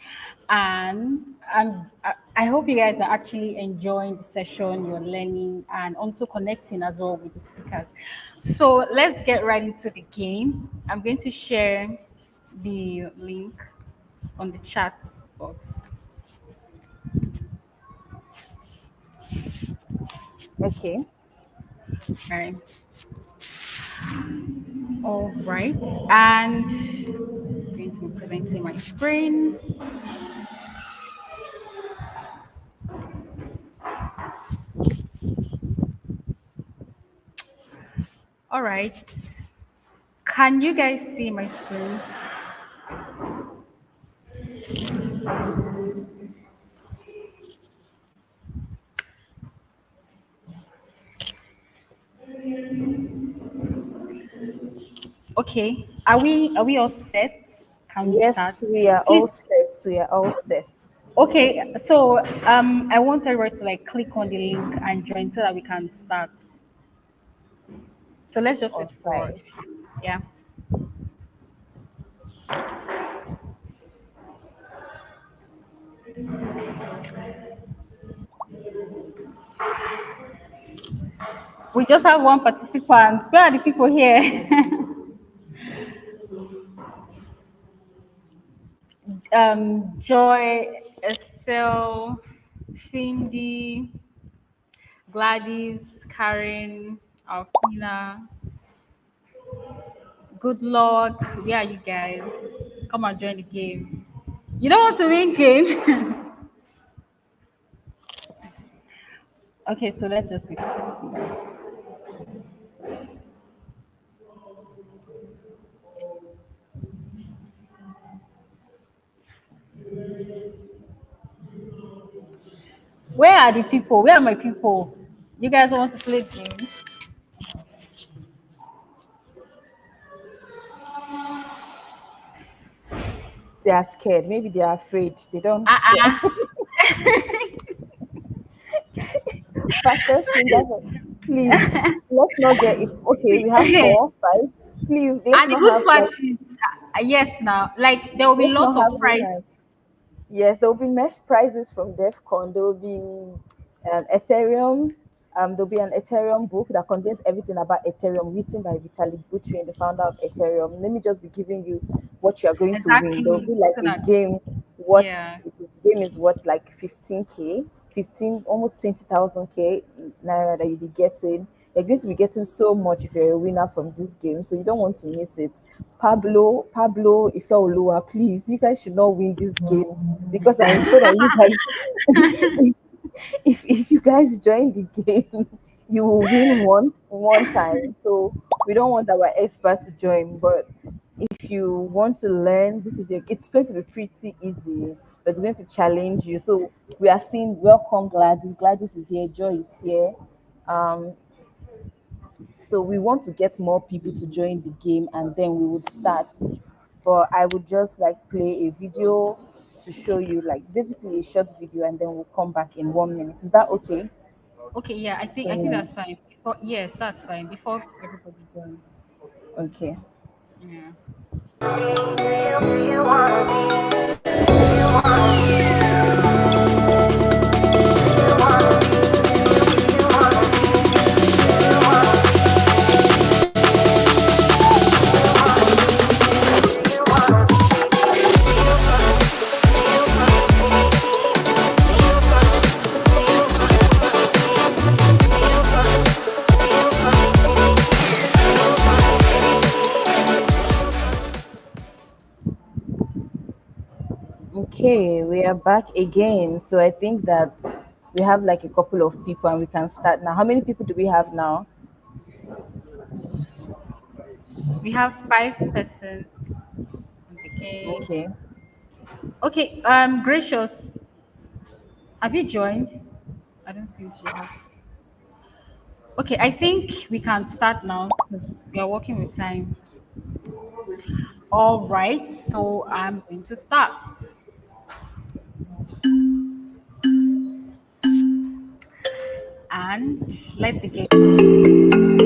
and I hope you guys are actually enjoying the session. You're learning and also connecting as well with the speakers. So let's get right into the game. I'm going to share the link on the chat box. Okay. All right, and I'm going to be presenting my screen. All right. Can you guys see my screen? Okay. Are we all set? Can we start? Yes, we are all Please. set. We are all set. Okay. So I want everybody to like click on the link and join so that we can start. So let's just wait All for a right. few minutes. Yeah. We just have one participant. Where are the people here? Joy, Estelle, Findy, Gladys, Karen, Alfina. Good luck. Where are you guys? Come and join the game. You don't want to win game? Okay, so let's just wait for this one. Where are the people? Where are my people? You guys want to play game? They are scared. Maybe they are afraid. They don't. Uh-uh. Fastest fingers. Please, let's not get. If okay, we have See, 4, 5. Please, let's and the not good have part like. is, yes, now, like, there will be Let's not lots of have prize. winners. Yes, there will be mesh prizes from DevCon. There will be Ethereum. There'll be an Ethereum book that contains everything about Ethereum, written by Vitalik Buterin, the founder of Ethereum. Let me just be giving you what you are going to win. There'll Exactly. be like So a that, game. What yeah. the game is worth like 15k, 15 almost 20,000 naira that you'll be getting. You're going to be getting so much if you're a winner from this game, so you don't want to miss it. Pablo, Ifeoluwa, please, you guys should not win this game because I'm afraid that you guys, if you guys join the game, you will win one time. So we don't want our expert to join. But if you want to learn, it's going to be pretty easy, but it's going to challenge you. So we are seeing welcome Gladys. Gladys is here, Joy is here. Um, so we want to get more people to join the game and then we would start. But I would just like play a video to show you like basically a short video and then we'll come back in 1 minute. Is that okay? Okay, yeah, I think So that's fine. Before, yes, that's fine. Before everybody joins. okay. Yeah. Okay, we are back again. So I think that we have like a couple of people and we can start now. How many people do we have now? We have 5 persons on the game. Okay. Okay, Gracious, have you joined? I don't think she has. Okay, I think we can start now because we are working with time. All right, so I'm going to start. and let the game.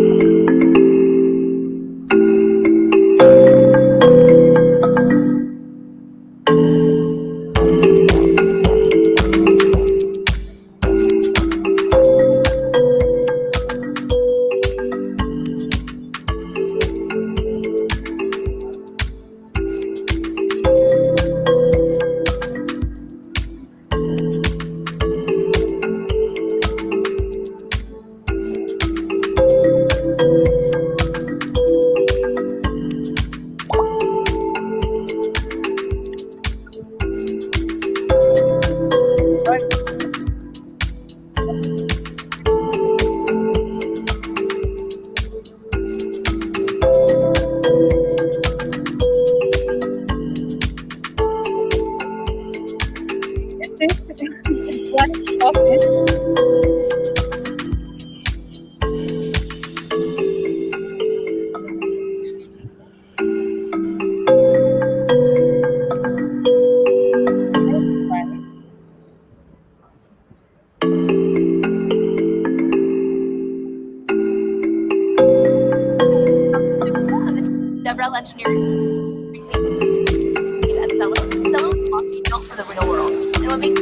DevRel engineering lead at Cello. Cello is blockchain built for the real world. And what makes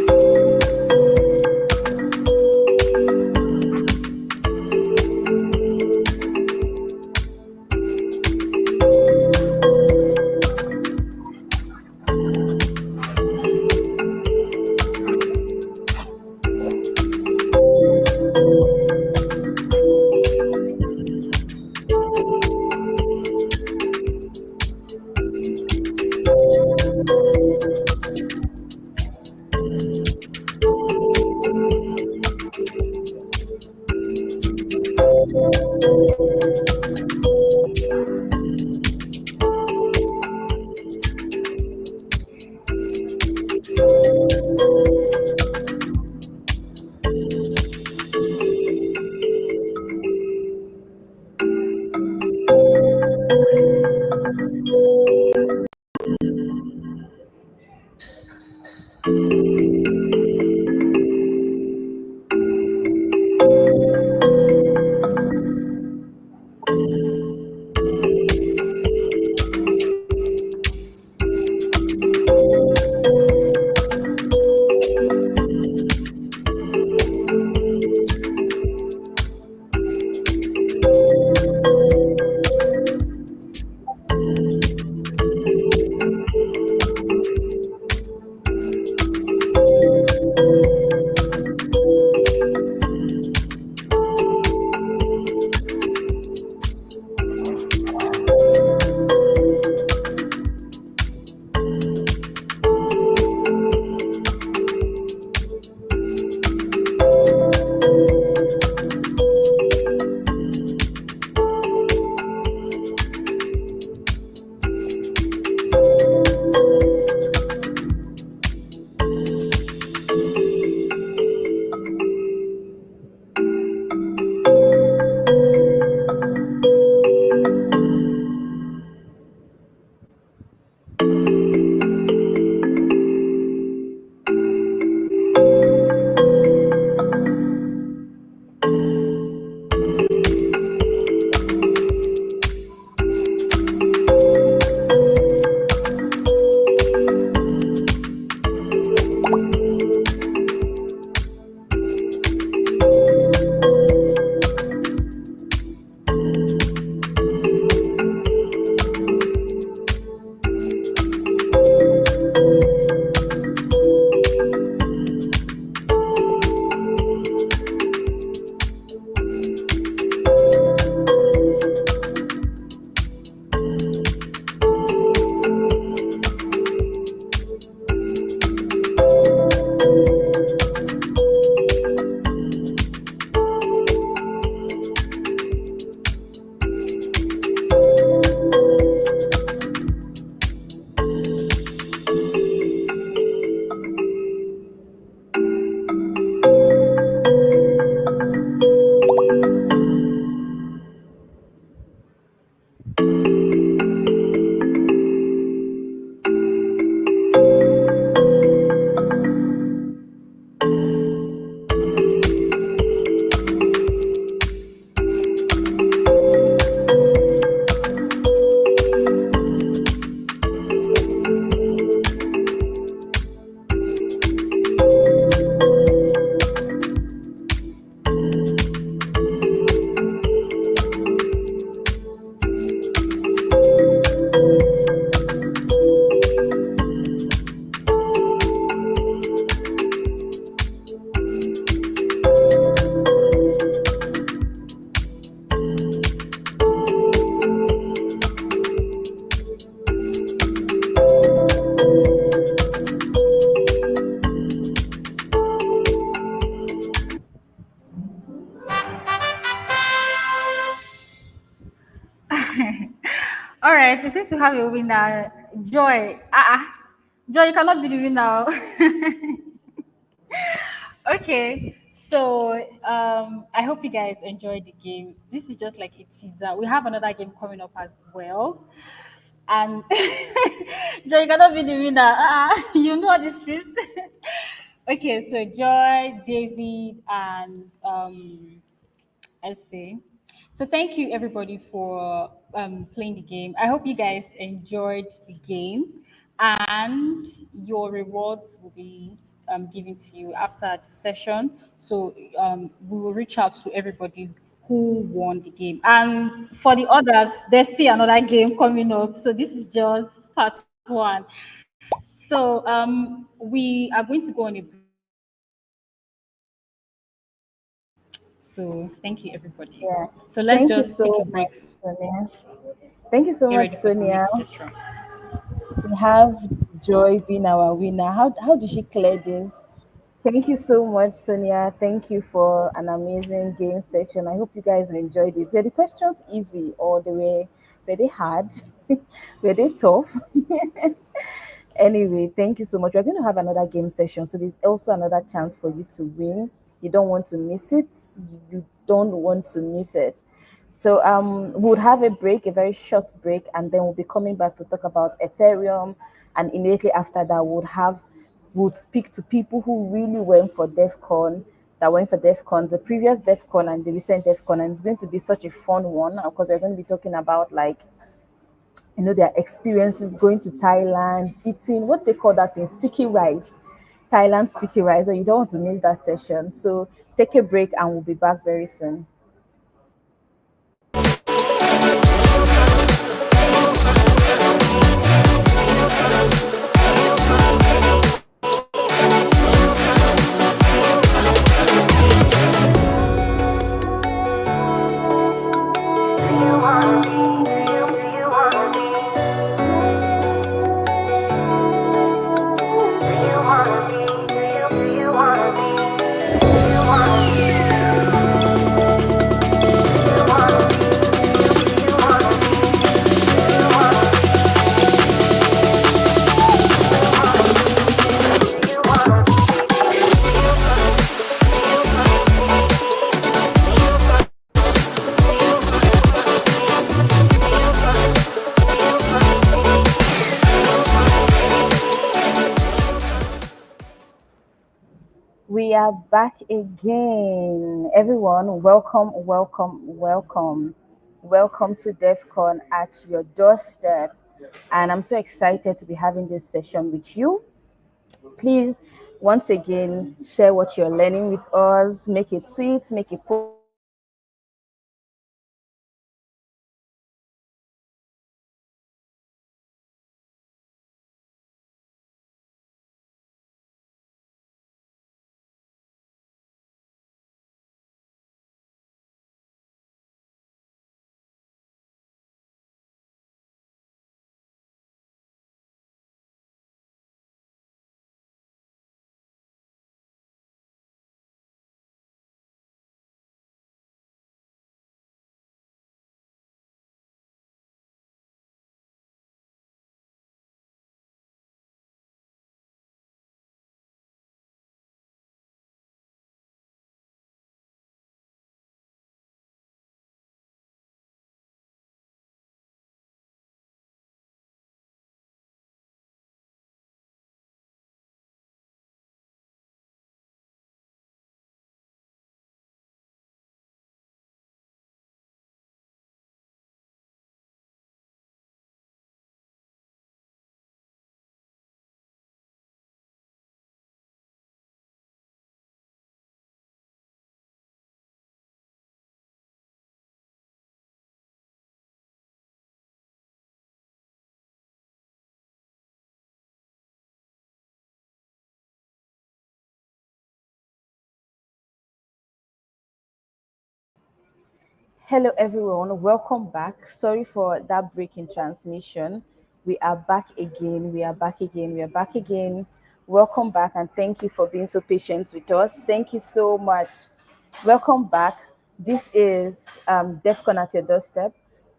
All right, we seem to have a winner. Joy. Joy, you cannot be the winner. Okay, so I hope you guys enjoyed the game. This is just like a teaser. We have another game coming up as well. And Joy, you cannot be the winner. You know what this is. Okay, so Joy, David, and let's see. So thank you everybody for playing the game. I hope you guys enjoyed the game, and your rewards will be given to you after the session. So we will reach out to everybody who won the game, and for the others, there's still another game coming up. So this is just part one. So we are going to go on a break now. So thank you everybody. Yeah. So let's Thank you just take so a break. much, Sonia. Thank you so Get much, ready for the Sonia. next session. We have Joy being our winner. How did she clear this? Thank you so much, Sonia. Thank you for an amazing game session. I hope you guys enjoyed it. Were the questions easy or were they hard? Were they tough? Anyway, thank you so much. We're going to have another game session. So there's also another chance for you to win. You don't want to miss it. You don't want to miss it. So we'll have a break, a very short break, and then we'll be coming back to talk about Ethereum. And immediately after that, we'll speak to people who really went for DevCon, that went for DevCon, the previous DevCon and the recent DevCon. And it's going to be such a fun one because we're going to be talking about like their experiences going to Thailand, eating what they call that thing, sticky rice, Thailand sticky rice. So you don't want to miss that session. So take a break and we'll be back very soon. We are back again. Everyone, welcome, welcome, welcome. Welcome to DevCon at your doorstep. And I'm so excited to be having this session with you. Please, once again, share what you're learning with us. Make it tweet, make a post, make a video, make a video, make a video, Hello, everyone. Welcome back. Sorry for that break in transmission. We are back again. We are back again. We are back again. Welcome back, and thank you for being so patient with us. Thank you so much. Welcome back. This is DEFCON at your doorstep.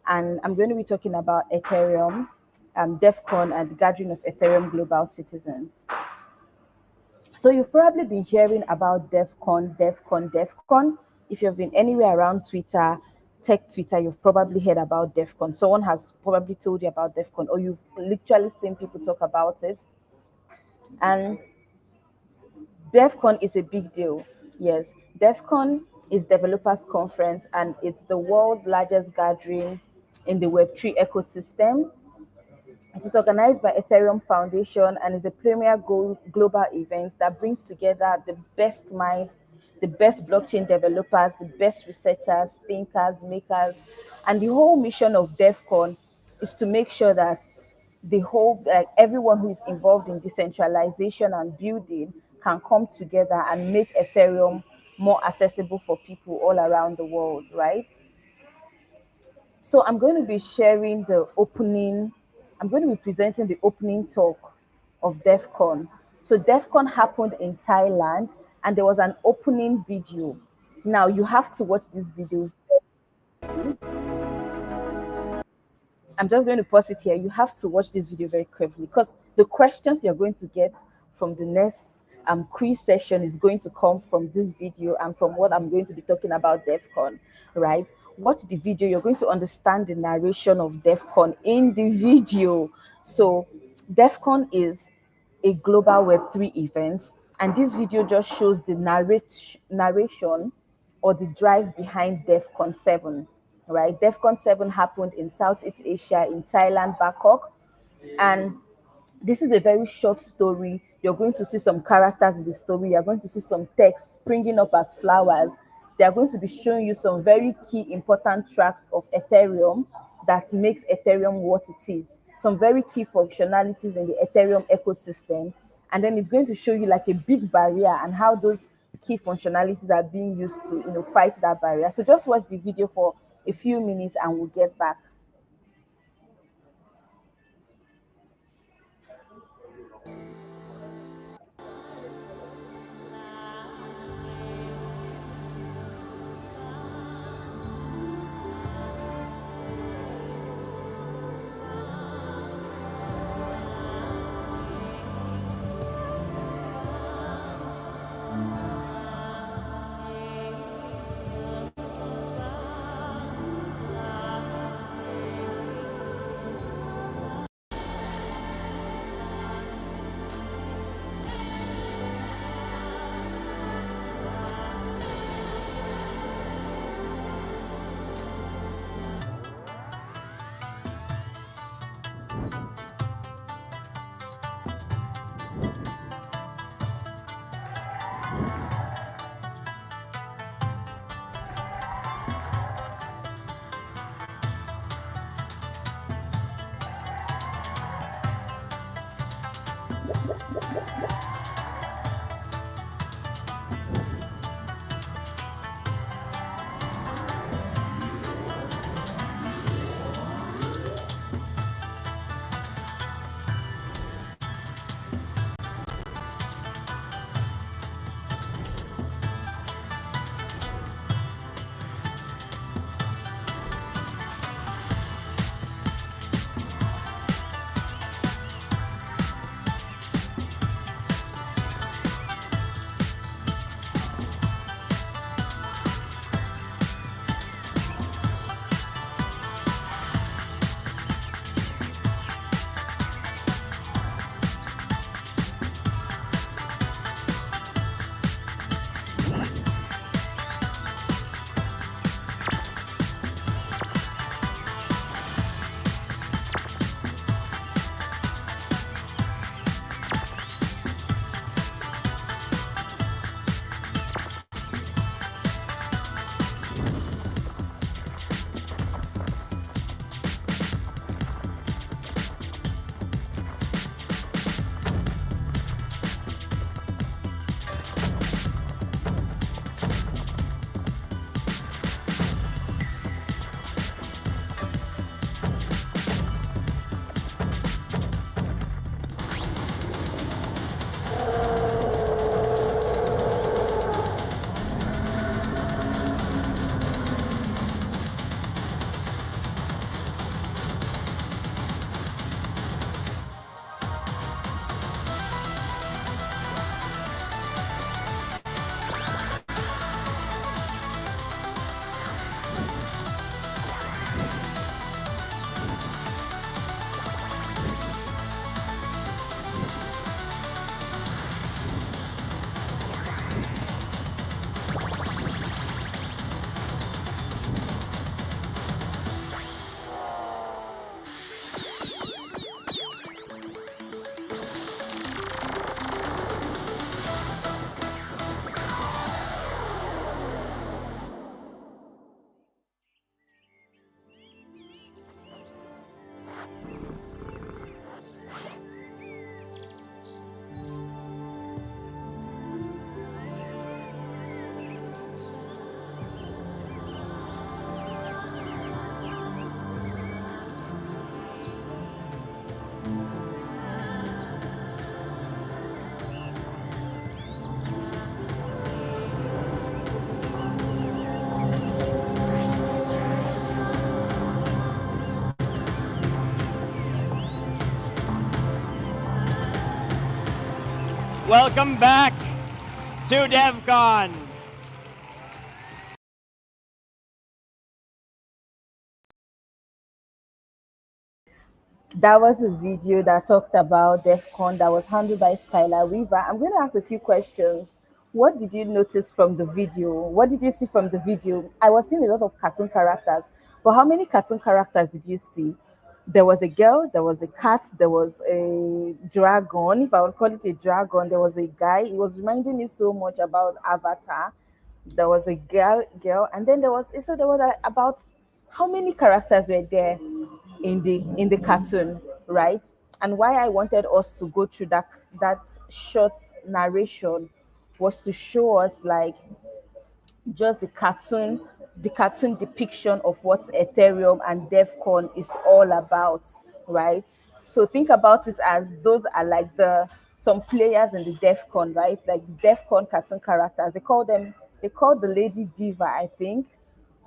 and I'm going to be talking about Ethereum, DevCon, and the gathering of Ethereum global citizens. So you've probably been hearing about DevCon, DevCon, DevCon. If you've been anywhere around Twitter, tech Twitter, you've probably heard about DevCon. Someone has probably told you about DevCon, or you've literally seen people talk about it. And DevCon is a big deal. Yes, DevCon is developers conference, and it's the world's largest gathering in the Web3 ecosystem. It is organized by Ethereum Foundation and is a premier global event that brings together the best minds, the best blockchain developers, the best researchers, thinkers, makers, and the whole mission of DevCon is to make sure that the whole like everyone who is involved in decentralization and building can come together and make Ethereum more accessible for people all around the world, right? So I'm going to be presenting the opening talk of DevCon. So DevCon happened in Thailand and there was an opening video. Now you have to watch this video. I'm just going to pause it here. You have to watch this video very carefully because the questions you're going to get from the next quiz session is going to come from this video and from what I'm going to be talking about DevCon, right? Watch the video. You're going to understand the narration of DevCon in the video. So DevCon is a global Web3 event, and this video just shows the narration or the drive behind DevCon 7, right? DevCon 7 happened in Southeast Asia, in Thailand, Bangkok, and this is a very short story. You're going to see some characters in the story. You're going to see some text springing up as flowers. They are going to be showing you some very key important tracks of Ethereum that makes Ethereum what it is. Some very key functionalities in the Ethereum ecosystem. And then it's going to show you like a big barrier and how those key functionalities are being used to, fight that barrier. So just watch the video for a few minutes and we'll get back. Welcome back to DevCon. That was a video that talked about DevCon that was handled by Skylar Weaver. I'm going to ask a few questions. What did you notice from the video? What did you see from the video? I was seeing a lot of cartoon characters, but how many cartoon characters did you see? There was a girl, there was a cat, there was a dragon, if I would call it a dragon, there was a guy. It was reminding me so much about Avatar. There was a girl, and then there was about how many characters were there in the cartoon, right? And why I wanted us to go through that short narration was to show us like just the cartoon depiction of what Ethereum and DevCon is all about, right? So think about it as those are like the some players in the DevCon, right? Like the DevCon cartoon characters. They call the lady Diva, I think,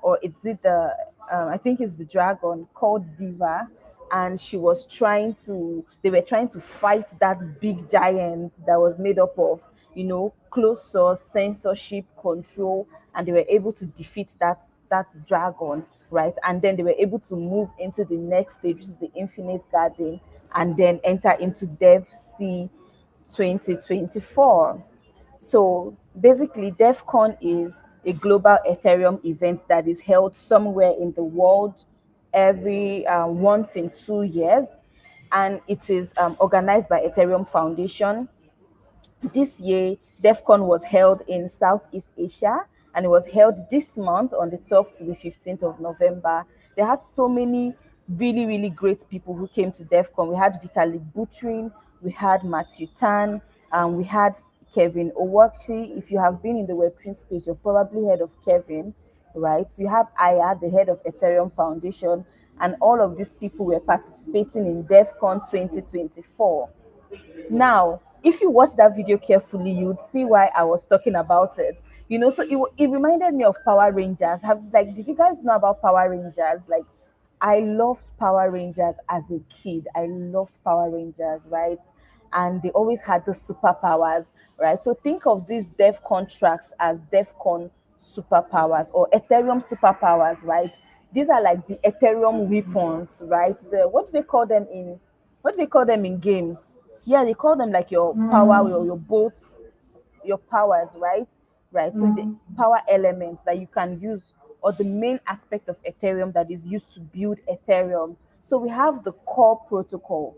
or is it the I think it's the dragon called Diva, and she was trying to they were trying to fight that big giant that was made up of closed source censorship control, and they were able to defeat that dragon, right? And then they were able to move into the next stage, which is the Infinite Garden, and then enter into Dev C 2024. So basically, DevCon is a global Ethereum event that is held somewhere in the world every once in 2 years, and it is organized by Ethereum Foundation. This year, DevCon was held in Southeast Asia, and it was held this month on the 12th to the 15th of November. They had so many really, really great people who came to DevCon. We had Vitalik Buterin, we had Matthew Tan, we had Kevin Owakchi. If you have been in the Web3 space, you've probably heard of Kevin, right? So you have Aya, the head of Ethereum Foundation, and all of these people were participating in DevCon 2024. Now, if you watch that video carefully, you would see why I was talking about it. So it reminded me of Power Rangers. Did you guys know about Power Rangers? Like, I loved Power Rangers as a kid. I loved Power Rangers, right? And they always had the superpowers, right? So think of these dev contracts as DevCon superpowers or Ethereum superpowers, right? These are like the Ethereum weapons, right? What do they call them in games? Yeah, they call them like your power, your bolts, your powers, right? Right. So the power elements that you can use, or the main aspect of Ethereum that is used to build Ethereum. So we have the core protocol.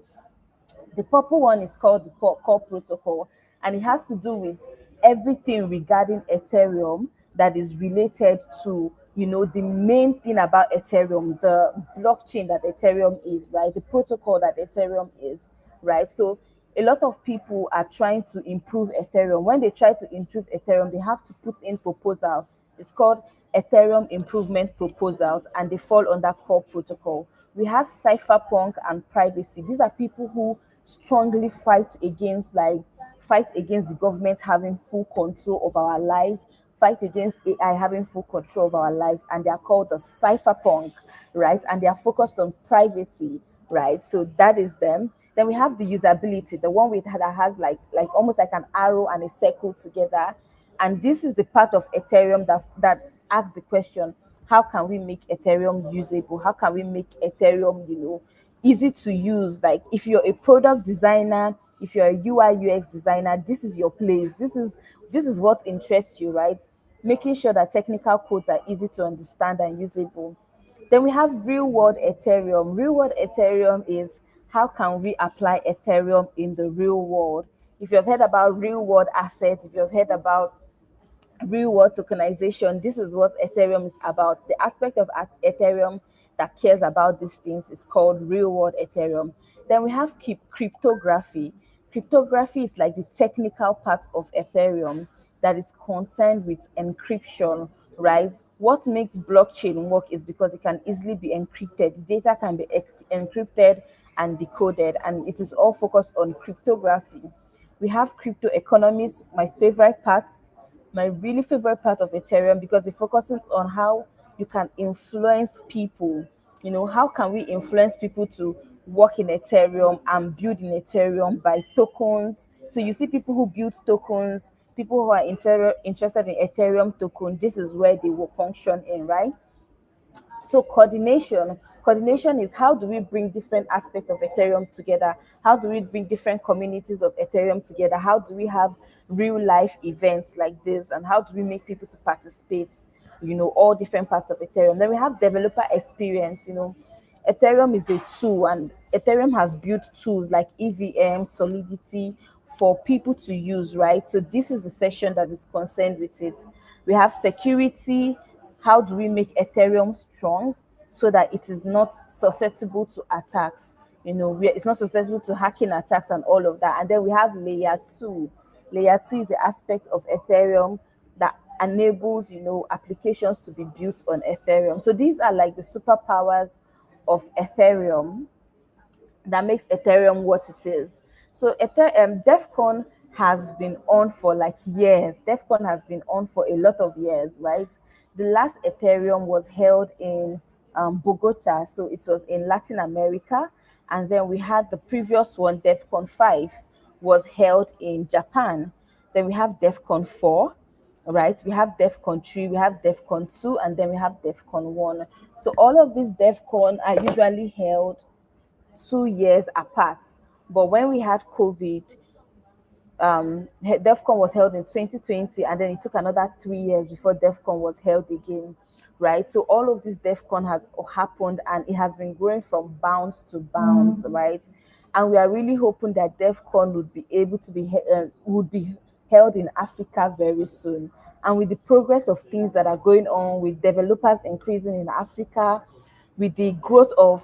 The purple one is called the core protocol, and it has to do with everything regarding Ethereum that is related to, the main thing about Ethereum, the blockchain that Ethereum is, right? The protocol that Ethereum is, right? So a lot of people are trying to improve Ethereum. When they try to improve Ethereum, they have to put in proposals. It's called Ethereum improvement proposals, and they fall under core protocol. We have cypherpunk and privacy. These are people who strongly fight against the government having full control of our lives, fight against AI having full control of our lives, and they are called the cypherpunk, right? And they are focused on privacy, right? So that is them. Then we have the usability, the one that has like almost like an arrow and a circle together. And this is the part of Ethereum that asks the question, how can we make Ethereum usable? How can we make Ethereum, easy to use? Like if you're a product designer, if you're a UI UX designer, this is your place. This is what interests you, right? Making sure that technical codes are easy to understand and usable. Then we have real world Ethereum. Real world Ethereum is how can we apply Ethereum in the real world? If you've heard about real world assets, if you've heard about real world tokenization, this is what Ethereum is about. The aspect of Ethereum that cares about these things is called real world Ethereum. Then we have cryptography. Cryptography is like the technical part of Ethereum that is concerned with encryption, right? What makes blockchain work is because it can easily be encrypted. Data can be encrypted and decoded, and it is all focused on cryptography. We have crypto economies, my really favorite part of Ethereum, because it focuses on how you can influence people. How can we influence people to work in Ethereum and build in Ethereum by tokens, So you see people who build tokens, people who are interested in Ethereum token, this is where they will function in, right? So coordination is how do we bring different aspects of Ethereum together? How do we bring different communities of Ethereum together? How do we have real life events like this? And how do we make people to participate? All different parts of Ethereum. Then we have developer experience. Ethereum is a tool, and Ethereum has built tools like EVM, Solidity for people to use, right? So this is the session that is concerned with it. We have security. How do we make Ethereum strong so that it is not susceptible to attacks? It's not susceptible to hacking attacks and all of that. And then we have layer two. Layer two is the aspect of Ethereum that enables, applications to be built on Ethereum. So these are like the superpowers of Ethereum that makes Ethereum what it is. So DevCon has been on for like years. DevCon has been on for a lot of years, right? The last Ethereum was held in Bogota, so it was in Latin America. And then we had the previous one, DevCon 5, was held in Japan. Then we have DevCon 4, right? We have DevCon 3, we have DevCon 2, and then we have DevCon 1. So all of these DevCon are usually held 2 years apart. But when we had COVID, DEFCON was held in 2020, and then it took another 3 years before DEFCON was held again, right? So all of this DEFCON has happened, and it has been growing from bounds to bounds, right? And we are really hoping that DEFCON would be able to would be held in Africa very soon. And with the progress of things that are going on, with developers increasing in Africa, with the growth of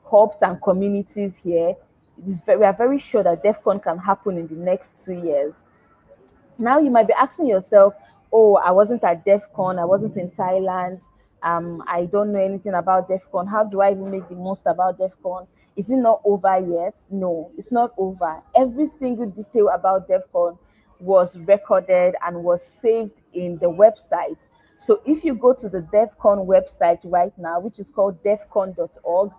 hubs and communities here, we are very sure that DEFCON can happen in the next 2 years. Now you might be asking yourself, oh, I wasn't at DEFCON, I wasn't in Thailand, I don't know anything about DEFCON. How do I even make the most about DEFCON? Is it not over yet? No, it's not over. Every single detail about DEFCON was recorded and was saved in the website. So if you go to the DEFCON website right now, which is called defcon.org,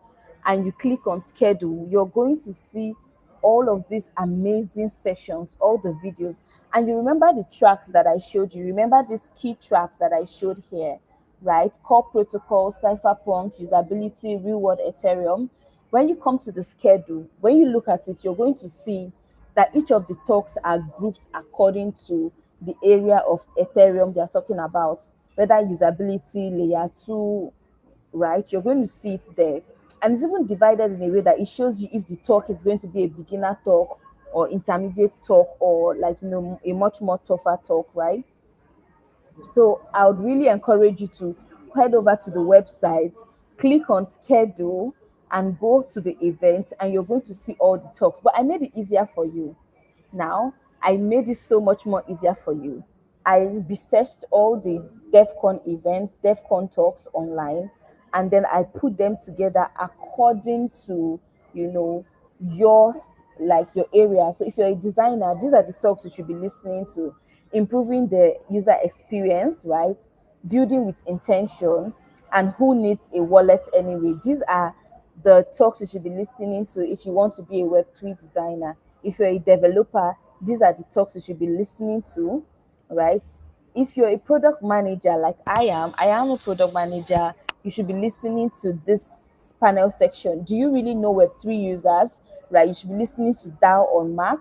and you click on schedule, you're going to see all of these amazing sessions, all the videos. And you remember the tracks that I showed you. Remember these key tracks that I showed here, right? Core protocol, cypherpunk, usability, real world Ethereum. When you come to the schedule, when you look at it, you're going to see that each of the talks are grouped according to the area of Ethereum they're talking about, whether usability, layer two, right? You're going to see it there. And it's even divided in a way that it shows you if the talk is going to be a beginner talk or intermediate talk, or like a much more tougher talk, right? So I would really encourage you to head over to the website, click on schedule, and go to the event, and you're going to see all the talks. But I made it easier for you. Now, I made it so much more easier for you. I researched all the DEFCON events, DEFCON talks online, and then I put them together according to, you know, your your area. So if you're a designer, these are the talks you should be listening to. Improving the user experience, right? Building with intention, and who needs a wallet anyway. These are the talks you should be listening to if you want to be a Web3 designer. If you're a developer, these are the talks you should be listening to, right? If you're a product manager like I am a product manager, you should be listening to this panel section. Do you really know Web3 users, right? You should be listening to DAO on Mac.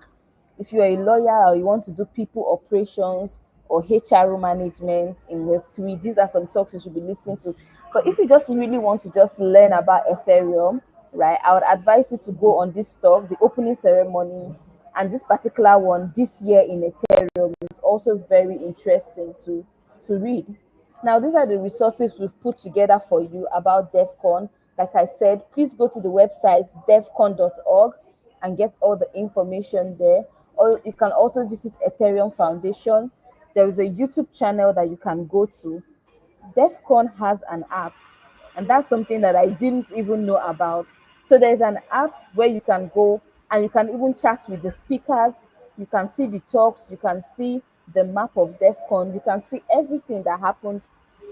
If you're a lawyer or you want to do people operations or HR management in Web3, these are some talks you should be listening to. But if you just really want to just learn about Ethereum, right, I would advise you to go on this talk, the opening ceremony, and this particular one this year in Ethereum is also very interesting to read. Now, these are the resources we've put together for you about DevCon. Like I said, please go to the website devcon.org and get all the information there. Or you can also visit Ethereum Foundation. There is a YouTube channel that you can go to. DevCon has an app, and that's something that I didn't even know about. So there's an app where you can go and you can even chat with the speakers. You can see the talks, you can see the map of DevCon, you can see everything that happened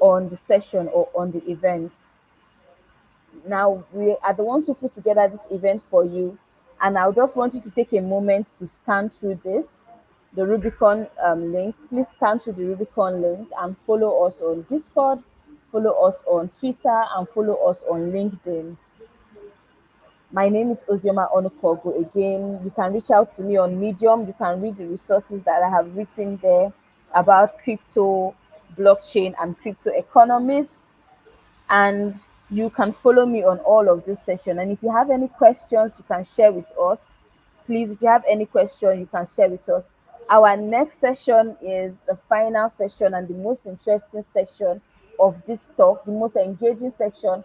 on the session or on the event. Now we are the ones who put together this event for you, And I just want you to take a moment to scan through this, the Rubicon link. Please scan through the Rubicon link and follow us on Discord, follow us on Twitter, and follow us on LinkedIn. My name is Ozioma Onukogo. Again, you can reach out to me on Medium. You can read the resources that I have written there about crypto, blockchain, and crypto economies. And you can follow me on all of this session. And if you have any questions, you can share with us. Please, if you have any question, you can share with us. Our next session is the final session and the most interesting section of this talk, the most engaging section,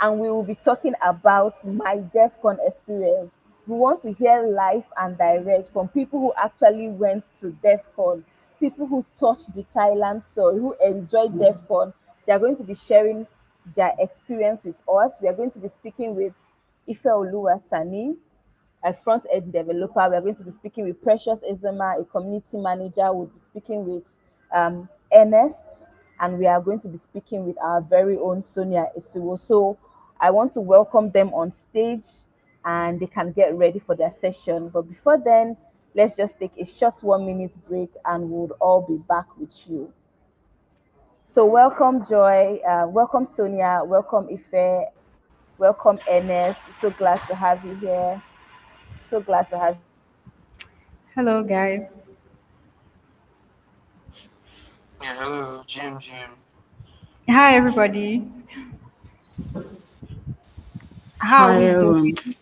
and we will be talking about my DevCon experience. We want to hear live and direct from people who actually went to DevCon, people who touched the Thailand soil, who enjoyed DevCon. They are going to be sharing their experience with us. We are going to be speaking with Ife Sani, a front end developer. We are going to be speaking with Precious Ezema, a community manager. We'll be speaking with Ernest, and we are going to be speaking with our very own Sonia Isuwo. So I want to welcome them on stage and they can get ready for their session. But before then, let's just take a short 1 minute break and we'll all be back with you. So welcome Joy, welcome Sonia, welcome Ife, welcome Ernest. So glad to have you here. So glad to have you here. Hello, guys. Yeah, hello, Jim. Hi, everybody. How are Hi we everyone. doing?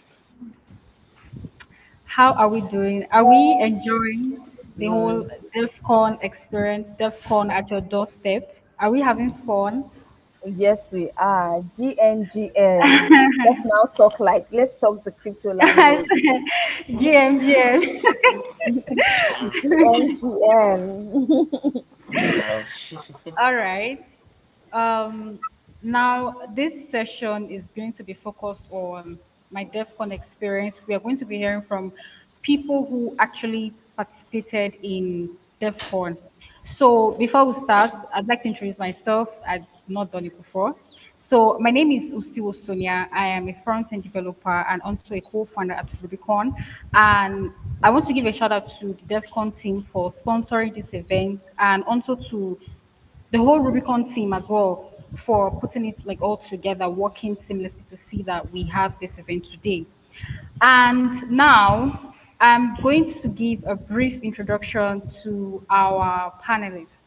How are we doing? Are we enjoying the whole Well, DEFCON experience, DEFCON at your doorstep? Are we having fun? Yes, we are. GNGN. Let's talk the crypto I language. said GMGM. GNGN. Yeah. All right. Um, Now, this session is going to be focused on my DEFCON experience. We are going to be hearing from people who actually participated in DEFCON. So, before we start, I'd like to introduce myself. I've not done it before. So, my name is Usiwo Sonia. I am a front end developer and also a co founder at Rubicon. And I want to give a shout out to the DEFCON team for sponsoring this event and also to the whole Rubicon team as well for putting it like all together, working seamlessly to see that we have this event today. And now I'm going to give a brief introduction to our panelists.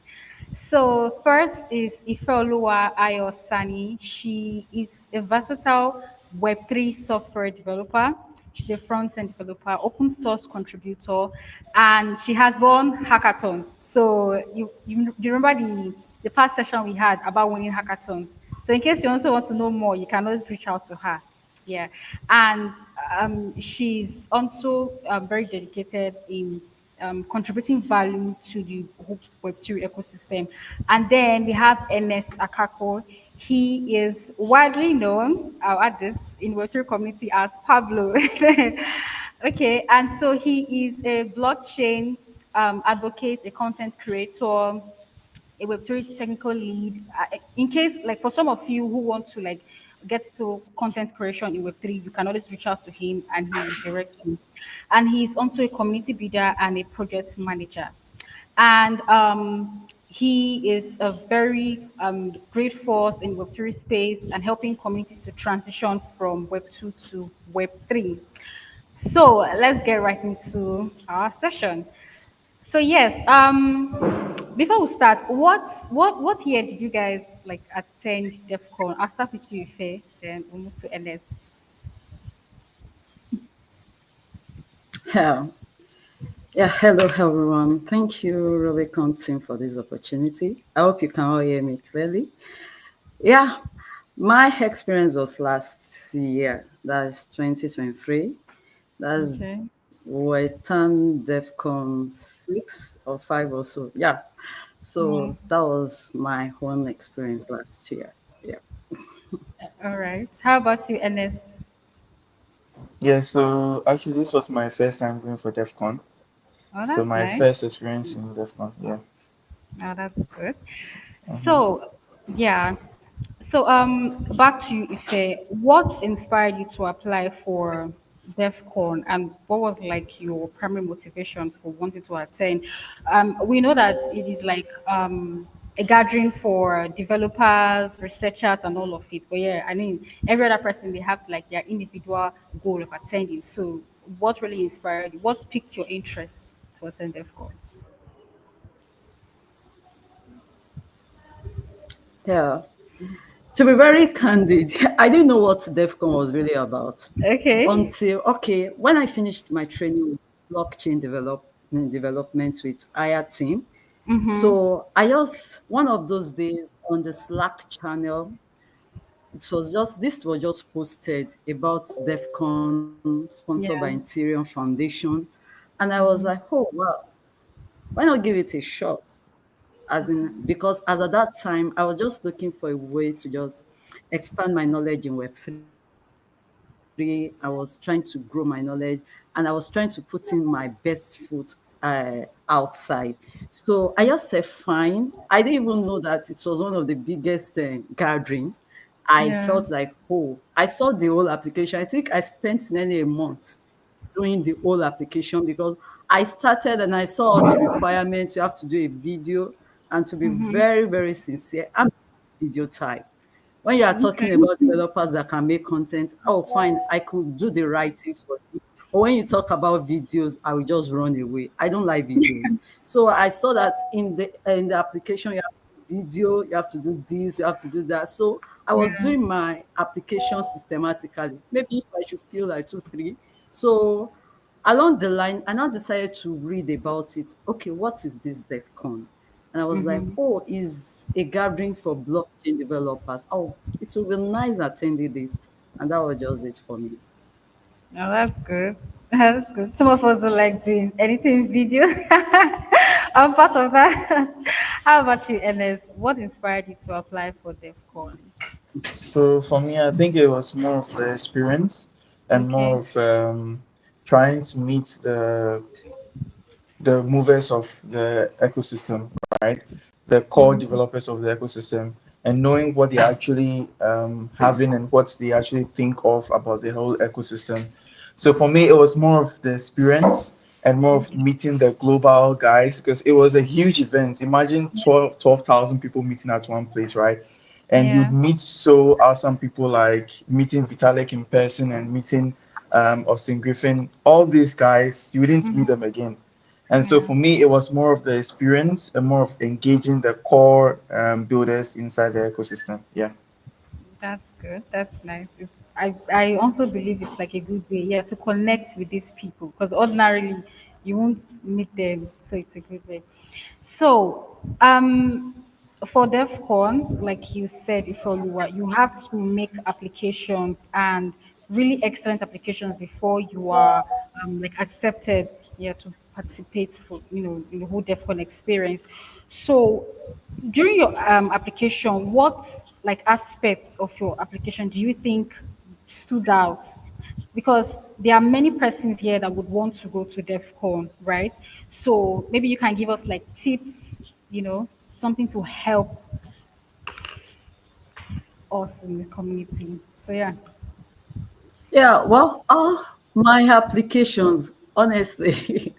So first is Ifeoluwa Ayosani. She is a versatile Web3 software developer. She's a front-end developer, open source contributor, and she has won hackathons. So you remember the past session we had about winning hackathons. So in case you also want to know more, you can always reach out to her. Yeah, and she's also very dedicated in contributing value to the whole Web2 ecosystem. And then we have Ernest Akako. He is widely known, I'll add this, in Web2 community as Pablo. Okay, and so he is a blockchain advocate, a content creator, a Web3 technical lead. In case, like for some of you who want to like get to content creation in Web3, you can always reach out to him and he will direct you. And he's also a community builder and a project manager. And he is a very great force in Web3 space and helping communities to transition from Web2 to Web3. So let's get right into our session. So yes, before we start, what year did you guys like attend DEFCON? I'll start with you, Ife, then we'll move to Ernest. yeah, hello everyone. Thank you, Rubicon team, for this opportunity. I hope you can all hear me clearly. Yeah, my experience was last year. That's 2023. That's Okay. we turned DEFCON 6 or 5 or so. Yeah. Mm, So that was my own experience last year. Yeah. all right. How about you, Ernest? Yeah, so actually this was my first time going for DevCon. Oh, So that's my nice. first experience in DevCon, yeah. Oh, that's good. Uh-huh. So, yeah. So, back to you, Ife. What inspired you to apply for DevCon, and what was like your primary motivation for wanting to attend? We know that it is like a gathering for developers, researchers, and all of it. But yeah, I mean, every other person they have like their individual goal of attending. So, what really inspired you? What piqued your interest to attend DevCon? Yeah. To be very candid, I didn't know what DevCon was really about Okay. until, okay, when I finished my training with blockchain development with IR team. So I just, one of those days on the Slack channel, this was just posted about DevCon sponsored by Yeah. Interior Foundation. And I was like, oh, wow, why not give it a shot? As in, because as at that time, I was just looking for a way to just expand my knowledge in Web3. I was trying to grow my knowledge, and I was trying to put in my best foot outside. So I just said, fine. I didn't even know that it was one of the biggest gathering. I felt Yeah. like, oh, I saw the whole application. I think I spent nearly a month doing the whole application because I started and I saw all the requirements. You have to do a video, and to be very, very sincere, I'm not a video type. When you are talking Okay. about developers that can make content, oh, fine, I could do the writing for you. But when you talk about videos, I will just run away. I don't like videos. So I saw that in the application, you have to do video, you have to do this, you have to do that. So I was Yeah. doing my application systematically. Maybe if I should feel like two, three. So along the line, I now decided to read about it. Okay, what is this DevCon? And I was like, oh, is a gathering for blockchain developers. Oh, it will be nice attending this. And that was just it for me. Oh, that's good. That's good. Some of us don't like doing editing videos. I'm part of that. How about you, Ernest? What inspired you to apply for DevCon? So for me, I think it was more of the experience and more Okay. of trying to meet the movers of the ecosystem, right? The core developers of the ecosystem, and knowing what they're actually having and what they actually think of about the whole ecosystem. So for me, it was more of the experience and more of meeting the global guys because it was a huge event. Imagine 12,000 people meeting at one place, right? And you'd Yeah. meet so awesome people like meeting Vitalik in person and meeting Austin Griffin. All these guys, you wouldn't meet them again. And so Yeah. for me, it was more of the experience and more of engaging the core builders inside the ecosystem. Yeah. That's good. That's nice. I also believe it's like a good way, yeah, to connect with these people because ordinarily you won't meet them. So it's a good way. So for DevCon, like you said, if you have to make applications and really excellent applications before you are like accepted, yeah, to participate for in the whole DevCon experience. So during your application, what like aspects of your application do you think stood out? Because there are many persons here that would want to go to DevCon, right? So maybe you can give us like tips, something to help us in the community. So yeah. Yeah, well, my applications, honestly,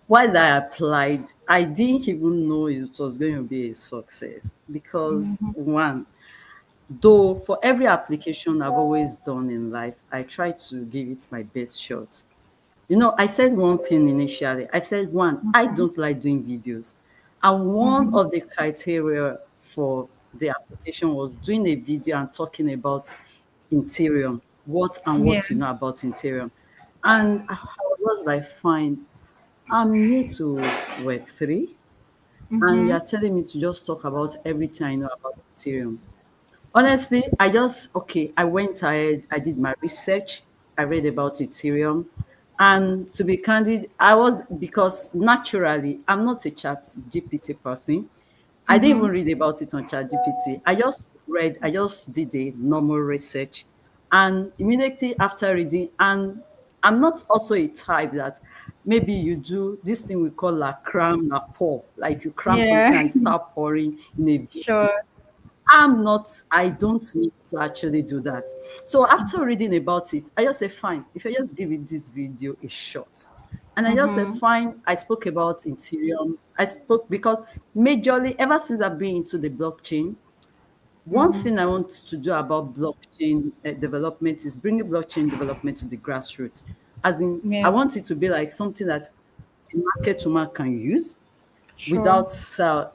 while I applied, I didn't even know it was going to be a success because, one, though for every application I've always done in life, I try to give it my best shot. I said one thing initially. I said, one, I don't like doing videos. And one of the criteria for the application was doing a video and talking about Ethereum, what and Yeah. what you know about Ethereum. And I was like, fine, I'm new to Web3, and you're telling me to just talk about everything I know about Ethereum. Honestly, I went ahead, I did my research, I read about Ethereum. And to be candid, because naturally, I'm not a chat GPT person. I didn't even read about it on chat GPT. I just did a normal research. And immediately after reading, and I'm not also a type that maybe you do this thing we call la cram, la pour, like you cram Yeah. something and start pouring in a video. Sure. I don't need to actually do that. So after reading about it, I just say, fine, if I just give it this video a shot. And I just said, Mm-hmm. fine, I spoke about Ethereum. I spoke because majorly, ever since I've been into the blockchain, one Mm-hmm. thing I want to do about blockchain development is bringing blockchain development to the grassroots. As in, I Yeah. want it to be like something that a market woman can use Sure. without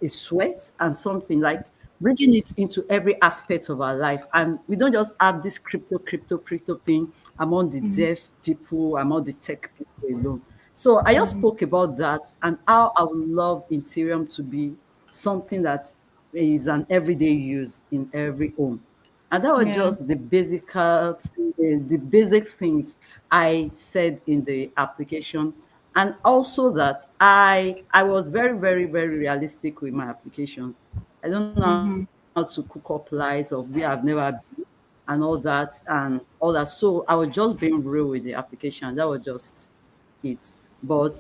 a sweat, and something like bringing it into every aspect of our life. And we don't just have this crypto thing among the dev people, among the tech people alone. So I just spoke about that and how I would love Ethereum to be something that is an everyday use in every home. And that was Yeah. just the basic things I said in the application. And also that I was very realistic with my applications. I don't know how to Mm-hmm. cook up lies of where I've never been and all that. So I was just being real with the application. That was just it. But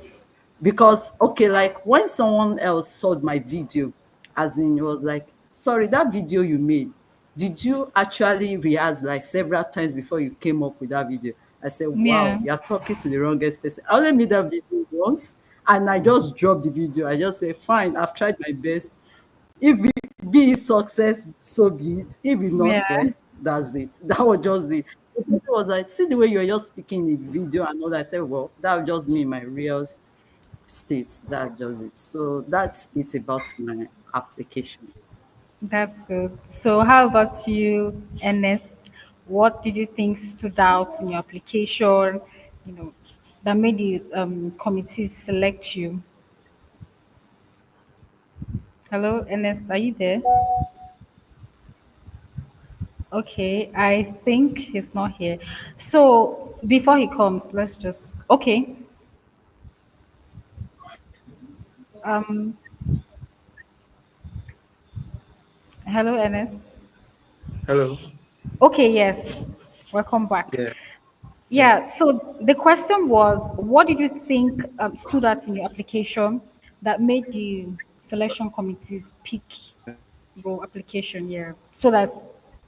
because okay, like when someone else saw my video, as in it was like, sorry, that video you made, did you actually rehearse like several times before you came up with that video? I said, Yeah. wow, you're talking to the wrongest person. I only made that video once and I just dropped the video. I just said, fine, I've tried my best. If be it success, so be it. If it not, Yeah. well, that's it. That was just it. The person was like, see the way you were just speaking in the video and all that. I said, well, that was just me, my real state. That's just it. So that's it about my application. That's good. So, how about you, Ernest? What did you think stood out in your application? You know, that made the committee select you. Hello, Ernest. Are you there? Okay, I think he's not here. So, before he comes, let's just okay. Um, Hello, Ernest. Hello. Okay, yes. Welcome back. Yeah. Yeah. Yeah, so the question was, what did you think stood out in your application that made the selection committees pick your application? Yeah, so that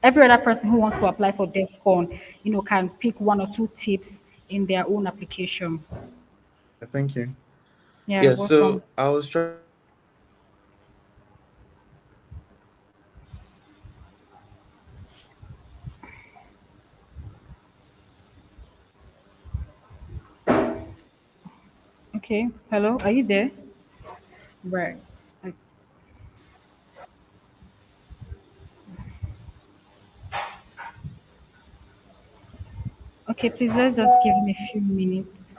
every other person who wants to apply for DevCon, can pick one or two tips in their own application. Thank you. Yeah, Yeah. welcome. So I was trying to think of Okay, hello, are you there? Right. Like, okay, please let's just give him a few minutes.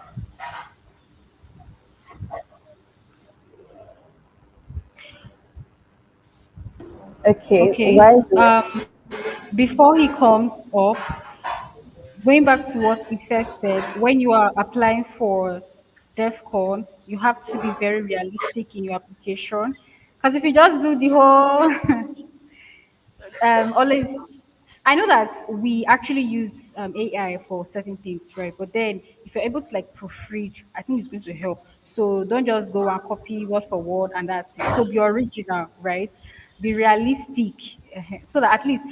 Okay, Okay, why do before he comes up, going back to what Ife said, when you are applying for DEFCON, you have to be very realistic in your application. Because if you just do the whole, always, I know that we actually use AI for certain things, right? But then if you're able to like proofread, I think it's going to help. So don't just go and copy word for word and that's it. So be original, right? Be realistic, so that at least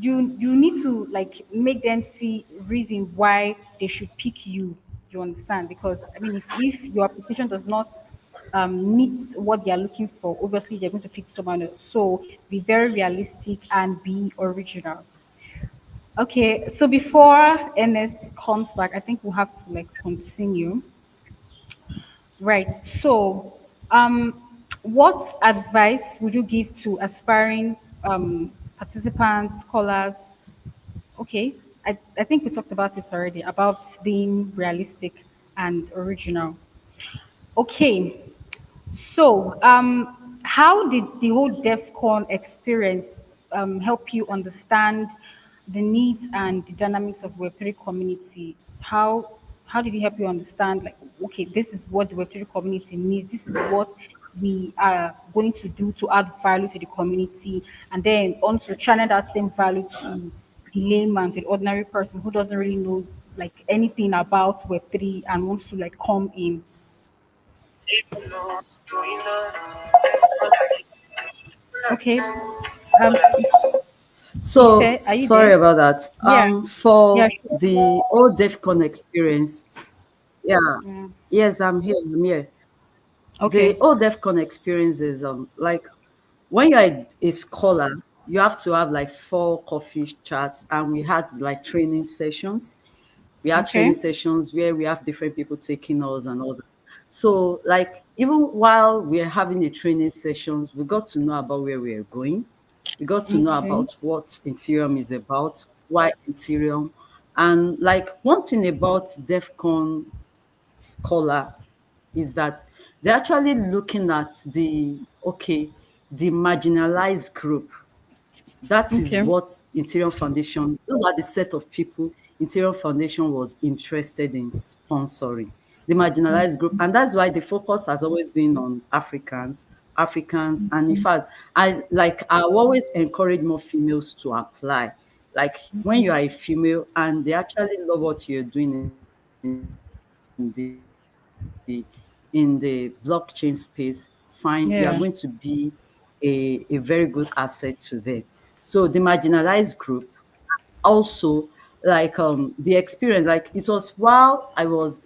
you need to like make them see reason why they should pick you. You understand? Because I mean, if your application does not meet what they are looking for, obviously they're going to pick someone else. So be very realistic and be original. Okay, so before Ernest comes back, I think we'll have to like continue. Right. So, what advice would you give to aspiring participants, scholars? Okay, I think we talked about it already about being realistic and original. Okay, so how did the whole DEFCON experience help you understand the needs and the dynamics of Web3 community? How did it help you understand, like, okay, this is what the Web3 community needs, this is what we are going to do to add value to the community, and then also channel that same value to the layman, to the ordinary person who doesn't really know like anything about Web3 and wants to like come in. Okay. Um, So Ife, are you there? sorry about that. Yeah. Yeah. For Sure. the old DEFCON experience, yeah, Yeah. yes, I'm here. I'm here. Okay. The old DEFCON experience is like when you're a scholar, you have to have like 4 coffee chats, and we had like training sessions. We had training Okay. sessions where we have different people taking us and all that. So, like, even while we're having the training sessions, we got to know about where we're going. We got to know Okay. about what Ethereum is about, why Ethereum. And, like, one thing about DEFCON Scholar is that they're actually looking at the marginalized group. That is Okay. what Interior Foundation, those are the set of people Interior Foundation was interested in sponsoring, the marginalized group. And that's why the focus has always been on Africans. And in fact, I always encourage more females to apply. Like when you are a female and they actually love what you're doing in the blockchain space, fine, you are going to be Yeah. a very good asset to them. So the marginalized group also the experience, like it was while it was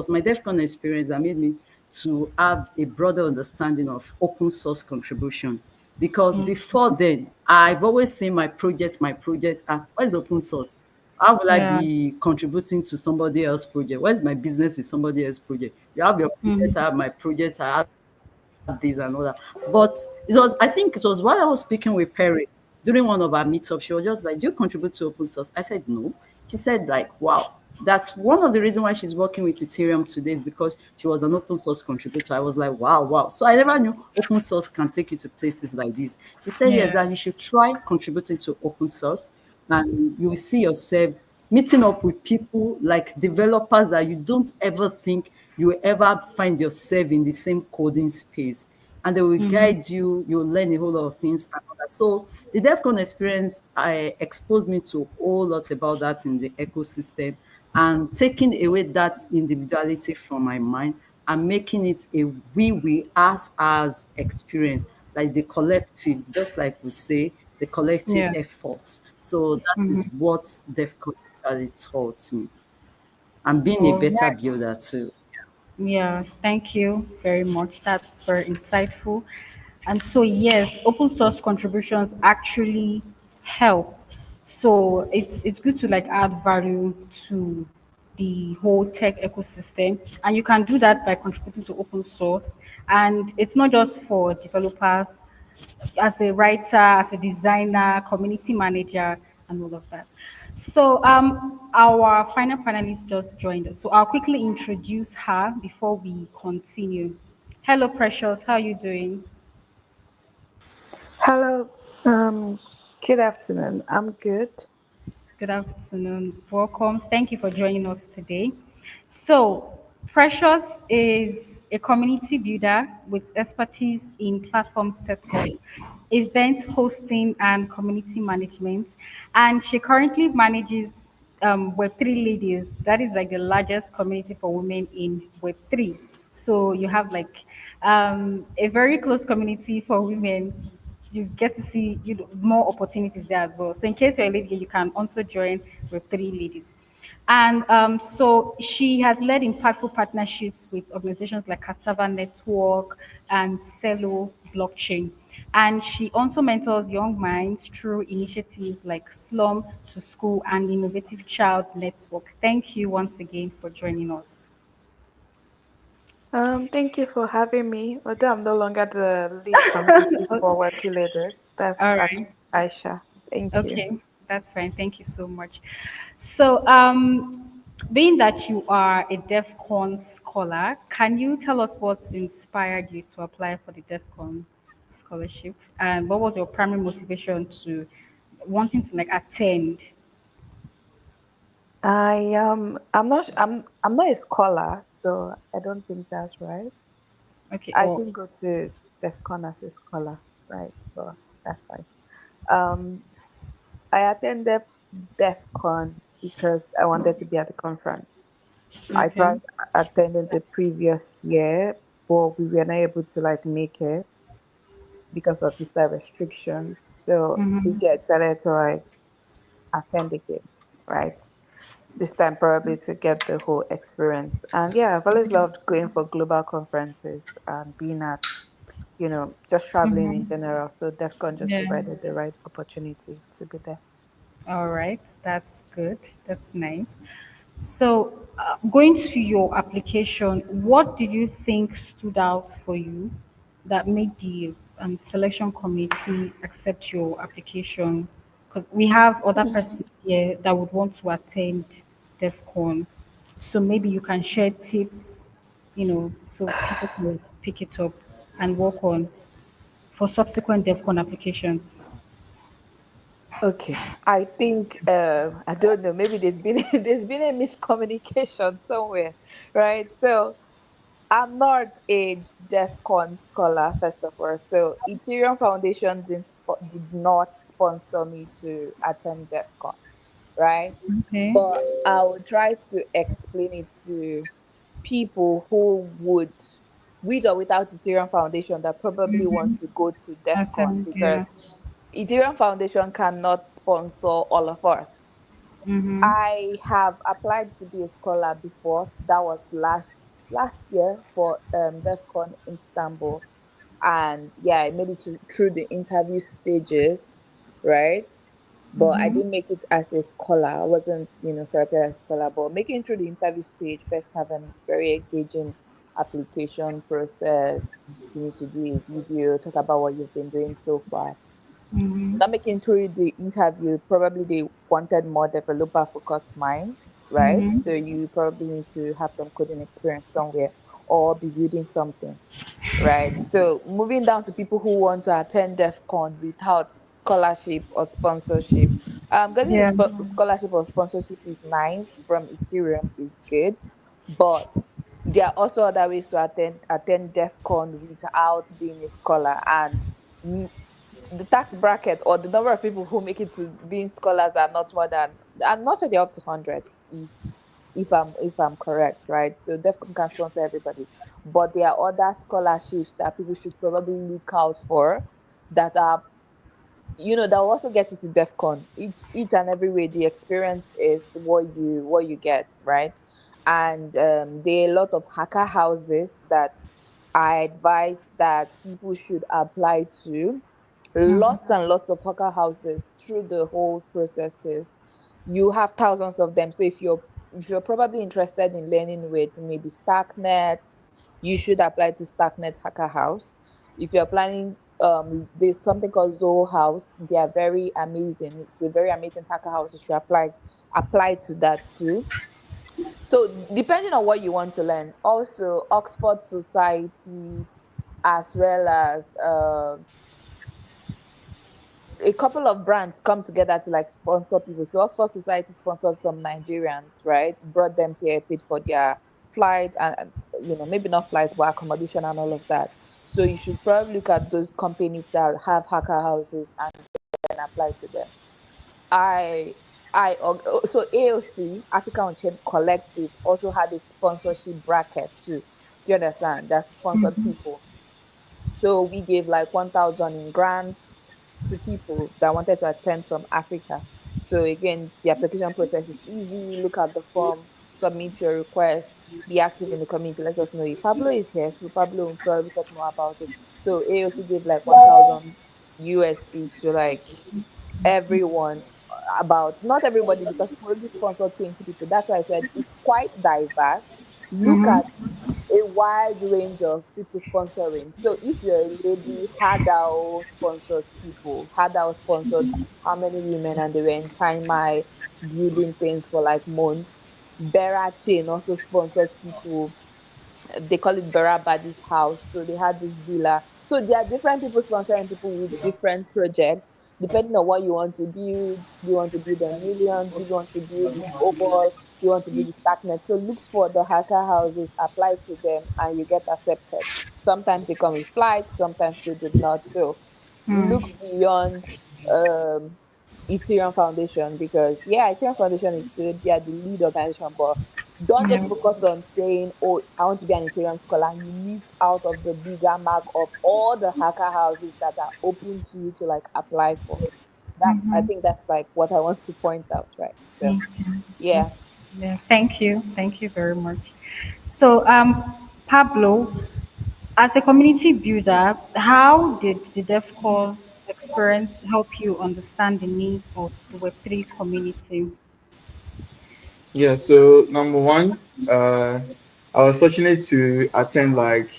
my DEFCON experience that made me to have a broader understanding of open source contribution. Because before then, I've always seen my projects, what is open source? How will I Yeah. be contributing to somebody else's project? Where's my business with somebody else's project? You have your project, I have my project, I have this and all that. But I think it was while I was speaking with Perry during one of our meetups. She was just like, "Do you contribute to open source?" I said, "No." She said, like, "Wow, that's one of the reasons why she's working with Ethereum today is because she was an open source contributor." I was like, "Wow, wow!" So I never knew open source can take you to places like this. She said, "Yes, Yeah. that you should try contributing to open source, and you will see yourself meeting up with people like developers that you don't ever think you will ever find yourself in the same coding space, and they will guide you. You'll learn a whole lot of things and all that." So the DevCon experience I exposed me to a whole lot about that in the ecosystem, and taking away that individuality from my mind and making it a we as experience, like the collective, just like we say, the collective Yeah. effort. So that is what DevCon actually taught me, and being a All better right. builder too. Yeah, thank you very much. That's very insightful. And so, yes, open source contributions actually help. So it's good to like add value to the whole tech ecosystem, and you can do that by contributing to open source. And it's not just for developers, as a writer, as a designer, community manager, and all of that. So our final panelist just joined us. So I'll quickly introduce her before we continue. Hello, Precious. How are you doing? Hello, good afternoon. I'm good. Good afternoon. Welcome. Thank you for joining us today. So, Precious is a community builder with expertise in platform setup, event hosting, and community management. And she currently manages Web3 Ladies. That is like the largest community for women in Web3. So, you have like a very close community for women. You get to see more opportunities there as well. So in case you're a lady, you can also join with 3 ladies. And so she has led impactful partnerships with organizations like Cassava Network and Cello Blockchain. And she also mentors young minds through initiatives like Slum to School and Innovative Child Network. Thank you once again for joining us. Thank you for having me. Although I'm no longer the lead community for Web2 Leaders, that's All right. Aisha. Thank you. Okay, that's fine. Thank you so much. So, being that you are a DevCon scholar, can you tell us what inspired you to apply for the DevCon scholarship, and what was your primary motivation to wanting to like attend? I'm not a scholar, so I don't think that's right. Okay, I or didn't go to DEFCON as a scholar, right? But that's fine. Um, I attended DEFCON because I wanted to be at the conference. I okay, tried attending the previous year, but we were not able to like make it. because of visa restrictions. So this year I decided to like attend again, right? This time probably to get the whole experience. And yeah, I've always loved going for global conferences and being at, just traveling in general. So DEFCON just Yeah. provided the right opportunity to be there. All right, that's good. That's nice. So, going to your application, what did you think stood out for you that made the selection committee accept your application? Because we have other persons here that would want to attend DEFCON. So maybe you can share tips, so people can pick it up and work on for subsequent DEFCON applications. Okay, I think I don't know. Maybe there's been there's been a miscommunication somewhere, right? So I'm not a DEFCON scholar, first of all. So Ethereum Foundation did not sponsor me to attend DEFCON, right? Okay. But I will try to explain it to people who would, with or without Ethereum Foundation, that probably want to go to DEFCON Attend, because yeah. Ethereum Foundation cannot sponsor all of us. Mm-hmm. I have applied to be a scholar before. That was last year for DEFCON Istanbul, and yeah, I made it through the interview stages, right? But I Mm-hmm. didn't make it as a scholar. I wasn't, selected as a scholar. But making it through the interview stage, first have a very engaging application process. You need to do a video, talk about what you've been doing so far. Mm-hmm. Not making through the interview, probably they wanted more developer focused minds, right? Mm-hmm. So you probably need to have some coding experience somewhere or be building something, right? So moving down to people who want to attend DEFCON without scholarship or sponsorship. Getting a Yeah. scholarship or sponsorship is nice from Ethereum is good, but there are also other ways to attend DEFCON without being a scholar, and the tax bracket or the number of people who make it to being scholars are not more than, I'm not sure they're up to 100, if I'm correct, right? So DEFCON can sponsor everybody, but there are other scholarships that people should probably look out for that are, that will also get you to DEFCON. Each and every way, the experience is what you get, right? And there are a lot of hacker houses that I advise that people should apply to. Lots and lots of hacker houses through the whole processes. You have thousands of them. So if you're probably interested in learning with maybe Starknet, you should apply to Starknet Hacker House. If you're planning, there's something called Zoho House. They are very amazing. It's a very amazing hacker house. You should apply to that too. So depending on what you want to learn, also Oxford Society, as well as a couple of brands come together to like sponsor people. So Oxford Society sponsors some Nigerians, right? Brought them here, paid for their flight and maybe not flights, but accommodation and all of that. So you should probably look at those companies that have hacker houses and then apply to them. I so AOC, Africa Unchained Collective, also had a sponsorship bracket too. Do you understand? That sponsored people. So we gave like 1,000 in grants to people that wanted to attend from Africa. So again, the application process is easy. Look at the form, submit your request, be active in the community. Let us know if Pablo is here. So Pablo will probably talk more about it. So AOC gave like 1,000 USD to like everyone, about not everybody because we only sponsor 20 people. That's why I said it's quite diverse. Look Mm-hmm. at a wide range of people sponsoring. So if you're a lady, Hadao sponsors people. Hadao sponsored how many women, and they were in China building things for like months. Bera Chain also sponsors people. They call it Barabadi's house. So they had this villa. So there are different people sponsoring people with different projects, depending on what you want to build. Do you want to build a million? Do you want to build with OBOL? Do you want to build the Stacknet? So look for the hacker houses, apply to them, and you get accepted. Sometimes they come with flights, sometimes they do not. So look beyond Ethereum Foundation because yeah, Ethereum Foundation is good. They are the lead organization, but Don't just Yeah. focus on saying, "Oh, I want to be an Ethereum scholar," and you miss out of the bigger mark of all the hacker houses that are open to you to like apply for. I Mm-hmm. think that's like what I want to point out, right? So, Okay. yeah. Yeah. Thank you. Thank you very much. So, Pablo, as a community builder, how did the DevCon experience help you understand the needs of the Web3 community? Yeah, so number one, I was fortunate to attend like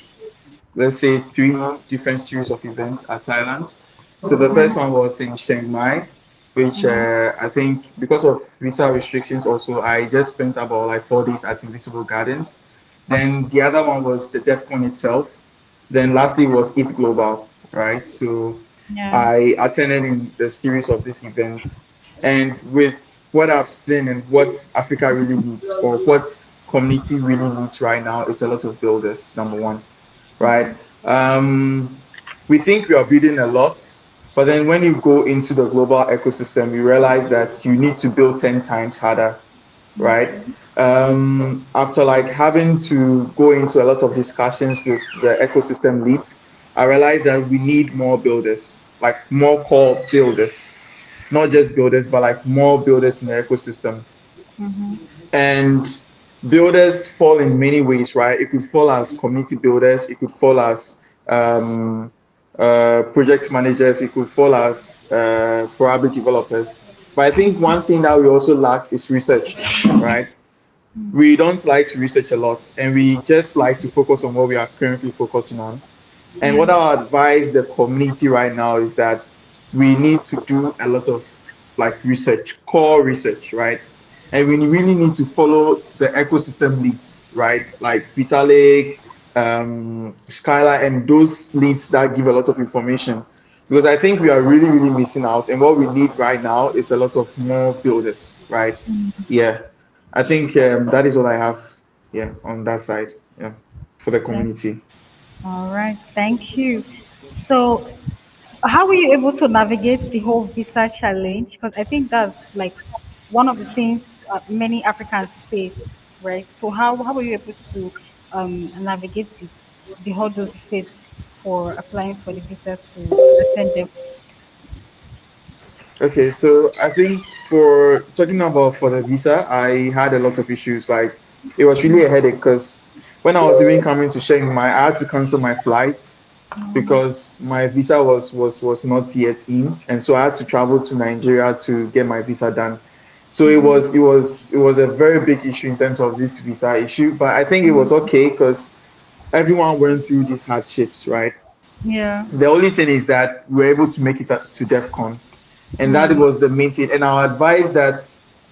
let's say three different series of events at Thailand. So the first one was in Chiang Mai, which I think because of visa restrictions also, I just spent about like 4 days at Invisible Gardens. Then the other one was the DevCon itself. Then lastly was It Global, right? So Yeah. I attended in the series of these events. And with what I've seen and what Africa really needs or what community really needs right now is a lot of builders, number one, right? We think we are building a lot, but then when you go into the global ecosystem, you realize that you need to build 10 times harder, right? After like having to go into a lot of discussions with the ecosystem leads, I realized that we need more builders, like more core builders, not just builders, but like more builders in the ecosystem. And builders fall in many ways, right? It could fall as community builders, it could fall as um, project managers, it could fall as probably developers. But I think one thing that we also lack is research, right? We don't like to research a lot and we just like to focus on what we are currently focusing on. And what Yeah. I advise the community right now is that we need to do a lot of like research, core research, right? And we really need to follow the ecosystem leads, right? Like Vitalik, Skylar, and those leads that give a lot of information. Because I think we are really, really missing out. And what we need right now is a lot of more builders, right? Yeah. I think that is what I have, yeah, on that side, yeah, for the Okay. community. All right. Thank you. So, how were you able to navigate the whole visa challenge? Because I think that's like one of the things many Africans face, right? So, how were you able to navigate the hurdles you faced for applying for the visa to attend them? Okay, so I think for talking about for the visa, I had a lot of issues. Like it was really a headache because when I was even coming to Chiang Mai, I had to cancel my flight because my visa was not yet in, and so I had to travel to Nigeria to get my visa done. So it was a very big issue in terms of this visa issue, but I think it was okay because everyone went through these hardships, right? Yeah. The only thing is that we were able to make it to DevCon, and that Mm, was the main thing. And I advise that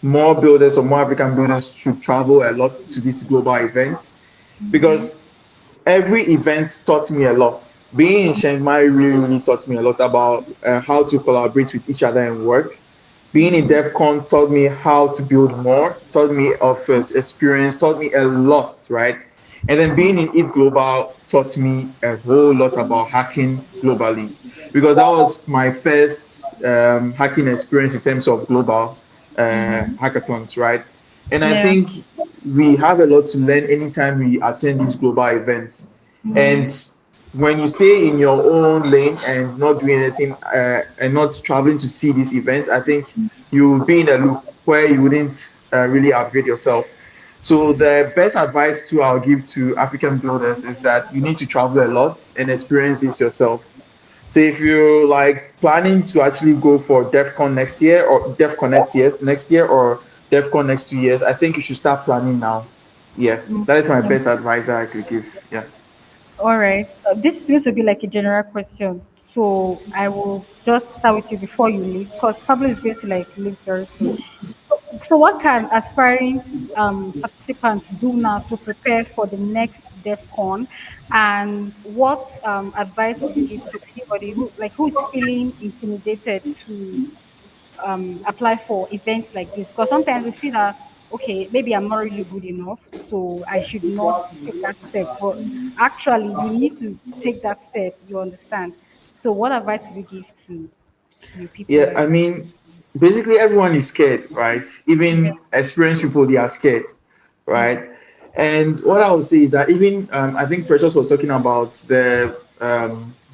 more builders or more African builders should travel a lot to these global events because every event taught me a lot. Being in Chiang Mai really, really taught me a lot about how to collaborate with each other and work. Being in DevCon taught me how to build more, taught me of experience, taught me a lot, right? And then being in It Global taught me a whole lot about hacking globally because that was my first hacking experience in terms of global hackathons, right? And I yeah. think we have a lot to learn anytime we attend these global events. And when you stay in your own lane and not doing anything and not traveling to see these events, I think you will be in a loop where you wouldn't really upgrade yourself. So the best advice to I'll give to African builders is that you need to travel a lot and experience this yourself. So if you're like planning to actually go for DevCon next year or DevCon next year or DevCon next 2 years, I think you should start planning now. Yeah, that is my Mm. best advice that I could give. Yeah. All right. This is going to be like a general question. So I will just start with you before you leave, because Pablo is going to like leave very soon. So what can aspiring participants do now to prepare for the next DevCon? And what advice would you give to anybody who is feeling intimidated to apply for events like this? Because sometimes we feel that, okay, maybe I'm not really good enough, so I should not take that step. But actually, you need to take that step. You understand? So, what advice would you give to people Yeah, like I that? mean, basically everyone is scared, right? Even experienced people, they are scared. right? And what I would say is that even I think Precious was talking about the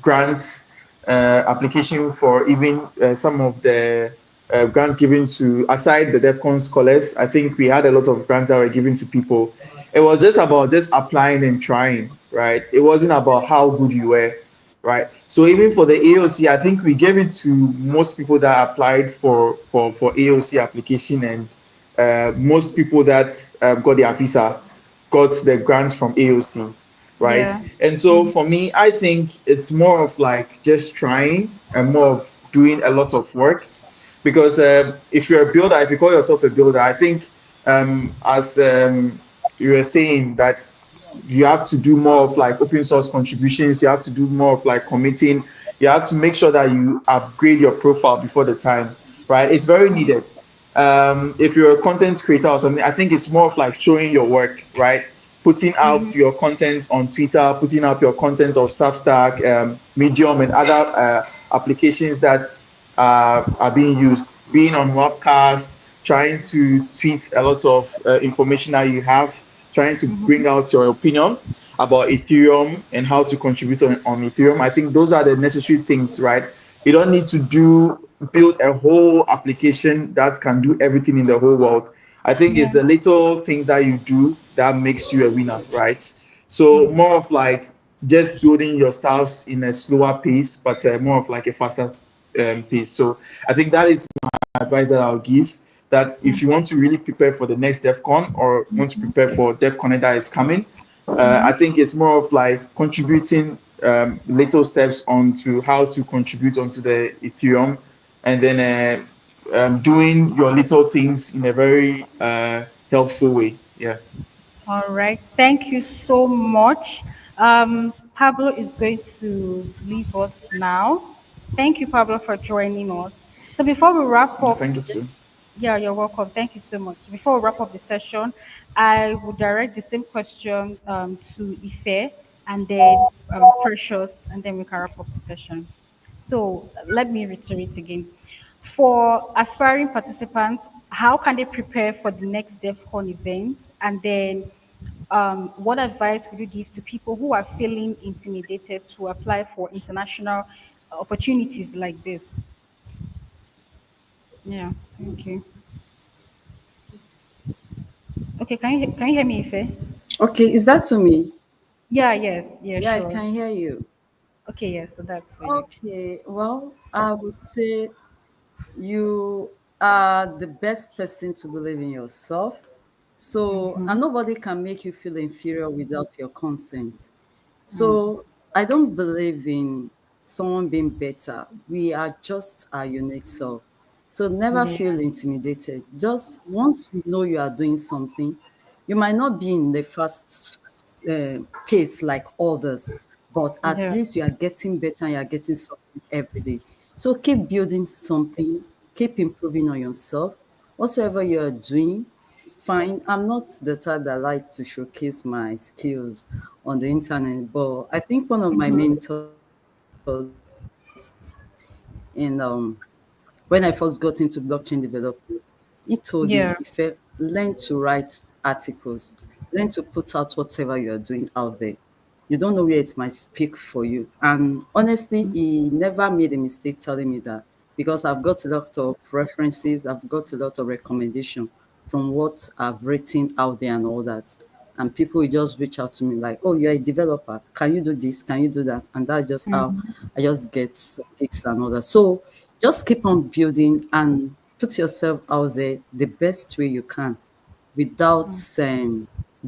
grants application for even some of the grants given to aside the DevCon scholars. I think we had a lot of grants that were given to people. It was just about just applying and trying, right? It wasn't about how good you were, right? So even for the AOC, I think we gave it to most people that applied for AOC application, and most people that got their visa got the grants from AOC, right? Yeah. And so for me, I think it's more of like just trying and more of doing a lot of work, because if you're a builder, if you call yourself a builder, I think as you were saying that you have to do more of like open source contributions, you have to do more of like committing, you have to make sure that you upgrade your profile before the time, right? It's very needed. If you're a content creator or something, I think it's more of like showing your work, right? Putting out your content on Twitter, putting up your content of Substack, Medium, and other applications that are being used, being on webcast, trying to tweet a lot of information that you have, trying to bring out your opinion about Ethereum and how to contribute on Ethereum. I think those are the necessary things, right? You don't need to build a whole application that can do everything in the whole world. I think it's Yeah. the little things that you do that makes you a winner, right? So more of like just building your stuffs in a slower pace, but more of like a faster pace. So I think that is advice that I'll give, that if you want to really prepare for the next DevCon or want to prepare for DevCon that is coming, I think it's more of like contributing little steps onto how to contribute onto the Ethereum, and then doing your little things in a very helpful way. Yeah. All right. Thank you so much. Pablo is going to leave us now. Thank you, Pablo, for joining us. So before we wrap up Thank you this, too. yeah, you're welcome. Thank you so much. Before we wrap up the session, I will direct the same question to Ife and then Precious, and then we can wrap up the session. So let me reiterate again. For aspiring participants, how can they prepare for the next DevCon event? And then what advice would you give to people who are feeling intimidated to apply for international opportunities like this? Yeah, thank you. Okay, can you hear me, Ife? Okay, is that to me? Yeah, yes, yeah, Yeah, I sure. can hear you. Okay, yes, so that's for you. Okay, well, I would say you are the best person to believe in yourself. So, and nobody can make you feel inferior without your consent. So, I don't believe in someone being better. We are just our unique self. So, never Yeah, feel intimidated. Just once you know you are doing something, you might not be in the fast pace like others, but at yeah, least you are getting better and you are getting something every day. So keep building something, keep improving on yourself. Whatsoever you are doing, fine. I'm not the type that like to showcase my skills on the internet, but I think one of my mentors in when I first got into blockchain development, he told me, if yeah, you learn to write articles, learn to put out whatever you are doing out there. You don't know where it might speak for you. And honestly, he never made a mistake telling me that, because I've got a lot of references, I've got a lot of recommendation from what I've written out there and all that. And people will just reach out to me like, oh, you're a developer. Can you do this? Can you do that? And that's just how I just get some picks and all that. So just keep on building and put yourself out there the best way you can without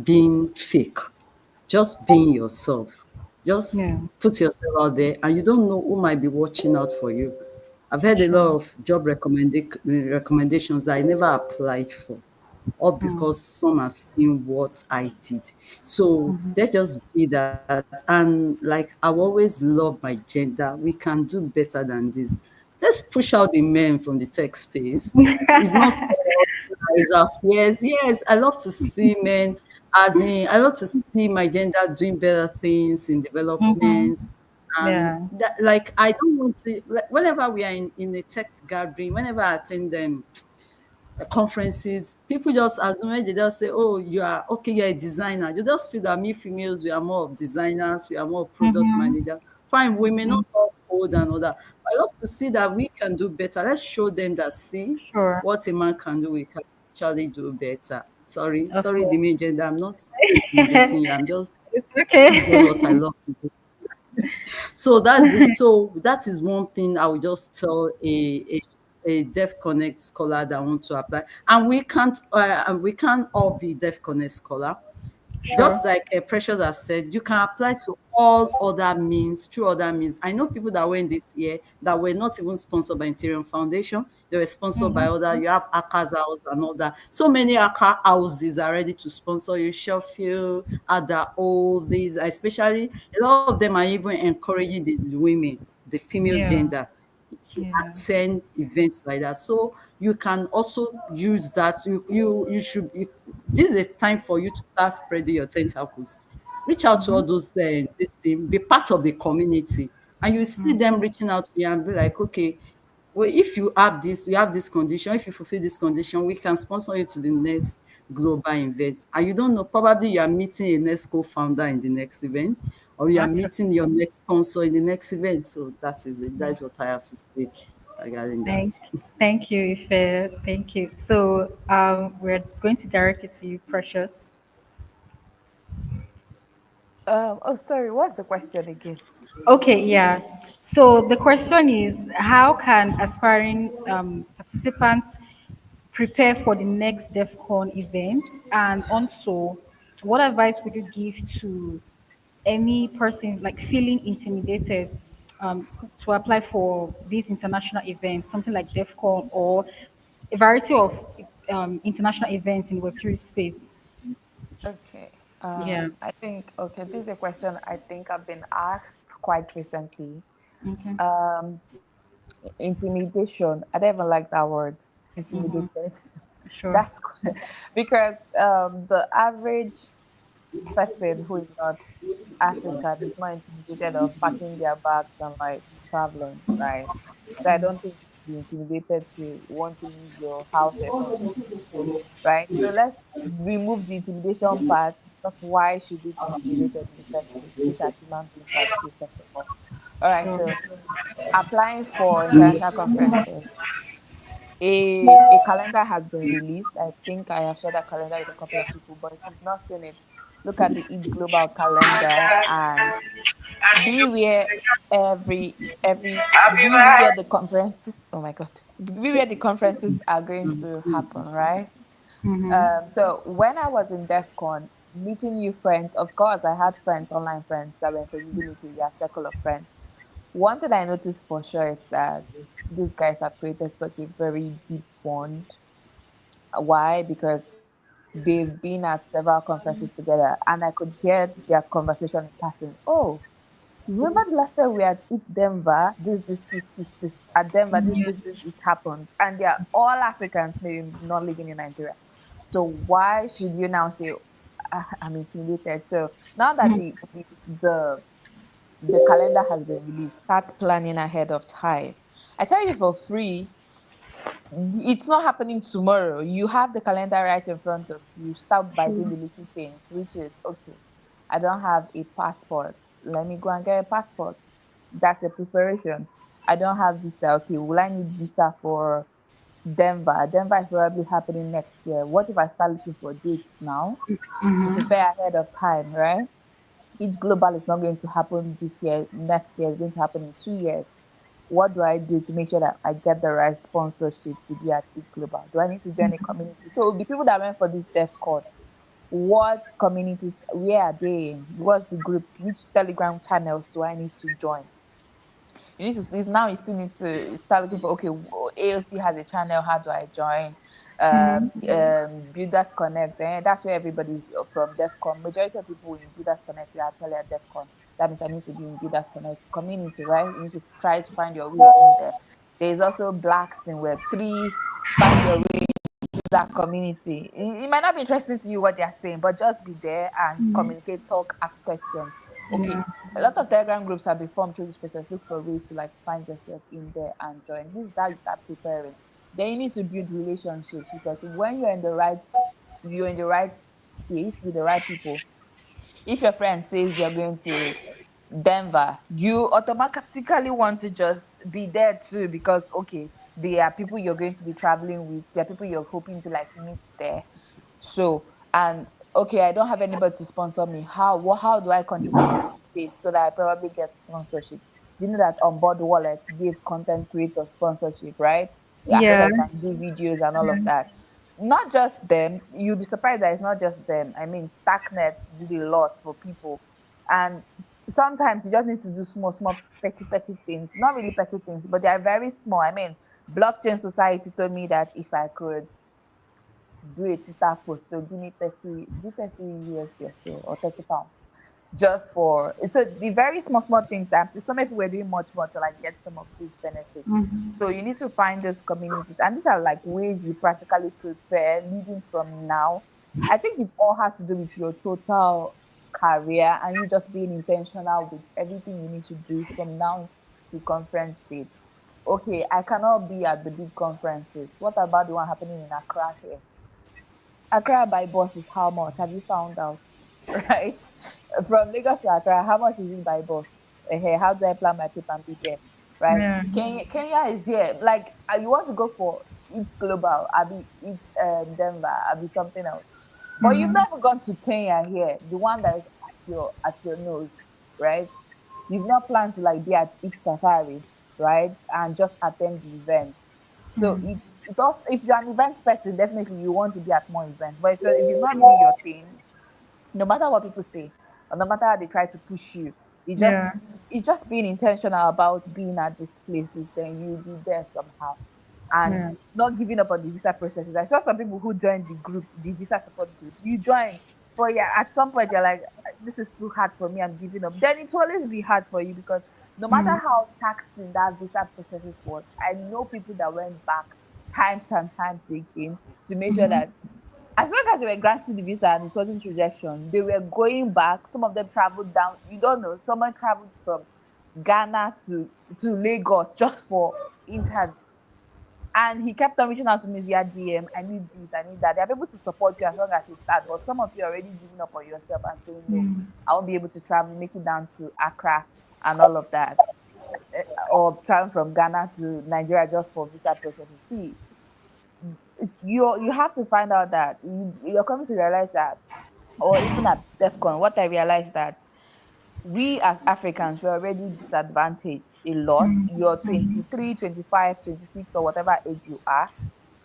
being fake. Just being yourself. Just yeah, put yourself out there, and you don't know who might be watching out for you. I've had a lot sure. of recommendations that I never applied for, all because some have seen what I did. So let's just be that. And like, I always love my gender. We can do better than this. Let's push out the men from the tech space. It's not all guys are yes, yes. I love to see men, as in I love to see my gender doing better things in development. And Yeah, that, I don't want to, whenever we are in a tech gathering, whenever I attend them, conferences, people just assume, they just say, oh, you are okay, you're a designer. You just feel that me females, we are more of designers, we are more product Mm-hmm. managers. Fine, we may Mm-hmm. not all code and all that. But I love to see that we can do better. Let's show them that, see Sure. what a man can do, we can actually do better. Sorry, Okay. the agenda. I'm not intimidating you. I'm just, It's this is just what I okay. love to do. So that's it. So that is one thing I would just tell a Deaf Connect scholar that want to apply. And we can't all be Deaf Connect scholar. Sure. Just like Precious has said, you can apply to all other means, through other means. I know people that went this year that were not even sponsored by Interior Foundation. They were sponsored by Mm-hmm. other. You have Aka's house and all that. So many Aka houses are ready to sponsor you. Sheffield, Ada, all these, especially a lot of them are even encouraging the women, the female Yeah. gender, to Yeah. attend events like that. So you can also use that. This is a time for you to start spreading your tentacles. Reach out to Mm-hmm. all those this thing, be part of the community, and you see them reaching out to you and be like, okay, well, if you have this, you have this condition. If you fulfill this condition, we can sponsor you to the next global event. And you don't know, probably you are meeting a next co-founder in the next event, or you are Actually, meeting your next sponsor in the next event. So that is it. That is what I have to say regarding that. thank, thank you, Ife. Thank you. So, we're going to direct it to you, Precious. Oh, sorry. What's the question again? Okay, yeah. So the question is, how can aspiring participants prepare for the next DevCon event? And also, what advice would you give to any person like feeling intimidated to apply for these international events, something like DevCon or a variety of international events in Web3 space? Okay. Yeah. I think okay. This is a question I think I've been asked quite recently. Okay. Um, Intimidation. I don't even like that word. Mm-hmm. Intimidated. Sure. That's because the average person who is not African is not intimidated of packing their bags and like traveling, right? So I don't think you should be intimidated to want to leave your house or your comfort zone, right? So let's remove the intimidation part because why should we be intimidated in the first place? These are human beings at stake, first of all. All right, Sure. so applying for international conferences. A calendar has been released. I think I have shared that calendar with a couple of people, but if you've not seen it, look at the Eat Global calendar and be where be where the conferences oh my god be where the conferences are going to happen, right? Mm-hmm. So when I was in DevCon, meeting new friends, of course, I had friends, online friends, that were introducing me to their circle of friends. One thing I noticed for sure is that these guys have created such a very deep bond. Why? Because they've been at several conferences together, and I could hear their conversation in passing. Oh, remember the last time we had Eat Denver? This at Denver. This happens, and they are all Africans, maybe not living in Nigeria. So why should you now say, I'm intimidated"? So now that the calendar has been released, start planning ahead of time. I tell you for free, it's not happening tomorrow. You have the calendar right in front of you. Start by doing True. the little things, which is okay. I don't have a passport. Let me go and get a passport. That's your preparation. I don't have visa. Okay, will I need visa for Denver? Denver is probably happening next year. What if I start looking for dates now? You Mm-hmm. prepare ahead of time, right? Each global is not going to happen this year, next year, it's going to happen in 2 years. What do I do to make sure that I get the right sponsorship to be at each global? Do I need to join a community? So the people that went for this DevCon, what communities, where are they in? What's the group? Which Telegram channels do I need to join? You need to this now you still need to start looking for okay, AOC has a channel, how do I join? Mm-hmm. Builders Connect, that's where everybody's from DevCon. Majority of people in Builders Connect we are actually at DevCon. That means I need to be in Builders Connect community, right? You need to try to find your way in there. There's also blacks in Web3, find your way that community. It might not be interesting to you what they're saying, but just be there and communicate, talk, ask questions. Okay. Yeah. A lot of Telegram groups have been formed through this process. Look for ways to like find yourself in there and join. This is how you start preparing. Then you need to build relationships, because when you're in the right space with the right people. If your friend says you're going to Denver, you automatically want to just be there too, because okay, there are people you're going to be traveling with, there are people you're hoping to like meet there. So, and okay, I don't have anybody to sponsor me. How do I contribute to this space so that I probably get sponsorship? Do you know that on board wallets give content creator sponsorship, right? Yeah, so Yeah. that you can do videos and all of that. Not just them, you'll be surprised that it's not just them. I mean, Stacknet did a lot for people. And sometimes you just need to do small, petty things. Not really petty things, but they are very small. I mean, Blockchain Society told me that if I could do a Twitter post, they'll give me 30, is it 30 USD or so, or 30 pounds. Just for so the very small things that so many people were doing much more to like get some of these benefits. So you need to find those communities, and these are like ways you practically prepare leading from now. I think it all has to do with your total career and you just being intentional with everything you need to do from now to conference dates. Okay, I cannot be at the big conferences. What about the one happening in Accra here? Accra by bus is how much? Have you found out? Right? From Lagos to Accra, how much is it by bus? How do I plan my trip and be there? Right? Yeah. Kenya is here. Like, you want to go for It's Global, I be it's Denver, I be something else. But you've never gone to Kenya here, the one that is at your nose, right? You've not planned to like be at It's Safari, right? And just attend the event. So it also, if you're an event person, definitely you want to be at more events. But if it's not really your thing, no matter what people say, or no matter how they try to push you, it Yeah. just it's just being intentional about being at these places, then you'll be there somehow. And Yeah. not giving up on the visa processes. I saw some people who joined the group, the visa support group. You join, but yeah, at some point you're like, this is too hard for me, I'm giving up. Then it will always be hard for you, because no matter how taxing that visa processes was, I know people that went back times and times again to make sure that as long as they were granted the visa and it wasn't rejection, they were going back. Some of them traveled down. You don't know. Someone traveled from Ghana to Lagos just for interview. And he kept on reaching out to me via DM. I need this, I need that. They're able to support you as long as you start. But some of you are already giving up on yourself and saying, no, I won't be able to travel, make it down to Accra and all of that. Or traveling from Ghana to Nigeria just for visa processes. See, you have to find out that you're coming to realize that, or even at DEFCON, what I realized that we as Africans were already disadvantaged a lot. You're 23, 25, 26, or whatever age you are.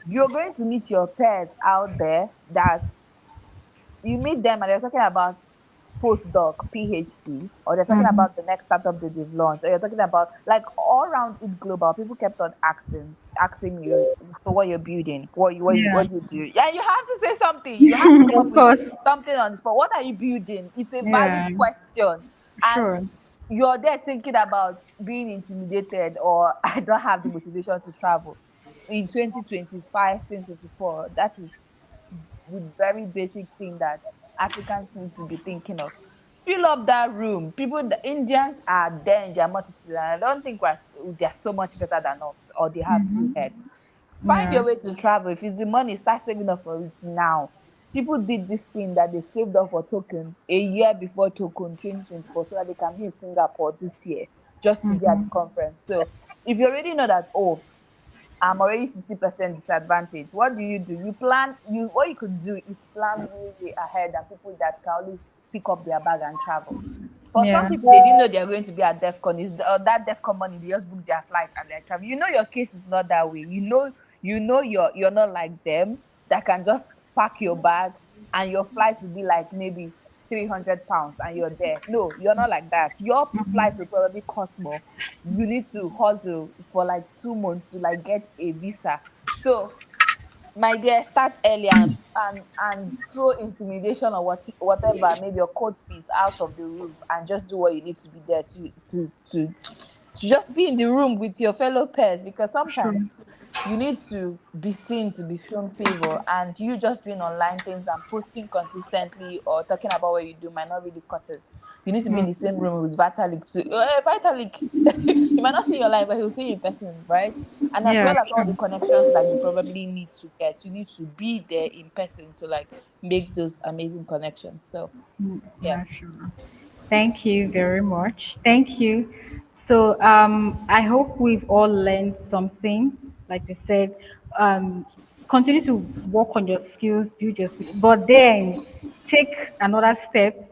You're going to meet your peers out there that you meet them and they're talking about postdoc, PhD, or they're talking about the next startup that they've launched, or you're talking about like all around it global. People kept on asking you, so what you're building, Yeah. what do you do? Yeah, you have to say something. You have to come up Of with course. something on the spot. What are you building? It's a valid Yeah. question, and Sure. you're there thinking about being intimidated or I don't have the motivation to travel in 2025, 2024. That is the very basic thing that Africans need to be thinking of. Fill up that room. The Indians are there in their multitude, and I don't think they're so much better than us, or they have two heads. Find Yeah. your way to travel. If it's the money, start saving up for it now. People did this thing that they saved up for token a year before token 2024 so that they can be in Singapore this year just to be at the conference. So if you already know that, oh, I'm already 50% disadvantaged. What do? You plan you what you could do is plan way ahead than people that can always pick up their bag and travel. For some Yeah. people, they didn't know they're going to be at DEFCON. Is that DEFCON money, they just book their flights and they travel. You know your case is not that way. You know you're not like them that can just pack your bag and your flight will be like maybe 300 pounds and you're there. No, you're not like that. Your flight will probably cost more. You need to hustle for like 2 months to like get a visa. So my dear, start early and throw intimidation or whatever, maybe your code fees out of the roof and just do what you need to be there to just be in the room with your fellow peers, because Sure. sometimes you need to be seen to be shown favor, and you just doing online things and posting consistently or talking about what you do might not really cut it. You need to be in the same room with Vitalik to Vitalik. You might not see your life, but he'll see you in person, right? And as Yeah, well as all the true. connections that you probably need to get, you need to be there in person to like make those amazing connections. So yeah. Yeah, sure. Thank you very much. Thank you. So I hope we've all learned something. Like they said, continue to work on your skills, build your skills, but then take another step.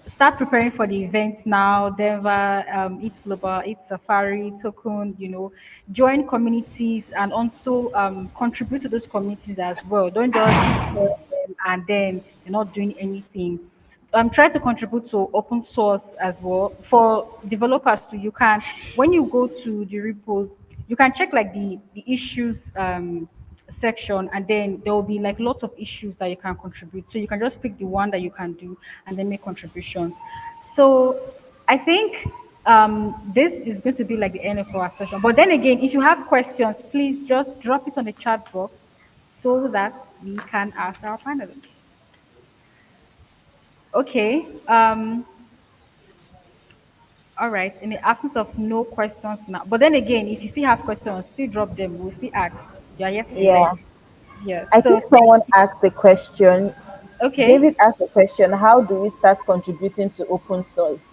Start preparing for the events now. Denver, Eat Global, Eat Safari, Token, join communities and also contribute to those communities as well. Don't just join them and then you're not doing anything. Try to contribute to open source as well for developers too. You can, when you go to the repo, you can check like the issues section, and then there will be like lots of issues that you can contribute, so you can just pick the one that you can do and then make contributions. So I think this is going to be like the end of our session, but then again, if you have questions, please just drop it on the chat box so that we can ask our panelists. Okay. All right. In the absence of no questions now, but then again, if you still have questions, still drop them. We'll still ask. You are yet to Yeah. learn. Yes. I So think thank someone you. asked the question. David Okay. asked the question, how do we start contributing to open source?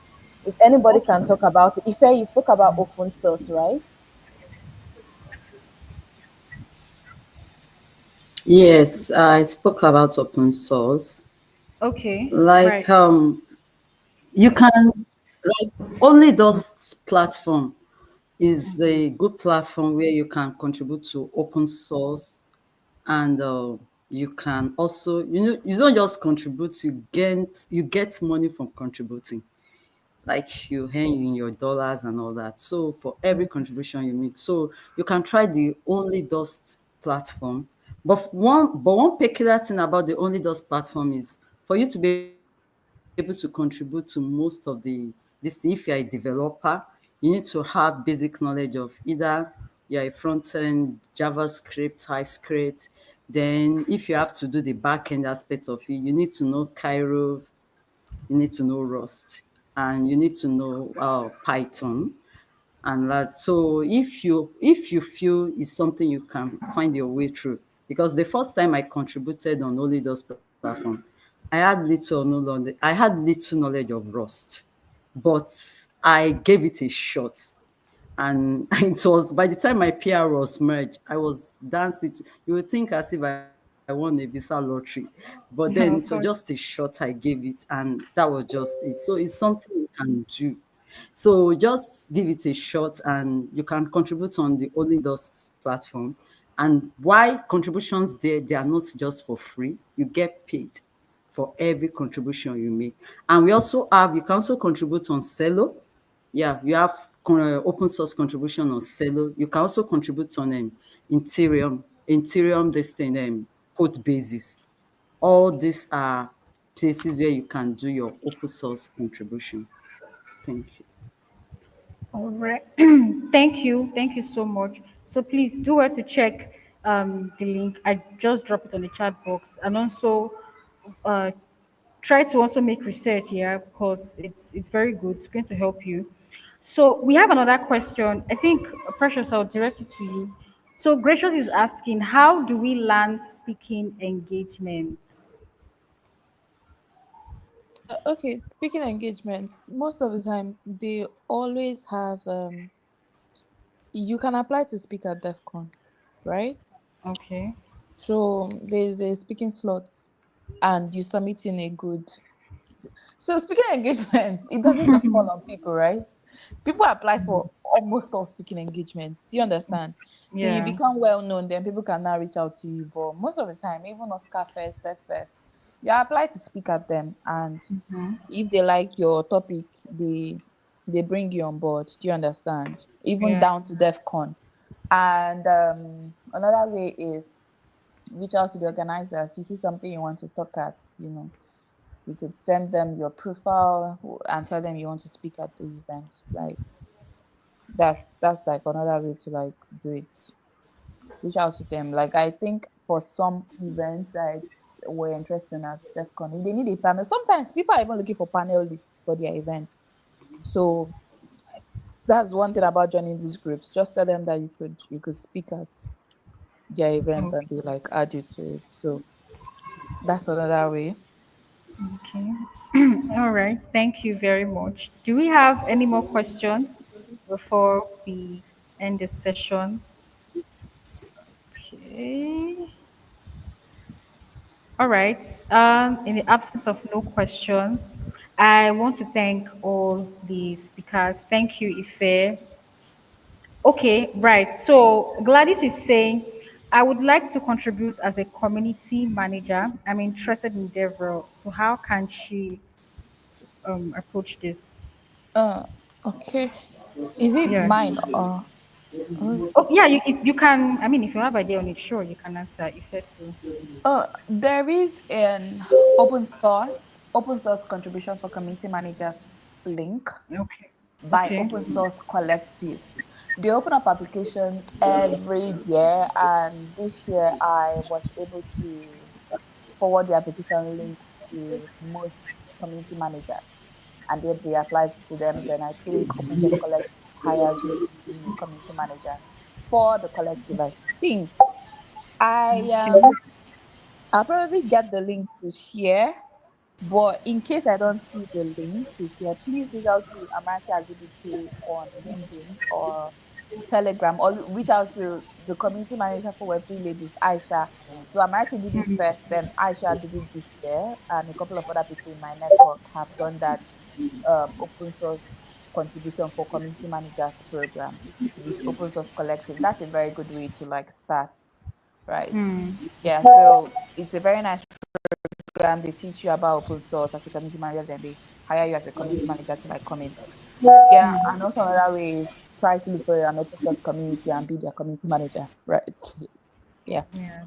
If anybody Okay. can talk about it. Ife, you spoke about open source, right? Yes, I spoke about open source. Okay. Like Right. you can like only those platform is a good platform where you can contribute to open source, and you can also, you don't just contribute, you get money from contributing, like you earn in your dollars and all that. So for every contribution you make, so you can try the Only Dust platform. But one peculiar thing about the Only Dust platform is for you to be able to contribute to most of the this thing. If you're a developer, you need to have basic knowledge of either you're a front-end JavaScript, TypeScript. Then if you have to do the back-end aspect of it, you need to know Cairo, you need to know Rust, and you need to know Python and that. So if you feel it's something you can find your way through, because the first time I contributed on only those platform, I had little knowledge of Rust, but I gave it a shot. And it was, by the time my PR was merged, I was dancing. You would think as if I won a visa lottery, but then it was just a Of course. shot I gave it, and that was just it. So it's something you can do. So just give it a shot, and you can contribute on the Only Dust platform. And why contributions there, they are not just for free. You get paid for every contribution you make. And you can also contribute on Cello. Yeah, you have open source contribution on Cello. You can also contribute on Ethereum, this thing, code basis. All these are places where you can do your open source contribution. Thank you. All right. Thank you. Thank you so much. So please do well to check the link. I just drop it on the chat box, and also uh, try to also make research here because it's very good. It's going to help you. So we have another question. I think Precious, I'll direct it to you. So Gracious is asking, how do we learn speaking engagements? Okay, speaking engagements, most of the time they always have you can apply to speak at DevCon, right? Okay. So there's a speaking slot and you submit in a good. So speaking engagements, it doesn't just fall on people, right? People apply for almost all speaking engagements. Do you understand? So you Yeah. become well known, then people can now reach out to you. But most of the time, even Oscar Fest, Step Fest, you apply to speak at them, and if they like your topic, they bring you on board. Do you understand? Even Yeah. down to DevCon. And another way is reach out to the organizers. You see something you want to talk at, you could send them your profile and tell them you want to speak at the event, right? That's like another way to like do it. reach out to them. Like I think for some events that we're interested in at DevCon, if they need a panel, sometimes people are even looking for panelists for their events. So that's one thing about joining these groups. Just tell them that you could speak at their event and Okay. they like add you to it. So that's another way. Okay. All right. Thank you very much. Do we have any more questions before we end this session? Okay. All right. In the absence of no questions, I want to thank all the speakers. Thank you, Ife. Okay, right. So Gladys is saying, I would like to contribute as a community manager. I'm interested in DevRel. So how can she approach this? Uh okay. Is it Yeah. mine or who's Oh, yeah. You can. I mean, if you have idea on it, sure, you can answer. Ife too. there is an open source contribution for community managers link Okay. by Okay. Open Source Collective. They open up applications every year, and this year I was able to forward the application link to most community managers, and then they applied to them. Then I think Open Source Collective hires the community manager for the collective. I think I Okay. I'll probably get the link to share, but in case I don't see the link to share, please reach out to Amarachi Azubike on LinkedIn or Telegram, or reach out to the community manager for Web3 Ladies, Aisha. So Amarachi did it first, then Aisha did it this year, and a couple of other people in my network have done that open source contribution for community managers program with Open Source Collective. That's a very good way to like start, right? Yeah, so it's a very nice program. They teach you about open source as a community manager, then they hire you as a community manager to like come in. Yeah, and also another way is try to look for an open source community and be their community manager. Right. Yeah. Yeah.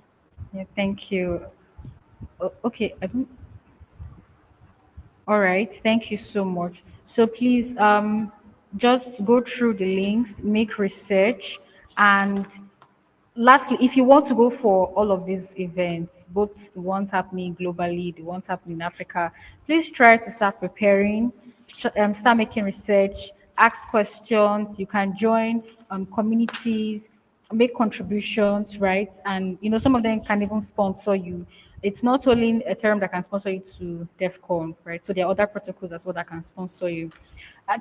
Yeah. Thank you. Okay. I don't. All right. Thank you so much. So please, just go through the links, make research, and lastly, if you want to go for all of these events, both the ones happening globally, the ones happening in Africa, please try to start preparing, start making research, ask questions. You can join communities, make contributions, right? And some of them can even sponsor you. It's not only Ethereum that can sponsor you to DevCon, right? So there are other protocols as well that can sponsor you.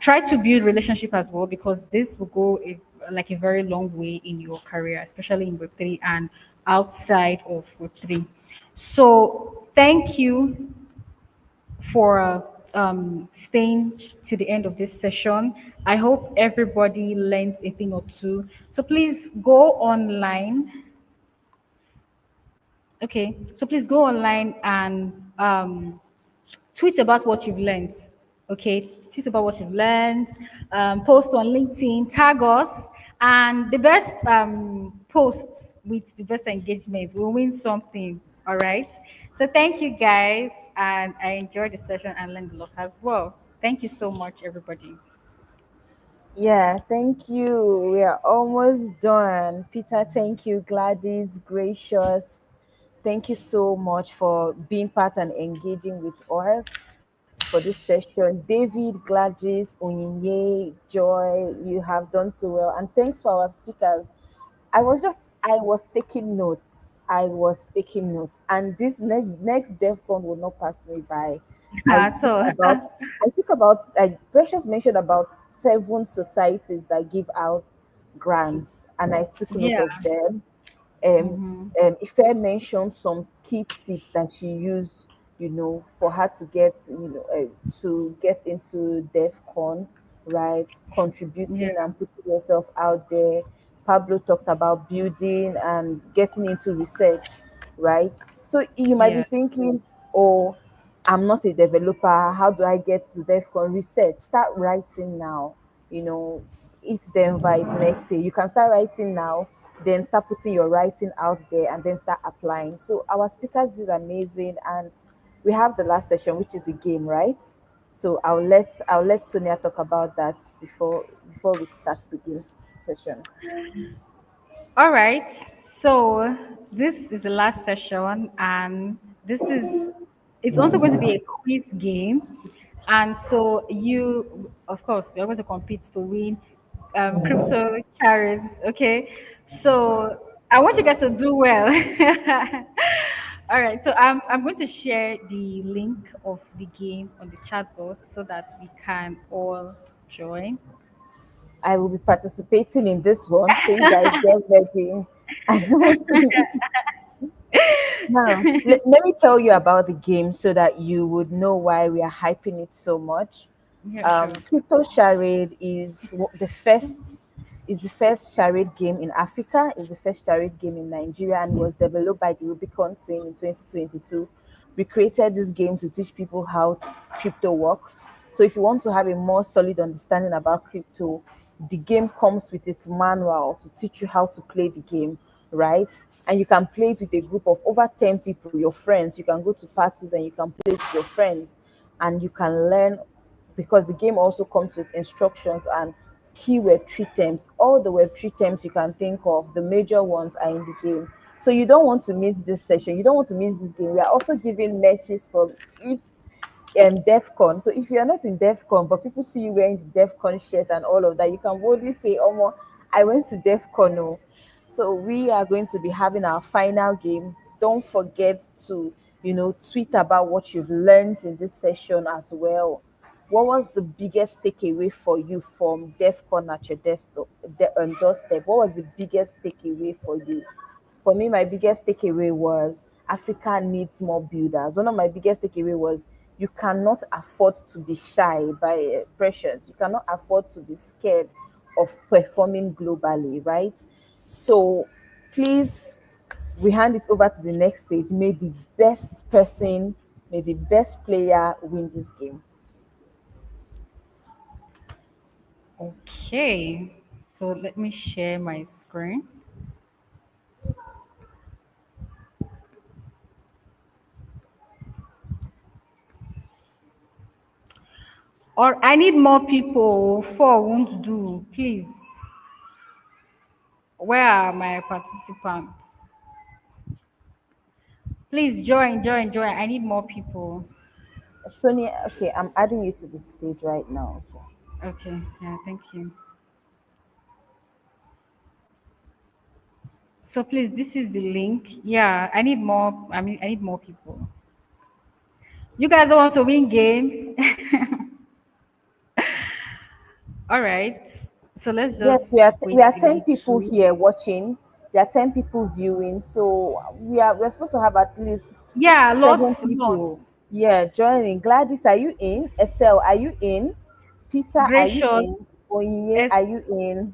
Try to build relationship as well, because this will go like a very long way in your career, especially in Web3 and outside of Web3. So thank you for staying to the end of this session. I hope everybody learned a thing or two. So please go online. Okay, so please go online and tweet about what you've learned. Okay, tweet about what you've learned. Post on LinkedIn, tag us, and the best posts with the best engagement will win something. All right. So thank you guys, and I enjoyed the session and learned a lot as well. Thank you so much, everybody. Yeah, thank you. We are almost done. Peter, thank you. Gladys, gracious. Thank you so much for being part and engaging with us for this session. David, Gladys, Onyinye, Joy, you have done so well. And thanks for our speakers. I was taking notes. I was taking notes. And this next DevCon will not pass me by. I took So about, Precious mentioned about 7 societies that give out grants, and I took note yeah. of them. um, Mm-hmm. Ife mentioned some key tips that she used, for her to get into DEF CON, right? Yeah. Contributing and putting yourself out there. Pablo talked about building and getting into research, right? So you might be Yeah. thinking, oh, I'm not a developer. How do I get to DEF CON research? Start writing now. You know, it's Denver is next year. You can start writing now, then start putting your writing out there, and then start applying. So our speakers did amazing, and we have the last session, which is a game, right? So I'll let Sonia talk about that before we start the game session. All right. So this is the last session, and this is it's also going to be a quiz game. And so you, of course, you're going to compete to win crypto carrots. Okay, so I want you guys to do well. All right, so I'm going to share the link of the game on the chat box so that we can all join. I will be participating in this one, so you guys get ready. I don't want to. Now, let me tell you about the game so that you would know why we are hyping it so much. Yeah, sure. Crypto Charade is the first charade game in Africa. Is the first charade game in Nigeria and was developed by the Rubicon team in 2022. We created this game to teach people how crypto works. So if you want to have a more solid understanding about crypto, the game comes with its manual to teach you how to play the game, right? And you can play it with a group of over 10 people, your friends. You can go to parties and you can play it with your friends and you can learn because the game also comes with instructions and key Web3 terms. All the Web3 terms you can think of, the major ones are in the game. So you don't want to miss this session. You don't want to miss this game. We are also giving messages from it DevCon. So if you're not in DevCon, but people see you wearing the DevCon shirt and all of that, you can boldly say, "Oh, I went to DevCon." Oh. So we are going to be having our final game. Don't forget to, tweet about what you've learned in this session as well. What was the biggest takeaway for you from DevCon at your desktop, doorstep? What was the biggest takeaway for you? For me, my biggest takeaway was Africa needs more builders. One of my biggest takeaway was you cannot afford to be shy by pressures. You cannot afford to be scared of performing globally, right? So please, we hand it over to the next stage. May the best player win this game. Okay, so let me share my screen. Or I need more people. Four won't do, please. Where are my participants? Please join, join, join. I need more people. Sonia, okay, I'm adding you to the stage right now. Okay. Okay, yeah, thank you. So please, this is the link. Yeah, I need more. I need more people. You guys want to win game? All right. So let's Yes, just we wait are a 10 people little. here watching. There are 10 people viewing. So we're supposed to have at least Yeah, seven lots, lots. people. Yeah, joining. Gladys, are you in? Estelle, are you in? Peter, are you Gracious. in? Onyinye, are Yes, you in?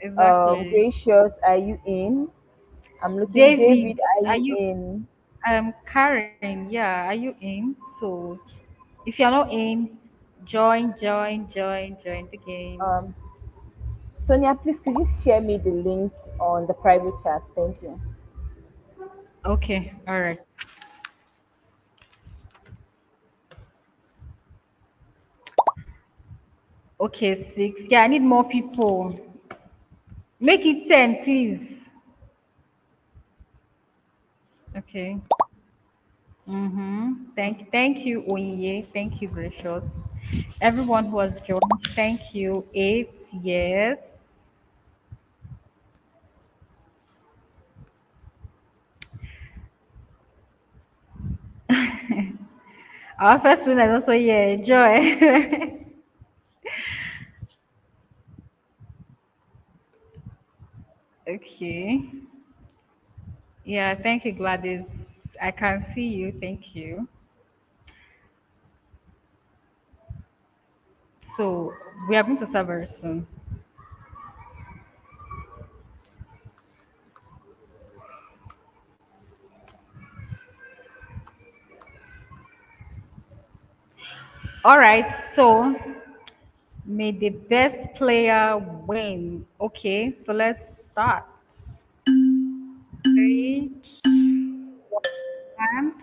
exactly. Gracious, are you in? I'm looking. David, David, are are you you in? Karen, yeah, are you in? So if you're not in, join, join, join, join the game. Um, Sonia, please could you share me the link on the private chat? Thank you. Okay, all right. Okay, six. Yeah, I need more people. Make it 10, please. Okay. Thank you, Oye. Thank you, Gracious. Everyone who has joined, thank you. 8, yes. Our first winner is also here, Joy. Okay. Yeah, thank you, Gladys. I can see you. Thank you. So we are going to start very soon. All right. So may the best player win. Okay. So let's start. 3, 2, 1.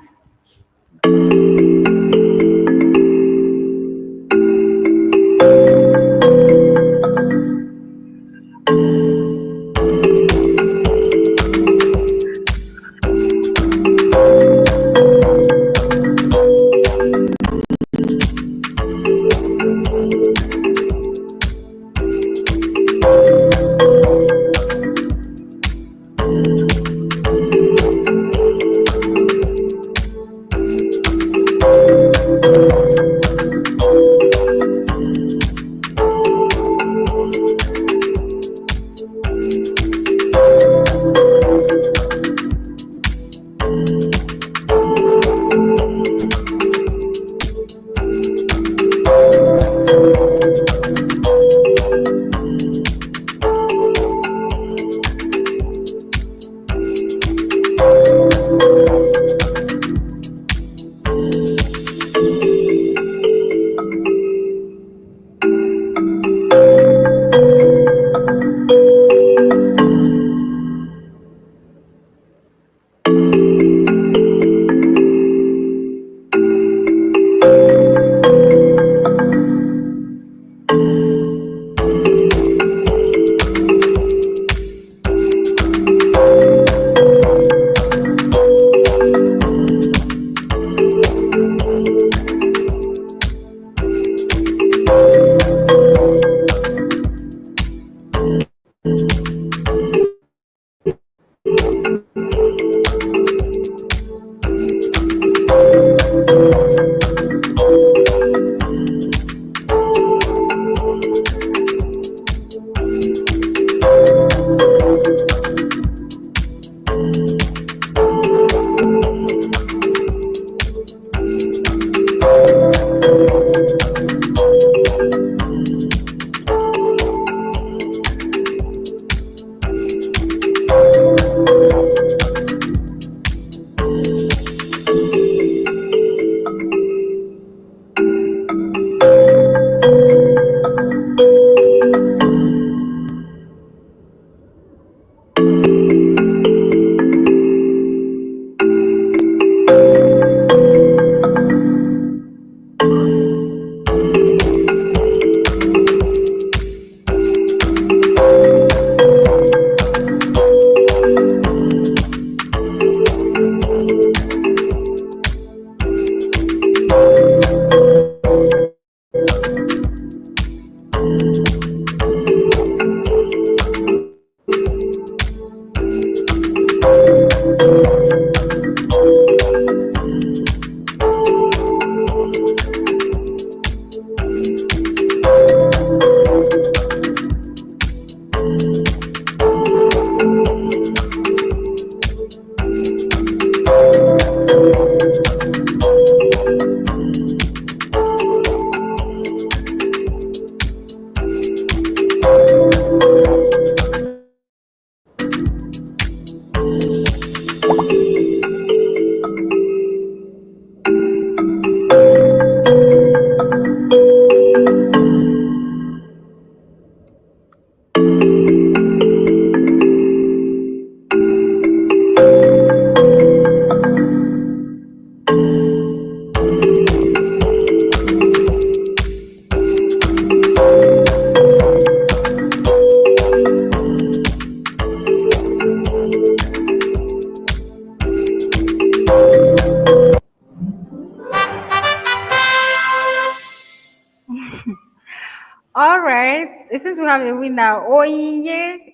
All right. Since we have a winner, Oye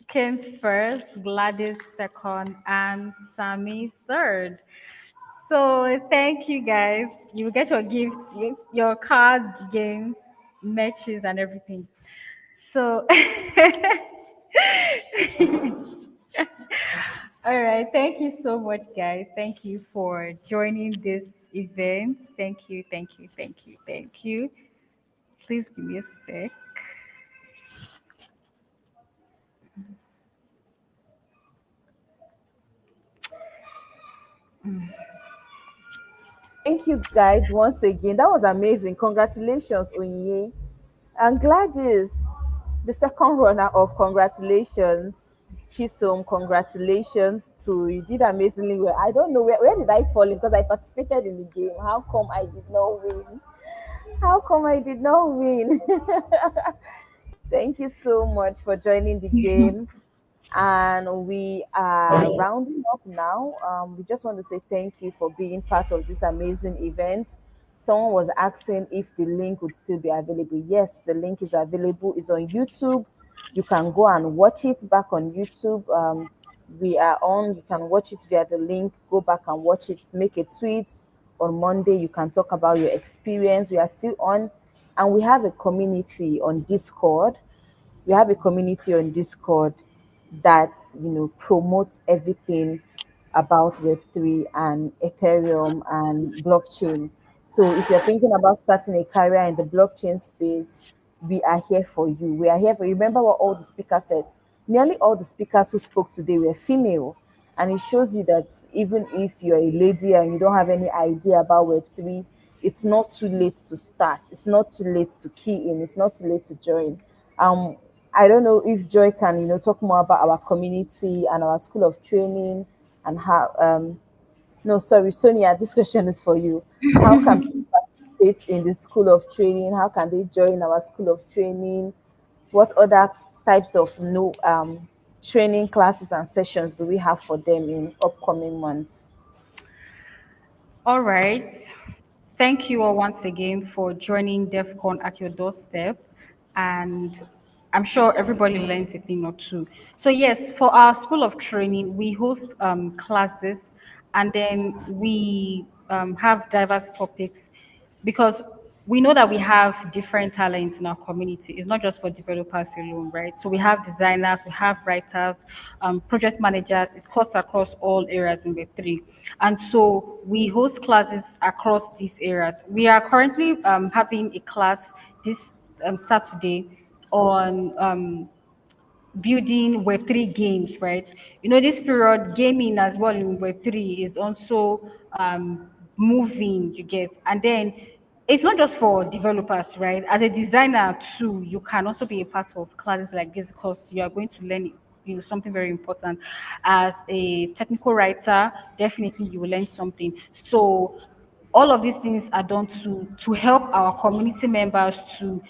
came first, Gladys second, and Sammy third. So thank you guys. You will get your gifts, your card games, matches, and everything. So all right. Thank you so much, guys. Thank you for joining this event. Thank you, thank you, thank you, thank you. Please give me a sec. Thank you guys once again. That was amazing. Congratulations, Onye. And Gladys, the second runner up, congratulations. Chisom, congratulations too. You did amazingly well. I don't know where did I fall in because I participated in the game. How come I did not win? How come I did not win? Thank you so much for joining the game. And we are rounding up now. We just want to say thank you for being part of this amazing event. Someone was asking if the link would still be available. Yes, the link is available. It's on YouTube. You can go and watch it back on YouTube. We are on. You can watch it via the link. Go back and watch it. Make a tweet on Monday. You can talk about your experience. We are still on, and we have a community on Discord. We have a community on Discord that promotes everything about Web3 and Ethereum and blockchain. So if you're thinking about starting a career in the blockchain space, we are here for you. We are here for you. Remember what all the speakers said. Nearly all the speakers who spoke today were female. And it shows you that even if you're a lady and you don't have any idea about Web3, it's not too late to start. It's not too late to key in. It's not too late to join. Um, I don't know if Joy can, talk more about our community and our school of training and how. No, sorry, Sonia. This question is for you. How can people participate in the school of training? How can they join our school of training? What other types of training classes and sessions do we have for them in upcoming months? All right. Thank you all once again for joining DevCon at your doorstep. And I'm sure everybody learned a thing or two. So, yes, for our School of Training, we host classes and then we have diverse topics because we know that we have different talents in our community. It's not just for developers alone, right? So we have designers, we have writers, project managers. It cuts across all areas in Web3. And so we host classes across these areas. We are currently having a class this Saturday on building Web3 games, right? This period, gaming as well in Web3 is also moving, you get. And then it's not just for developers, right? As a designer too, you can also be a part of classes like this because you are going to learn something very important. As a technical writer, definitely you will learn something. So all of these things are done to help our community members to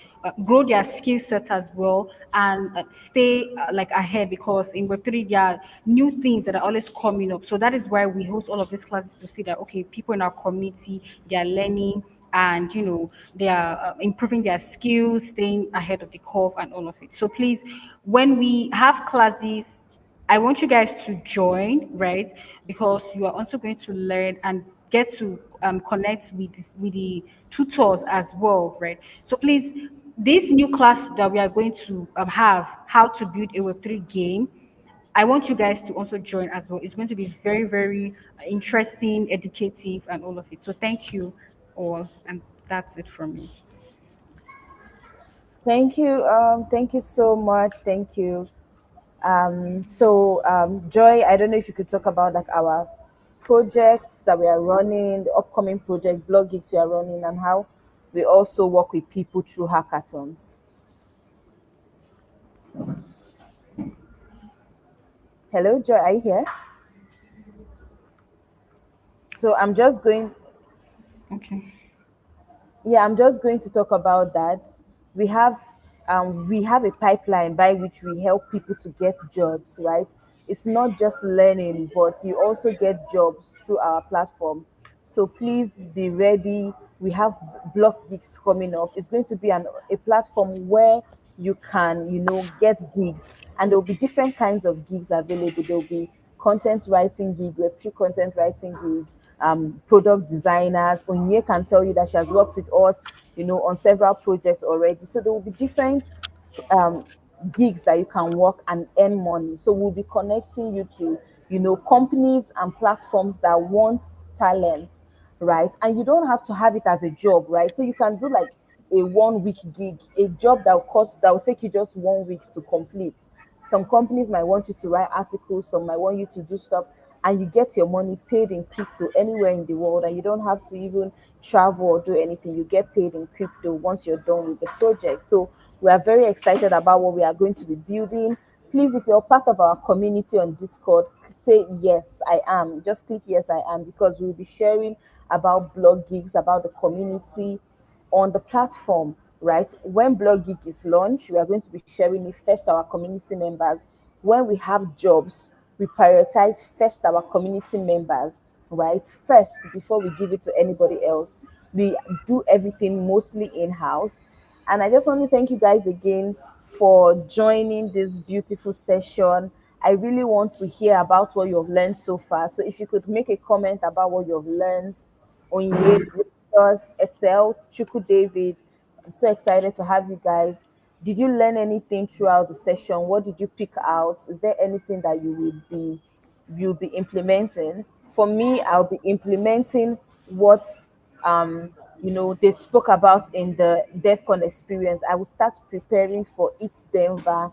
grow their skill set as well and stay like ahead because in Web3 there are new things that are always coming up. So that is why we host all of these classes to see that okay, people in our community, they are learning and they are improving their skills, staying ahead of the curve and all of it. So please, when we have classes, I want you guys to join, right? Because you are also going to learn and get to connect with the tutors as well, right? So please, this new class that we are going to have, how to build a Web3 game, I want you guys to also join as well. It's going to be very, very interesting, educative, and all of it. So thank you all, and that's it from me. Thank you. Thank you so much. Thank you. Joy, I don't know if you could talk about like our projects that we are running, the upcoming project, blog gigs we are running, and how we also work with people through hackathons. Hello, Joy, are you here? So I'm just going, Okay. yeah, I'm just going to talk about that. We have we have a pipeline by which we help people to get jobs, right? It's not just learning, but you also get jobs through our platform. So please be ready. we have block gigs coming up. It's going to be a platform where you can, get gigs, and there will be different kinds of gigs available. There will be content writing gig, web3 content writing gigs, product designers. Onye can tell you that she has worked with us, on several projects already. So there will be different um, gigs that you can work and earn money. So we'll be connecting you to, companies and platforms that want talent, right? And you don't have to have it as a job, right? So you can do like a 1 week gig, a job that will take you just 1 week to complete. Some companies might want you to write articles, some might want you to do stuff, and you get your money paid in crypto anywhere in the world, and you don't have to even travel or do anything. You get paid in crypto once you're done with the project. So we are very excited about what we are going to be building. Please, if you're part of our community on Discord, say yes, I am. Just click yes, I am, because we'll be sharing about blog gigs, about the community on the platform, right? When Blog Geek is launched, we are going to be sharing it first to our community members. When we have jobs, we prioritize first our community members, right? First, before we give it to anybody else. We do everything mostly in house. And I just want to thank you guys again for joining this beautiful session. I really want to hear about what you've learned so far. So if you could make a comment about what you've learned on Victor's SL, Chuku David. I'm so excited to have you guys. Did you learn anything throughout the session? What did you pick out? Is there anything that you'll be implementing? For me, I'll be implementing what they spoke about in the DevCon experience. I will start preparing for it Denver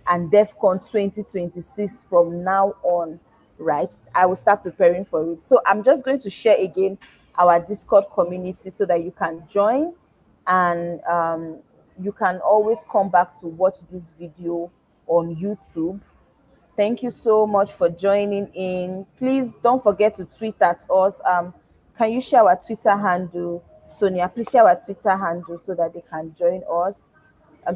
and DevCon 2026 from now on, right? I will start preparing for it. So I'm just going to share again our Discord community so that you can join, and you can always come back to watch this video on YouTube. Thank you so much for joining in. Please don't forget to tweet at us. Can you share our Twitter handle, Sonia? Please share our Twitter handle so that they can join us.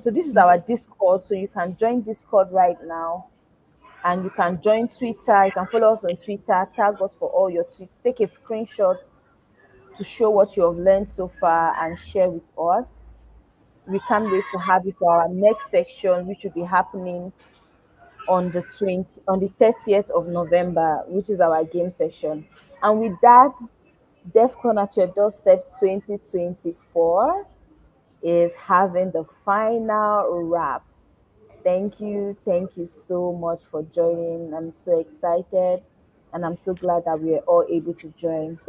So this is our Discord, so you can join Discord right now, and you can join Twitter. You can follow us on Twitter. Tag us for all your tweets. Take a screenshot to show what you have learned so far and share with us. We can't wait to have you for our next section, which will be happening on the 30th of November, which is our game session. And with that, DEFCON at your doorstep 2024 is having the final wrap. Thank you so much for joining. I'm so excited, and I'm so glad that we are all able to join.